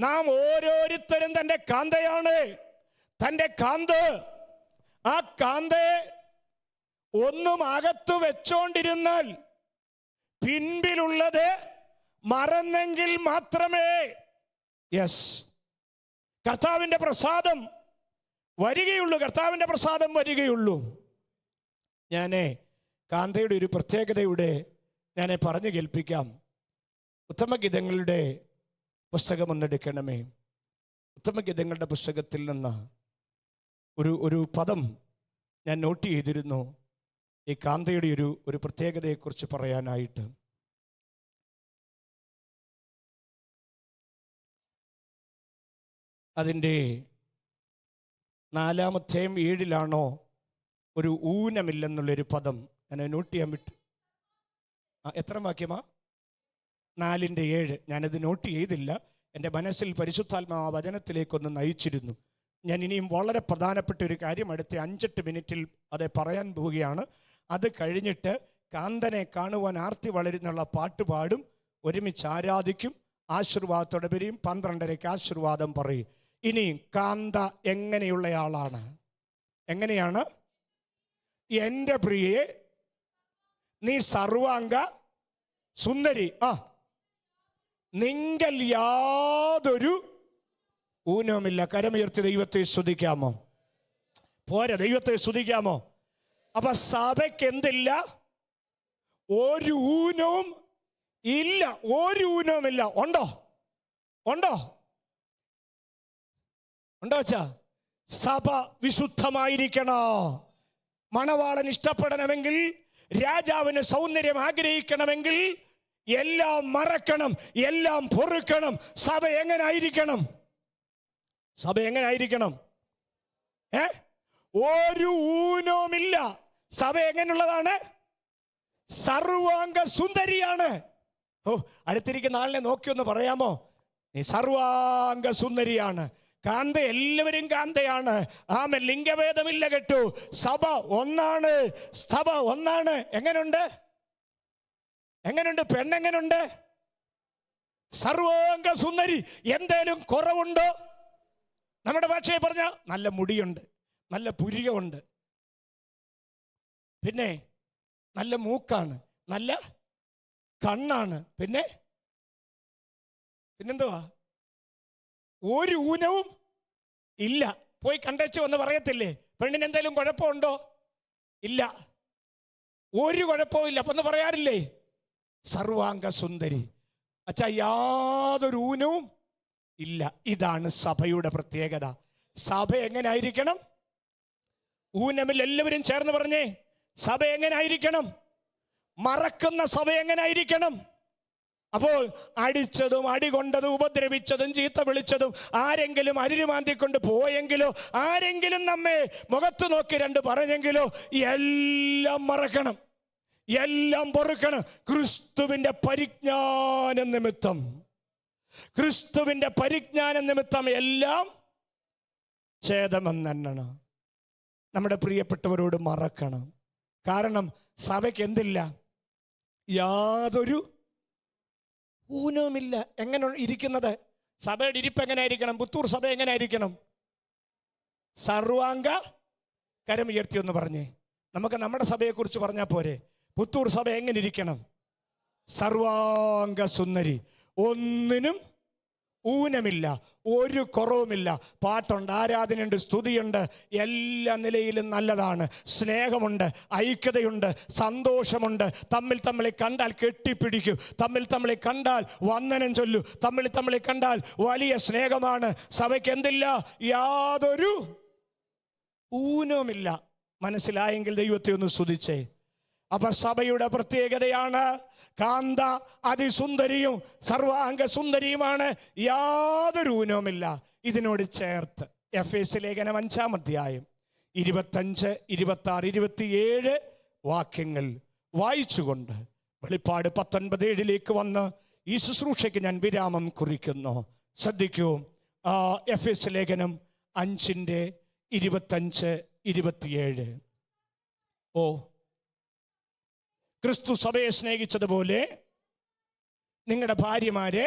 നാം ഓരോരുത്തരും തൻ്റെ കാന്തയാണ്. തൻ്റെ കാന്ത്, ആ കാന്തയെ ഒന്നും അകത്തു വെച്ചോണ്ടിരുന്നാൽ പിൻപിലുള്ളത് മറന്നെങ്കിൽ മാത്രമേ കർത്താവിൻ്റെ പ്രസാദം വരികയുള്ളൂ. ഞാനേ കാന്തയുടെ ഒരു പ്രത്യേകതയുടെ ഞാൻ പറഞ്ഞു കേൾപ്പിക്കാം. ഉത്തമഗീതങ്ങളുടെ പുസ്തകം ഒന്നെടുക്കണമേ. ഉത്തമഗീതങ്ങളുടെ പുസ്തകത്തിൽ നിന്ന് ഒരു പദം ഞാൻ നോട്ട് ചെയ്തിരുന്നു, ഈ കാന്തയുടെ ഒരു പ്രത്യേകതയെക്കുറിച്ച് പറയാനായിട്ട്. അതിൻ്റെ 4-ാമത്തെ 7-ലാണോ ഒരു ഊനമില്ലെന്നുള്ളൊരു പദം ഞാൻ നോട്ട് ചെയ്യാൻ വിട്ടു. എത്ര വാക്യമാ? 4-7. ഞാനത് നോട്ട് ചെയ്തില്ല. എൻ്റെ മനസ്സിൽ പരിശുദ്ധാത്മാ വചനത്തിലേക്കൊന്ന് നയിച്ചിരുന്നു. ഞാൻ ഇനിയും വളരെ പ്രധാനപ്പെട്ട ഒരു കാര്യം അടുത്ത 5-8 മിനിറ്റിൽ അത് പറയാൻ പോവുകയാണ്. അത് കഴിഞ്ഞിട്ട് കാന്തനെ കാണുവാൻ ആർത്തി വളരുന്നുള്ള പാട്ട് പാടും, ഒരുമിച്ച് ആരാധിക്കും, ആശീർവാദത്തോടെ വരും. 12:30 ആശീർവാദം പറയും. ഇനി കാന്ത എങ്ങനെയുള്ളയാളാണ്? എങ്ങനെയാണ്? എൻ്റെ പ്രിയെ, നീ സർവാംഗ സുന്ദരി, നിങ്ങൾ യാതൊരു ഊനവുമില്ല. കരമുയർത്തി ദൈവത്തെ സ്തുതിക്കാമോ? പോരെ, ദൈവത്തെ സ്തുതിക്കാമോ? അപ്പൊ സഭയ്ക്ക് എന്തില്ല? ഒരു ഊനവും ഇല്ല. ഒരു ഊനവുമില്ല. ഉണ്ടോ വച്ചാ? സഭ വിശുദ്ധമായിരിക്കണോ? മണവാളൻ ഇഷ്ടപ്പെടണമെങ്കിൽ, രാജാവിന് സൗന്ദര്യം ആഗ്രഹിക്കണമെങ്കിൽ എല്ലാം മറക്കണം, എല്ലാം പൊറുക്കണം. സഭ എങ്ങനായിരിക്കണം? ഒരു ഊനവുമില്ല. സഭ എങ്ങനെയുള്ളതാണ്? സർവാംഗ സുന്ദരിയാണ്. അടുത്തിരിക്കുന്ന ആളിനെ നോക്കിയൊന്ന് പറയാമോ? നീ സർവാംഗ സുന്ദരിയാണ്. കാന്ത, എല്ലാവരും കാന്തയാണ്. ആമേൻ. ലിംഗഭേദമില്ല കേട്ടു. സഭ ഒന്നാണ്. എങ്ങനുണ്ട്? പെണ്ണെങ്ങനുണ്ട്? സർവാംഗ സുന്ദരി. എന്തേലും കുറവുണ്ടോ? നമ്മുടെ ഭാഷയെ പറഞ്ഞ നല്ല മുടിയുണ്ട്, നല്ല പുരികമുണ്ട്, പിന്നെ നല്ല മൂക്കാണ്, നല്ല കണ്ണാണ്, പിന്നെന്തുവാ? ഒരു ഊനവും ഇല്ല. പോയി കണ്ടേച്ചു എന്ന് പറയത്തില്ലേ? പെണ്ണിന് എന്തെങ്കിലും കുഴപ്പമുണ്ടോ? ഇല്ല, ഒരു കുഴപ്പവും ഇല്ല. അപ്പൊ ഒന്ന് പറയാറില്ലേ? സർവാംഗ സുന്ദരി. അച്ഛാ, യാതൊരു ഊനവും ഇല്ല. ഇതാണ് സഭയുടെ പ്രത്യേകത. സഭ എങ്ങനായിരിക്കണം? ഊനമില്ല. എല്ലാവരും ചേർന്ന് പറഞ്ഞേ, സഭ എങ്ങനായിരിക്കണം? മറക്കുന്ന സഭ എങ്ങനായിരിക്കണം? അപ്പോൾ അടിച്ചതും അടികൊണ്ടതും ഉപദ്രവിച്ചതും ചീത്ത വിളിച്ചതും ആരെങ്കിലും അരിമാന്തിക്കൊണ്ട് പോയെങ്കിലോ, ആരെങ്കിലും നമ്മെ മുഖത്ത് നോക്കി 2 പറഞ്ഞെങ്കിലോ, എല്ലാം മറക്കണം, എല്ലാം പൊറുക്കണം. ക്രിസ്തുവിന്റെ പരിജ്ഞാന നിമിത്തം എല്ലാം ഛേദമെന്നെണ്ണണം. നമ്മുടെ പ്രിയപ്പെട്ടവരോട് മറക്കണം. കാരണം സഭയ്ക്ക് എന്തില്ല? യാതൊരു ഊനവുമില്ല. എങ്ങനെ ഇരിക്കുന്നത്? സഭയുടെ ഇരിപ്പ് എങ്ങനെയായിരിക്കണം? പുത്തൂർ സഭ എങ്ങനെയായിരിക്കണം? സർവാംഗ, കരം ഉയർത്തി ഒന്ന് പറഞ്ഞേ. നമുക്ക് നമ്മുടെ സഭയെക്കുറിച്ച് പറഞ്ഞാൽ പോരെ? പുത്തൂർ സഭ എങ്ങനെ ഇരിക്കണം? സർവാംഗ സുന്ദരി. ഒന്നിനും ഊനമില്ല, ഒരു കുറവുമില്ല. പാട്ടുണ്ട്, ആരാധനയുണ്ട്, സ്തുതിയുണ്ട്, എല്ലാ നിലയിലും നല്ലതാണ്. സ്നേഹമുണ്ട്, ഐക്യതയുണ്ട്, സന്തോഷമുണ്ട്. തമ്മിൽ കണ്ടാൽ കെട്ടിപ്പിടിക്കൂ, തമ്മിൽ കണ്ടാൽ വന്ദനം ചൊല്ലു, തമ്മിൽ കണ്ടാൽ വലിയ സ്നേഹമാണ്. സഭയ്ക്ക് എന്തില്ല? യാതൊരു ഊനവുമില്ല. മനസ്സിലായെങ്കിൽ ദൈവത്തെ ഒന്ന് സ്തുതിച്ചേ. അപ്പൊ സഭയുടെ പ്രത്യേകതയാണ് കാന്ത അതിസുന്ദരിയും സർവാംഗ സുന്ദരിയുമാണ്, യാതൊരു ഊനവുമില്ല. ഇതിനോട് ചേർത്ത് എഫേസ്യ ലേഖനം 5-ാം അധ്യായം 25, 26, 27 വാക്യങ്ങൾ വായിച്ചുകൊണ്ട് വെളിപ്പാട് 19:7 വന്ന് ഈ ശുശ്രൂഷയ്ക്ക് ഞാൻ വിരാമം കുറിക്കുന്നു. ശ്രദ്ധിക്കൂ. എഫേസ്യ ലേഖനം 5:25-27. ക്രിസ്തു സഭയെ സ്നേഹിച്ചതുപോലെ നിങ്ങളുടെ ഭാര്യമാരെ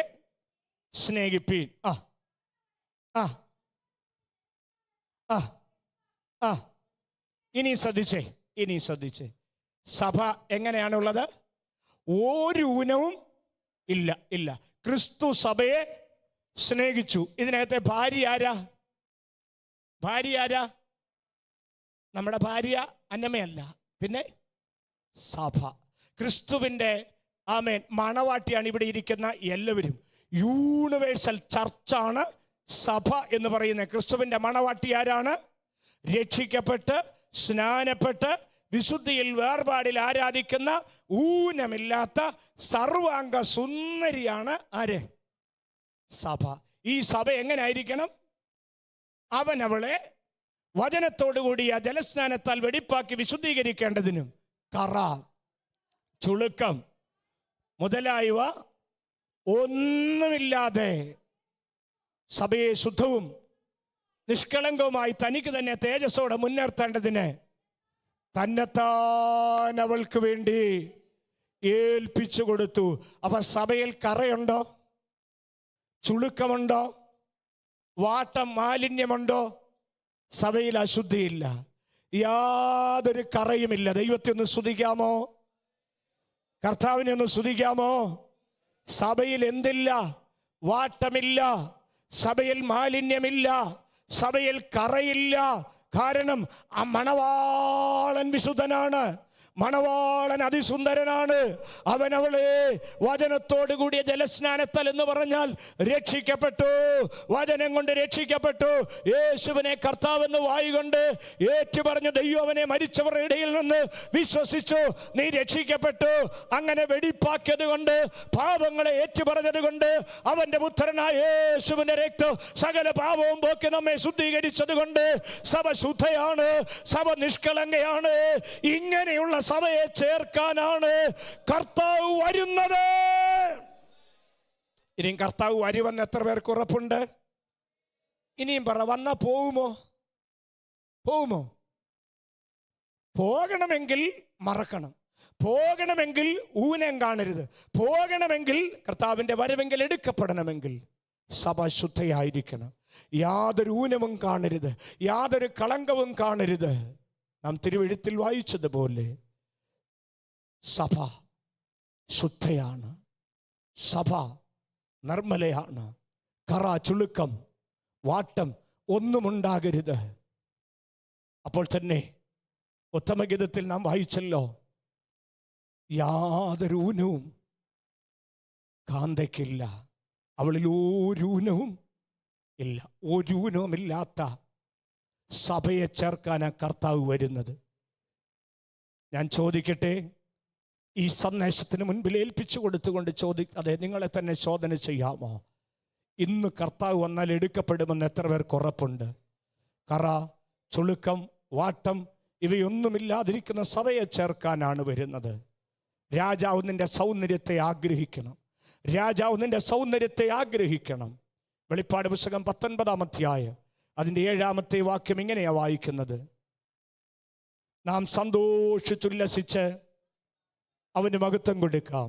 സ്നേഹിപ്പീൻ. ഇനി ശ്രദ്ധിച്ചേ. സഭ എങ്ങനെയാണുള്ളത്? ഒരു ഊനവും ഇല്ല. ക്രിസ്തു സഭയെ സ്നേഹിച്ചു. ഇതിനകത്തെ ഭാര്യ ആരാ? നമ്മുടെ ഭാര്യ അന്നമ്മയല്ല, പിന്നെ സഭ. ക്രിസ്തുവിൻ്റെ മണവാട്ടിയാണ് ഇവിടെ ഇരിക്കുന്ന എല്ലാവരും. യൂണിവേഴ്സൽ ചർച്ചാണ് സഭ എന്ന് പറയുന്നത്. ക്രിസ്തുവിൻ്റെ മണവാട്ടി ആരാണ്? രക്ഷിക്കപ്പെട്ട് സ്നാനപ്പെട്ട് വിശുദ്ധിയിൽ വേർപാടിൽ ആരാധിക്കുന്ന ഊനമില്ലാത്ത സർവാംഗ സുന്ദരിയാണ് ആര്? സഭ. ഈ സഭ എങ്ങനെ ആയിരിക്കണം? അവളെ വചനത്തോടുകൂടിയ ജലസ്നാനത്താൽ വെടിപ്പാക്കി വിശുദ്ധീകരിക്കേണ്ടതിനും കറ, ചുളുക്കം മുതലായവ ഒന്നുമില്ലാതെ സഭയെ ശുദ്ധവും നിഷ്കളങ്കവുമായി തനിക്ക് തന്നെ തേജസ്സോടെ മുൻനിർത്തേണ്ടതിന് തന്നെത്താൻ അവൾക്ക് വേണ്ടി ഏൽപ്പിച്ചു കൊടുത്തു. അപ്പൊ സഭയിൽ കറയുണ്ടോ? ചുളുക്കമുണ്ടോ? വാട്ടം മാലിന്യമുണ്ടോ? സഭയിൽ അശുദ്ധിയില്ല, യാതൊരു കറയുമില്ല. ദൈവത്തെ ഒന്ന് സ്തുതിക്കാമോ? കർത്താവിനെ ഒന്ന് സ്തുതിക്കാമോ? സഭയിൽ എന്തില്ല? വാട്ടമില്ല, സഭയിൽ മാലിന്യമില്ല, സഭയിൽ കറയില്ല. കാരണം ആ മണവാളൻ വിശുദ്ധനാണ്, മണവാളൻ അതിസുന്ദരനാണ്. അവളെ വചനത്തോടു കൂടിയ ജലസ്നാനത്താൽ എന്ന് പറഞ്ഞാൽ രക്ഷിക്കപ്പെട്ടു, വചനം കൊണ്ട് രക്ഷിക്കപ്പെട്ടു. യേശുവിനെ കർത്താവെന്ന് വായുകൊണ്ട് ഏറ്റു പറഞ്ഞു. ദൈവം അവനെ മരിച്ചവരുടെ ഇടയിൽ നിന്ന് വിശ്വസിച്ചു. നീ രക്ഷിക്കപ്പെട്ടു. അങ്ങനെ വെടിപ്പാക്കിയത് കൊണ്ട്, പാപങ്ങളെ ഏറ്റു പറഞ്ഞത് കൊണ്ട്, അവന്റെ പുത്രനായ യേശുവിന്റെ രക്തം സകല പാപവും പോക്കി നമ്മെ ശുദ്ധീകരിച്ചത് കൊണ്ട് സഭ ശുദ്ധയാണ്, സഭ നിഷ്കളങ്കയാണ്. ഇങ്ങനെയുള്ള സഭയെ ചേർക്കാനാണ് കർത്താവ് വരുന്നത്. ഇനിയും കർത്താവ് വരുമെന്ന് എത്ര പേർക്ക് ഉറപ്പുണ്ട്? ഇനിയും പറ, വന്നാ പോകുമോ? പോകണമെങ്കിൽ മറക്കണം, പോകണമെങ്കിൽ ഊനം കാണരുത്, പോകണമെങ്കിൽ കർത്താവിന്റെ വരവെങ്കിൽ എടുക്കപ്പെടണമെങ്കിൽ സഭ ശുദ്ധയായിരിക്കണം. യാതൊരു ഊനവും കാണരുത്, യാതൊരു കളങ്കവും കാണരുത്. നാം തിരുവെഴുത്തിൽ വായിച്ചതുപോലെ സഭ ശുദ്ധയാണ്, സഭ നിർമ്മലയാണ്. കറ, ചുളുക്കം, വാട്ടം ഒന്നുമുണ്ടാകരുത്. അപ്പോൾ തന്നെ ഉത്തമഗീതത്തിൽ നാം വായിച്ചല്ലോ, യാതൊരു ഊനവും കാന്തയ്ക്കില്ല, അവളിൽ ഒരു ഊനവും ഇല്ല. ഒരു ഊനവുമില്ലാത്ത സഭയെ ചേർക്കാനാണ് കർത്താവ് വരുന്നത്. ഞാൻ ചോദിക്കട്ടെ, ഈ സന്ദേശത്തിന് മുൻപിൽ ഏൽപ്പിച്ചു കൊടുത്തുകൊണ്ട് അതെ, നിങ്ങളെ തന്നെ ശോധന ചെയ്യാമോ? ഇന്ന് കർത്താവ് വന്നാൽ എടുക്കപ്പെടുമെന്ന് എത്ര പേർക്ക് ഉറപ്പുണ്ട്? കറ, ചുളുക്കം, വാട്ടം ഇവയൊന്നുമില്ലാതിരിക്കുന്ന സഭയെ ചേർക്കാനാണ് വരുന്നത്. രാജാവ് നിന്റെ സൗന്ദര്യത്തെ ആഗ്രഹിക്കണം, രാജാവ് നിന്റെ സൗന്ദര്യത്തെ ആഗ്രഹിക്കണം. വെളിപ്പാട് പുസ്തകം 19-ാം അധ്യായം അതിൻ്റെ 7-ാമത്തെ വാക്യം ഇങ്ങനെയാ വായിക്കുന്നത്: നാം സന്തോഷിച്ചുല്ലസിച്ച് അവന് മഹത്വം കൊടുക്കാം.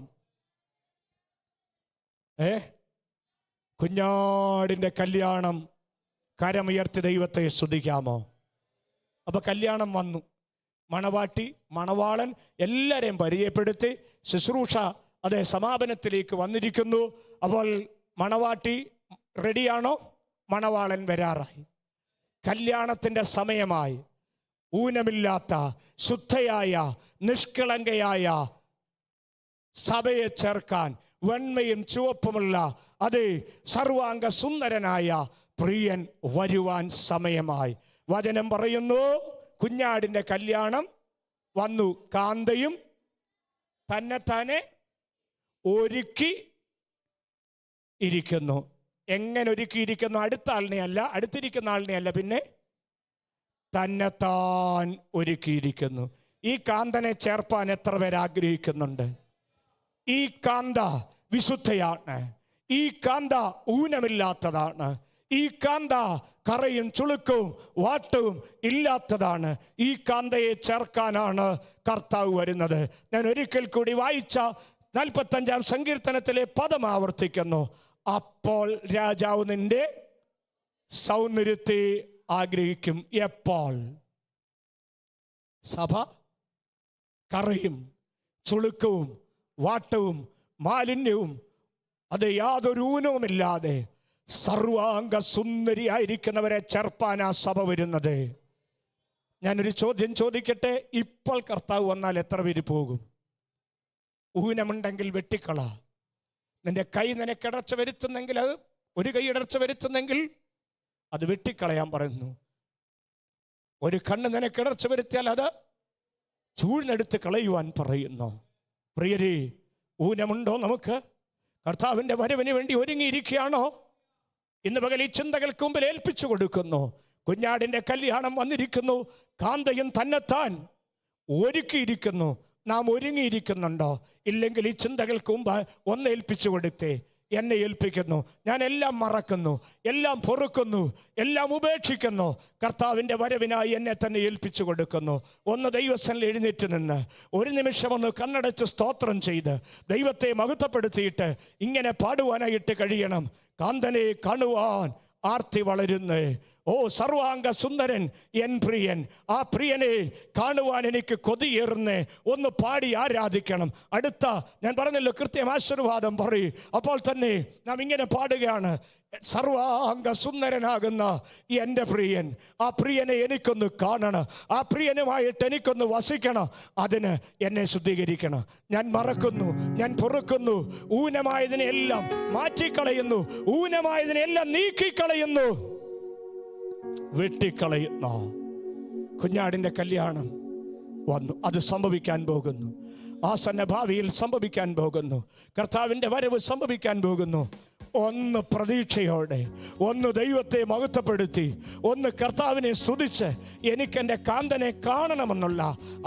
കുഞ്ഞാടിൻ്റെ കല്യാണം, കരമുയർത്തി ദൈവത്തെ സ്തുതിക്കാമോ? അപ്പൊ കല്യാണം വന്നു, മണവാട്ടി മണവാളൻ എല്ലാവരെയും പരിചയപ്പെടുത്തി, ശുശ്രൂഷ അതേ സമാപനത്തിലേക്ക് വന്നിരിക്കുന്നു. അപ്പോൾ മണവാട്ടി റെഡിയാണോ? മണവാളൻ വരാറായി. കല്യാണത്തിൻ്റെ സമയമായി. ഊനമില്ലാത്ത ശുദ്ധയായ നിഷ്കളങ്കയായ സഭയെ ചേർക്കാൻ വെണ്മയും ചുവപ്പുമുള്ള അതേ സർവാംഗ സുന്ദരനായ പ്രിയൻ വരുവാൻ സമയമായി. വചനം പറയുന്നു, കുഞ്ഞാടിൻ്റെ കല്യാണം വന്നു, കാന്തയും തന്നെത്താനെ ഒരുക്കി ഇരിക്കുന്നു. എങ്ങനെ ഒരുക്കിയിരിക്കുന്നു? അടുത്ത ആളിനെ അല്ല, അടുത്തിരിക്കുന്ന ആളിനെ അല്ല, പിന്നെ തന്നെത്താൻ ഒരുക്കിയിരിക്കുന്നു. ഈ കാന്തനെ ചേർപ്പാൻ എത്ര പേർ ആഗ്രഹിക്കുന്നുണ്ട്? ഈ കാന്ത വിശുദ്ധയാണ്. ഈ കാന്ത ഊനമില്ലാത്തതാണ്. ഈ കാന്ത കറയും ചുളുക്കവും വാട്ടവും ഇല്ലാത്തതാണ്. ഈ കാന്തയെ ചേർക്കാനാണ് കർത്താവ് വരുന്നത്. ഞാൻ ഒരിക്കൽ കൂടി വായിച്ച 45-ാം സങ്കീർത്തനത്തിലെ പദം ആവർത്തിക്കുന്നു. അപ്പോൾ രാജാവ് നിന്റെ സൗന്ദര്യത്തെ ആഗ്രഹിക്കും. എപ്പോൾ? സഭ കറയും ചുളുക്കവും വാട്ടവും മാലിന്യവും അത് യാതൊരു ഊനവുമില്ലാതെ സർവാംഗ സുന്ദരിയായിരിക്കുന്നവരെ ചേർപ്പാനാ സഭ വരുന്നത്. ഞാനൊരു ചോദ്യം ചോദിക്കട്ടെ. ഇപ്പോൾ കർത്താവ് വന്നാൽ എത്ര പേര് പോകും? ഊനമുണ്ടെങ്കിൽ വെട്ടിക്കള. നിന്റെ കൈ നിനക്കിടർച്ച വരുത്തുന്നെങ്കിൽ, അത് ഒരു കൈ ഇടർച്ച വരുത്തുന്നെങ്കിൽ അത് വെട്ടിക്കളയാൻ പറയുന്നു. ഒരു കണ്ണ് നിനക്കിടർച്ച വരുത്തിയാൽ അത് ചൂഴ്ന്നെടുത്ത് കളയുവാൻ പറയുന്നു. പ്രിയരേ, ഊനമുണ്ടോ നമുക്ക്? കർത്താവിൻ്റെ വരവിന് വേണ്ടി ഒരുങ്ങിയിരിക്കുകയാണോ? ഇന്ന് പകൽ ഈ ചിന്തകൾക്ക് മുമ്പിൽ ഏൽപ്പിച്ചു കൊടുക്കുന്നു. കുഞ്ഞാടിൻ്റെ കല്യാണം വന്നിരിക്കുന്നു. കാന്തയും തന്നെത്താൻ ഒരുക്കിയിരിക്കുന്നു. നാം ഒരുങ്ങിയിരിക്കുന്നുണ്ടോ? ഇല്ലെങ്കിൽ ഈ ചിന്തകൾക്ക് മുമ്പ് ഒന്ന് ഏൽപ്പിച്ചു കൊടുത്തേ. എന്നെ ഏൽപ്പിക്കുന്നു, ഞാൻ എല്ലാം മറക്കുന്നു, എല്ലാം പൊറുക്കുന്നു, എല്ലാം ഉപേക്ഷിക്കുന്നു. കർത്താവിൻ്റെ വരവിനായി എന്നെ തന്നെ ഏൽപ്പിച്ചു കൊടുക്കുന്നു. ഒന്ന് ദൈവസന്നിധിയിൽ എഴുന്നേറ്റ് നിന്ന് ഒരു നിമിഷം ഒന്ന് കണ്ണടച്ച് സ്തോത്രം ചെയ്ത് ദൈവത്തെ മഹത്വപ്പെടുത്തിയിട്ട് ഇങ്ങനെ പാടുവാനായിട്ട് കഴിയണം. കാന്തനെ കാണുവാൻ ആർത്തി വളരുന്നേ. ഓ സർവാംഗ സുന്ദരൻ എൻ പ്രിയൻ, ആ പ്രിയനെ കാണുവാൻ എനിക്ക് കൊതിയേറുന്നേ. ഒന്ന് പാടി ആരാധിക്കണം. അടുത്ത ഞാൻ പറഞ്ഞല്ലോ, കൃത്യം ആശീർവാദം പറയും. അപ്പോൾ തന്നെ നാം ഇങ്ങനെ പാടുകയാണ്. സർവാംഗ സുന്ദരനാകുന്ന എൻ്റെ പ്രിയൻ, ആ പ്രിയനെ എനിക്കൊന്ന് കാണണം. ആ പ്രിയനുമായിട്ട് എനിക്കൊന്ന് വസിക്കണം. അതിന് എന്നെ ശുദ്ധീകരിക്കണം. ഞാൻ മറക്കുന്നു, ഞാൻ പൊറുക്കുന്നു. ഊനമായതിനെല്ലാം മാറ്റിക്കളയുന്നു, ഊനമായതിനെല്ലാം നീക്കിക്കളയുന്നു, വെട്ടിക്കളയുന്നു. കുഞ്ഞാടിൻ്റെ കല്യാണം വന്നു. അത് സംഭവിക്കാൻ പോകുന്നു. ആസന്ന ഭാവിയിൽ സംഭവിക്കാൻ പോകുന്നു. കർത്താവിൻ്റെ വരവ് സംഭവിക്കാൻ പോകുന്നു. ഒന്ന് പ്രതീക്ഷയോടെ, ഒന്ന് ദൈവത്തെ മഹത്വപ്പെടുത്തി, ഒന്ന് കർത്താവിനെ സ്തുതിച്ച് എനിക്കെൻ്റെ കാന്തനെ കാണണമെന്നുള്ള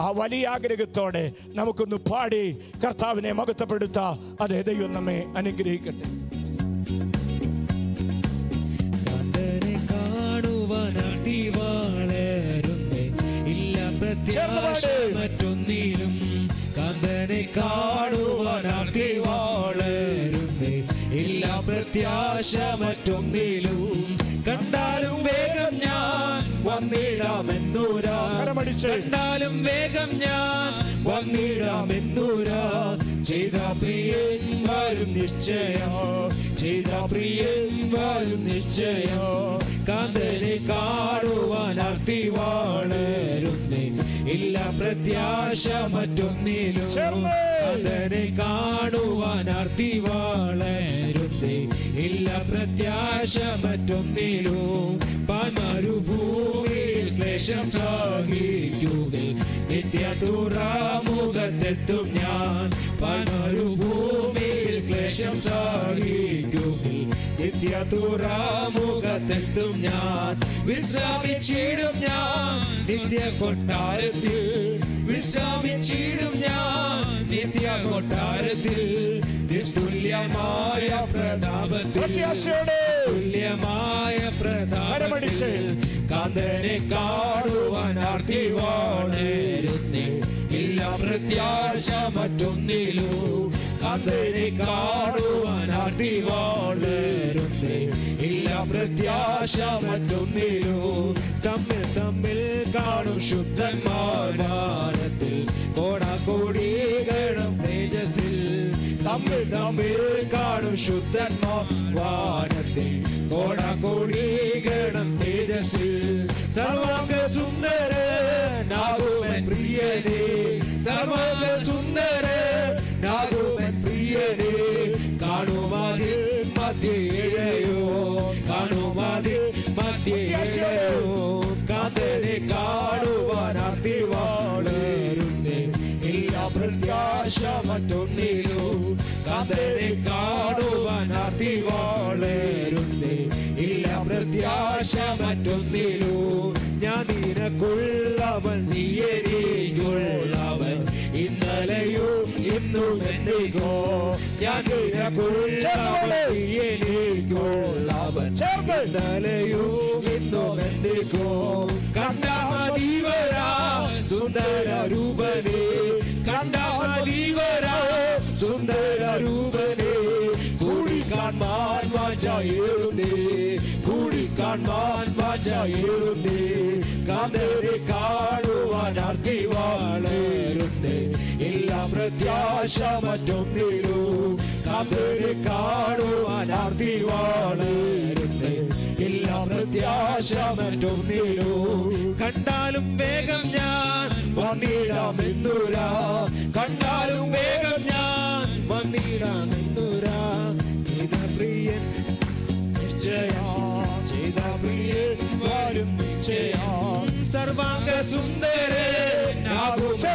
ആ വലിയ ആഗ്രഹത്തോടെ നമുക്കൊന്ന് പാടി കർത്താവിനെ മഹത്വപ്പെടുത്താം. അതേ, ദൈവം നമ്മെ അനുഗ്രഹിക്കട്ടെ. മറ്റൊന്നിലും കാന്തനെ കാണുവാനാർത്തി വളരുന്നേ. ഇല്ല പ്രത്യാശ മറ്റൊന്നിലും. കണ്ടാലും വേഗം ഞാൻ വന്നിടാമെന്നൂരാ. കണ്ടാലും വേഗം ഞാൻ വന്നിടാമെന്നൂരാ. ചെയ്ത പ്രിയൻ വരും നിശ്ചയം, ചെയ്ത പ്രിയൻ വരും നിശ്ചയം. കാന്തനെ കാണുവാൻ ആർത്തി വളരുന്നേ. ഇല്ല പ്രത്യാശ മറ്റൊന്നിലും. കാന്തനെ കാണുവാൻ ആർത്തി വളരുന്നേ. ഇല്ല പ്രത്യാശ മറ്റൊന്നിലും. പാൻമരുഭൂമിയിൽ ക്ലേശം സഹിക്കുക, നിത്യ തുറമുഖത്തെത്തും ഞാൻ. പാൻമരുഭൂമിയിൽ ക്ലേശം സഹിക്കുക, നിത്യ തുറമുഖത്തെത്തും ഞാൻ. വിശ്രമിച്ചിടും ഞാൻ നിത്യ കൊട്ടാരത്തിൽ, വിശ്രമിച്ചിടും ഞാൻ നിത്യ കൊട്ടാരത്തിൽ. തുല്യമായ പ്രതാപത്തിൽ, തുല്യമായ പ്രതാപത്തിൽ. കാന്തനെ കാണുവാൻ ആർത്തി വളരുന്നേ. ഇല്ല പ്രത്യാശ മറ്റൊന്നിലും. കാന്തനെ കാണുവാൻ ആർത്തി വളരുന്നേ. ഇല്ല പ്രത്യാശ മറ്റൊന്നിലും. തമ്മിൽ തമ്മിൽ കാണും ശുദ്ധന്മാർ വാനത്തിൽ, കോടാകോടി ഗണം തേജസ്സിൽ. തമ്മിൽ തമ്മിൽ കാണും ശുദ്ധന്മാർ വാനത്തിൽ, കോടാകോടി ഗണം തേജസ്സിൽ. സർവാംഗ സുന്ദരനാകുമൻ പ്രിയനേ, സർവാംഗ സുന്ദരനാകുമൻ പ്രിയനേ. കാണുമതിൽ മധ്യേഴയോ, കാണുമതിൽ മധ്യേഴയോ. കാന്തനെ കാണുവാൻ ആർത്തി വളരുന്നേ. ഇല്ല പ്രത്യാശ വളരുന്നേ, ഇല്ല പ്രത്യാശ മറ്റൊന്നിലും. ഞാൻ നിനക്കുള്ളവൻ, നീ എനിക്കുള്ളവൻ, ഇന്നലെയോ ഇന്നും എന്നേക്കോ. ഞാൻ നിനക്കുള്ളവൻ, നീ എനിക്കുള്ളവൻ, ഇന്നലെയോ ഇന്നും എന്നേക്കോ. കണ്ടാമതീവരാ സുന്ദര രൂപനേ, കണ്ടാമതീവരാ സുന്ദര രൂപനേ, കൂടിക്കാൺമാൻ വാഞ്ചായേറുന്നേ, കൂടിക്കാൺമാൻ വാഞ്ചായേറുന്നേ. കാന്തരെ കാണുവാൻ ആർത്തി വളരുന്നേ, ഇല്ല പ്രത്യാശ മറ്റൊന്നിലും. കാന്തരെ കാണുവാൻ ആർത്തി വളരുന്നേ, ഇല്ല പ്രത്യാശ മറ്റൊന്നിലും. കണ്ടാലും വേഗം ഞാൻ വന്നിടാമെന്നുരാ, കണ്ടാലും വേഗം ഞാൻ വന്നിടാമെന്നുരാ. ചെയ്ത പ്രിയൻ നിശ്ചയാ, ചെയ്ത പ്രിയൻ വരും നിശ്ചയാ. സർവാംഗ സുന്ദരേ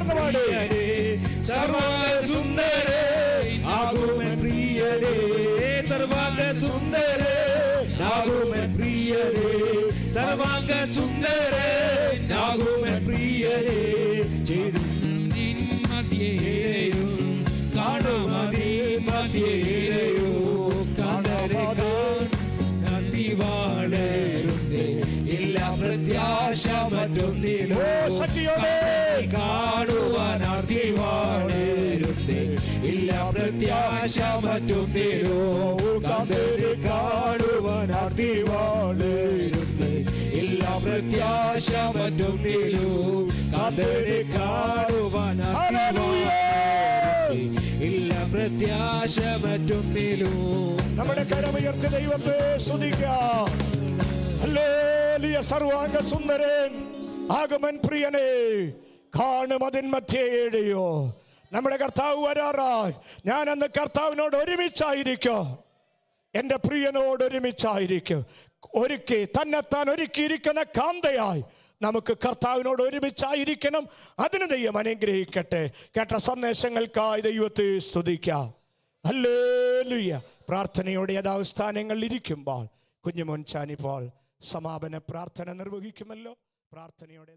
പ്രിയരേ, സർവാംഗ സുന്ദരേ ആകുമൻ പ്രിയരേ, സർവാംഗ സുന്ദരേ ആകുമൻ പ്രിയരേ, സർവാംഗ സുന്ദരേ ആകുമൻ പ്രിയരേ. ചെയ്തു മധ്യേയും കാണുമതി മധ്യേയോ, കാന്തരെ കാന്തി വളരുന്നേ, ഇല്ല പ്രത്യാശ മറ്റൊന്നിലോ. കാണുവാൻ ആർത്തി വളരുന്നേ, ഇല്ല പ്രത്യാശ മറ്റൊന്നിലോ. കാന്തരെ കാണുവാൻ ആർത്തി വളരുന്നേ, ഇല്ല പ്രത്യാശ മറ്റൊന്നിലോ. കാന്തരെ കാണുവാൻ ആർത്തി വളരുന്നേ, ഇല്ല പ്രത്യാശ മറ്റൊന്നിലോ. നമ്മുടെ കരമുയർത്തി ദൈവത്തെ സ്തുതിക്കാം. ഹല്ലേലൂയ. സർവാംഗ സുന്ദരൻ ആഗമൻ പ്രിയനേ, കാണും അതിൻ മധ്യേയോ. നമ്മുടെ കർത്താവ് വരാറായി. ഞാൻ അന്ന് കർത്താവിനോട് ഒരുമിച്ചായിരിക്കും, എൻ്റെ പ്രിയനോട് ഒരുമിച്ചായിരിക്കും. ഒരുക്കി തന്നെത്താൻ ഒരുക്കിയിരിക്കുന്ന കാന്തയായി നമുക്ക് കർത്താവിനോട് ഒരുമിച്ചായിരിക്കണം. അതിന് ദൈവം അനുഗ്രഹിക്കട്ടെ. കേട്ട സന്ദേശങ്ങൾക്കായി ദൈവത്തെ സ്തുതിക്കാം. ഹല്ലേലൂയ. പ്രാർത്ഥനയോടെ യഥാസ്ഥാനങ്ങളിൽ ഇരിക്കുമ്പോൾ കുഞ്ഞുമോൻ ചാനിപ്പോൾ സമാപന പ്രാർത്ഥന നിർവഹിക്കുമല്ലോ. പ്രാർത്ഥനയോടെ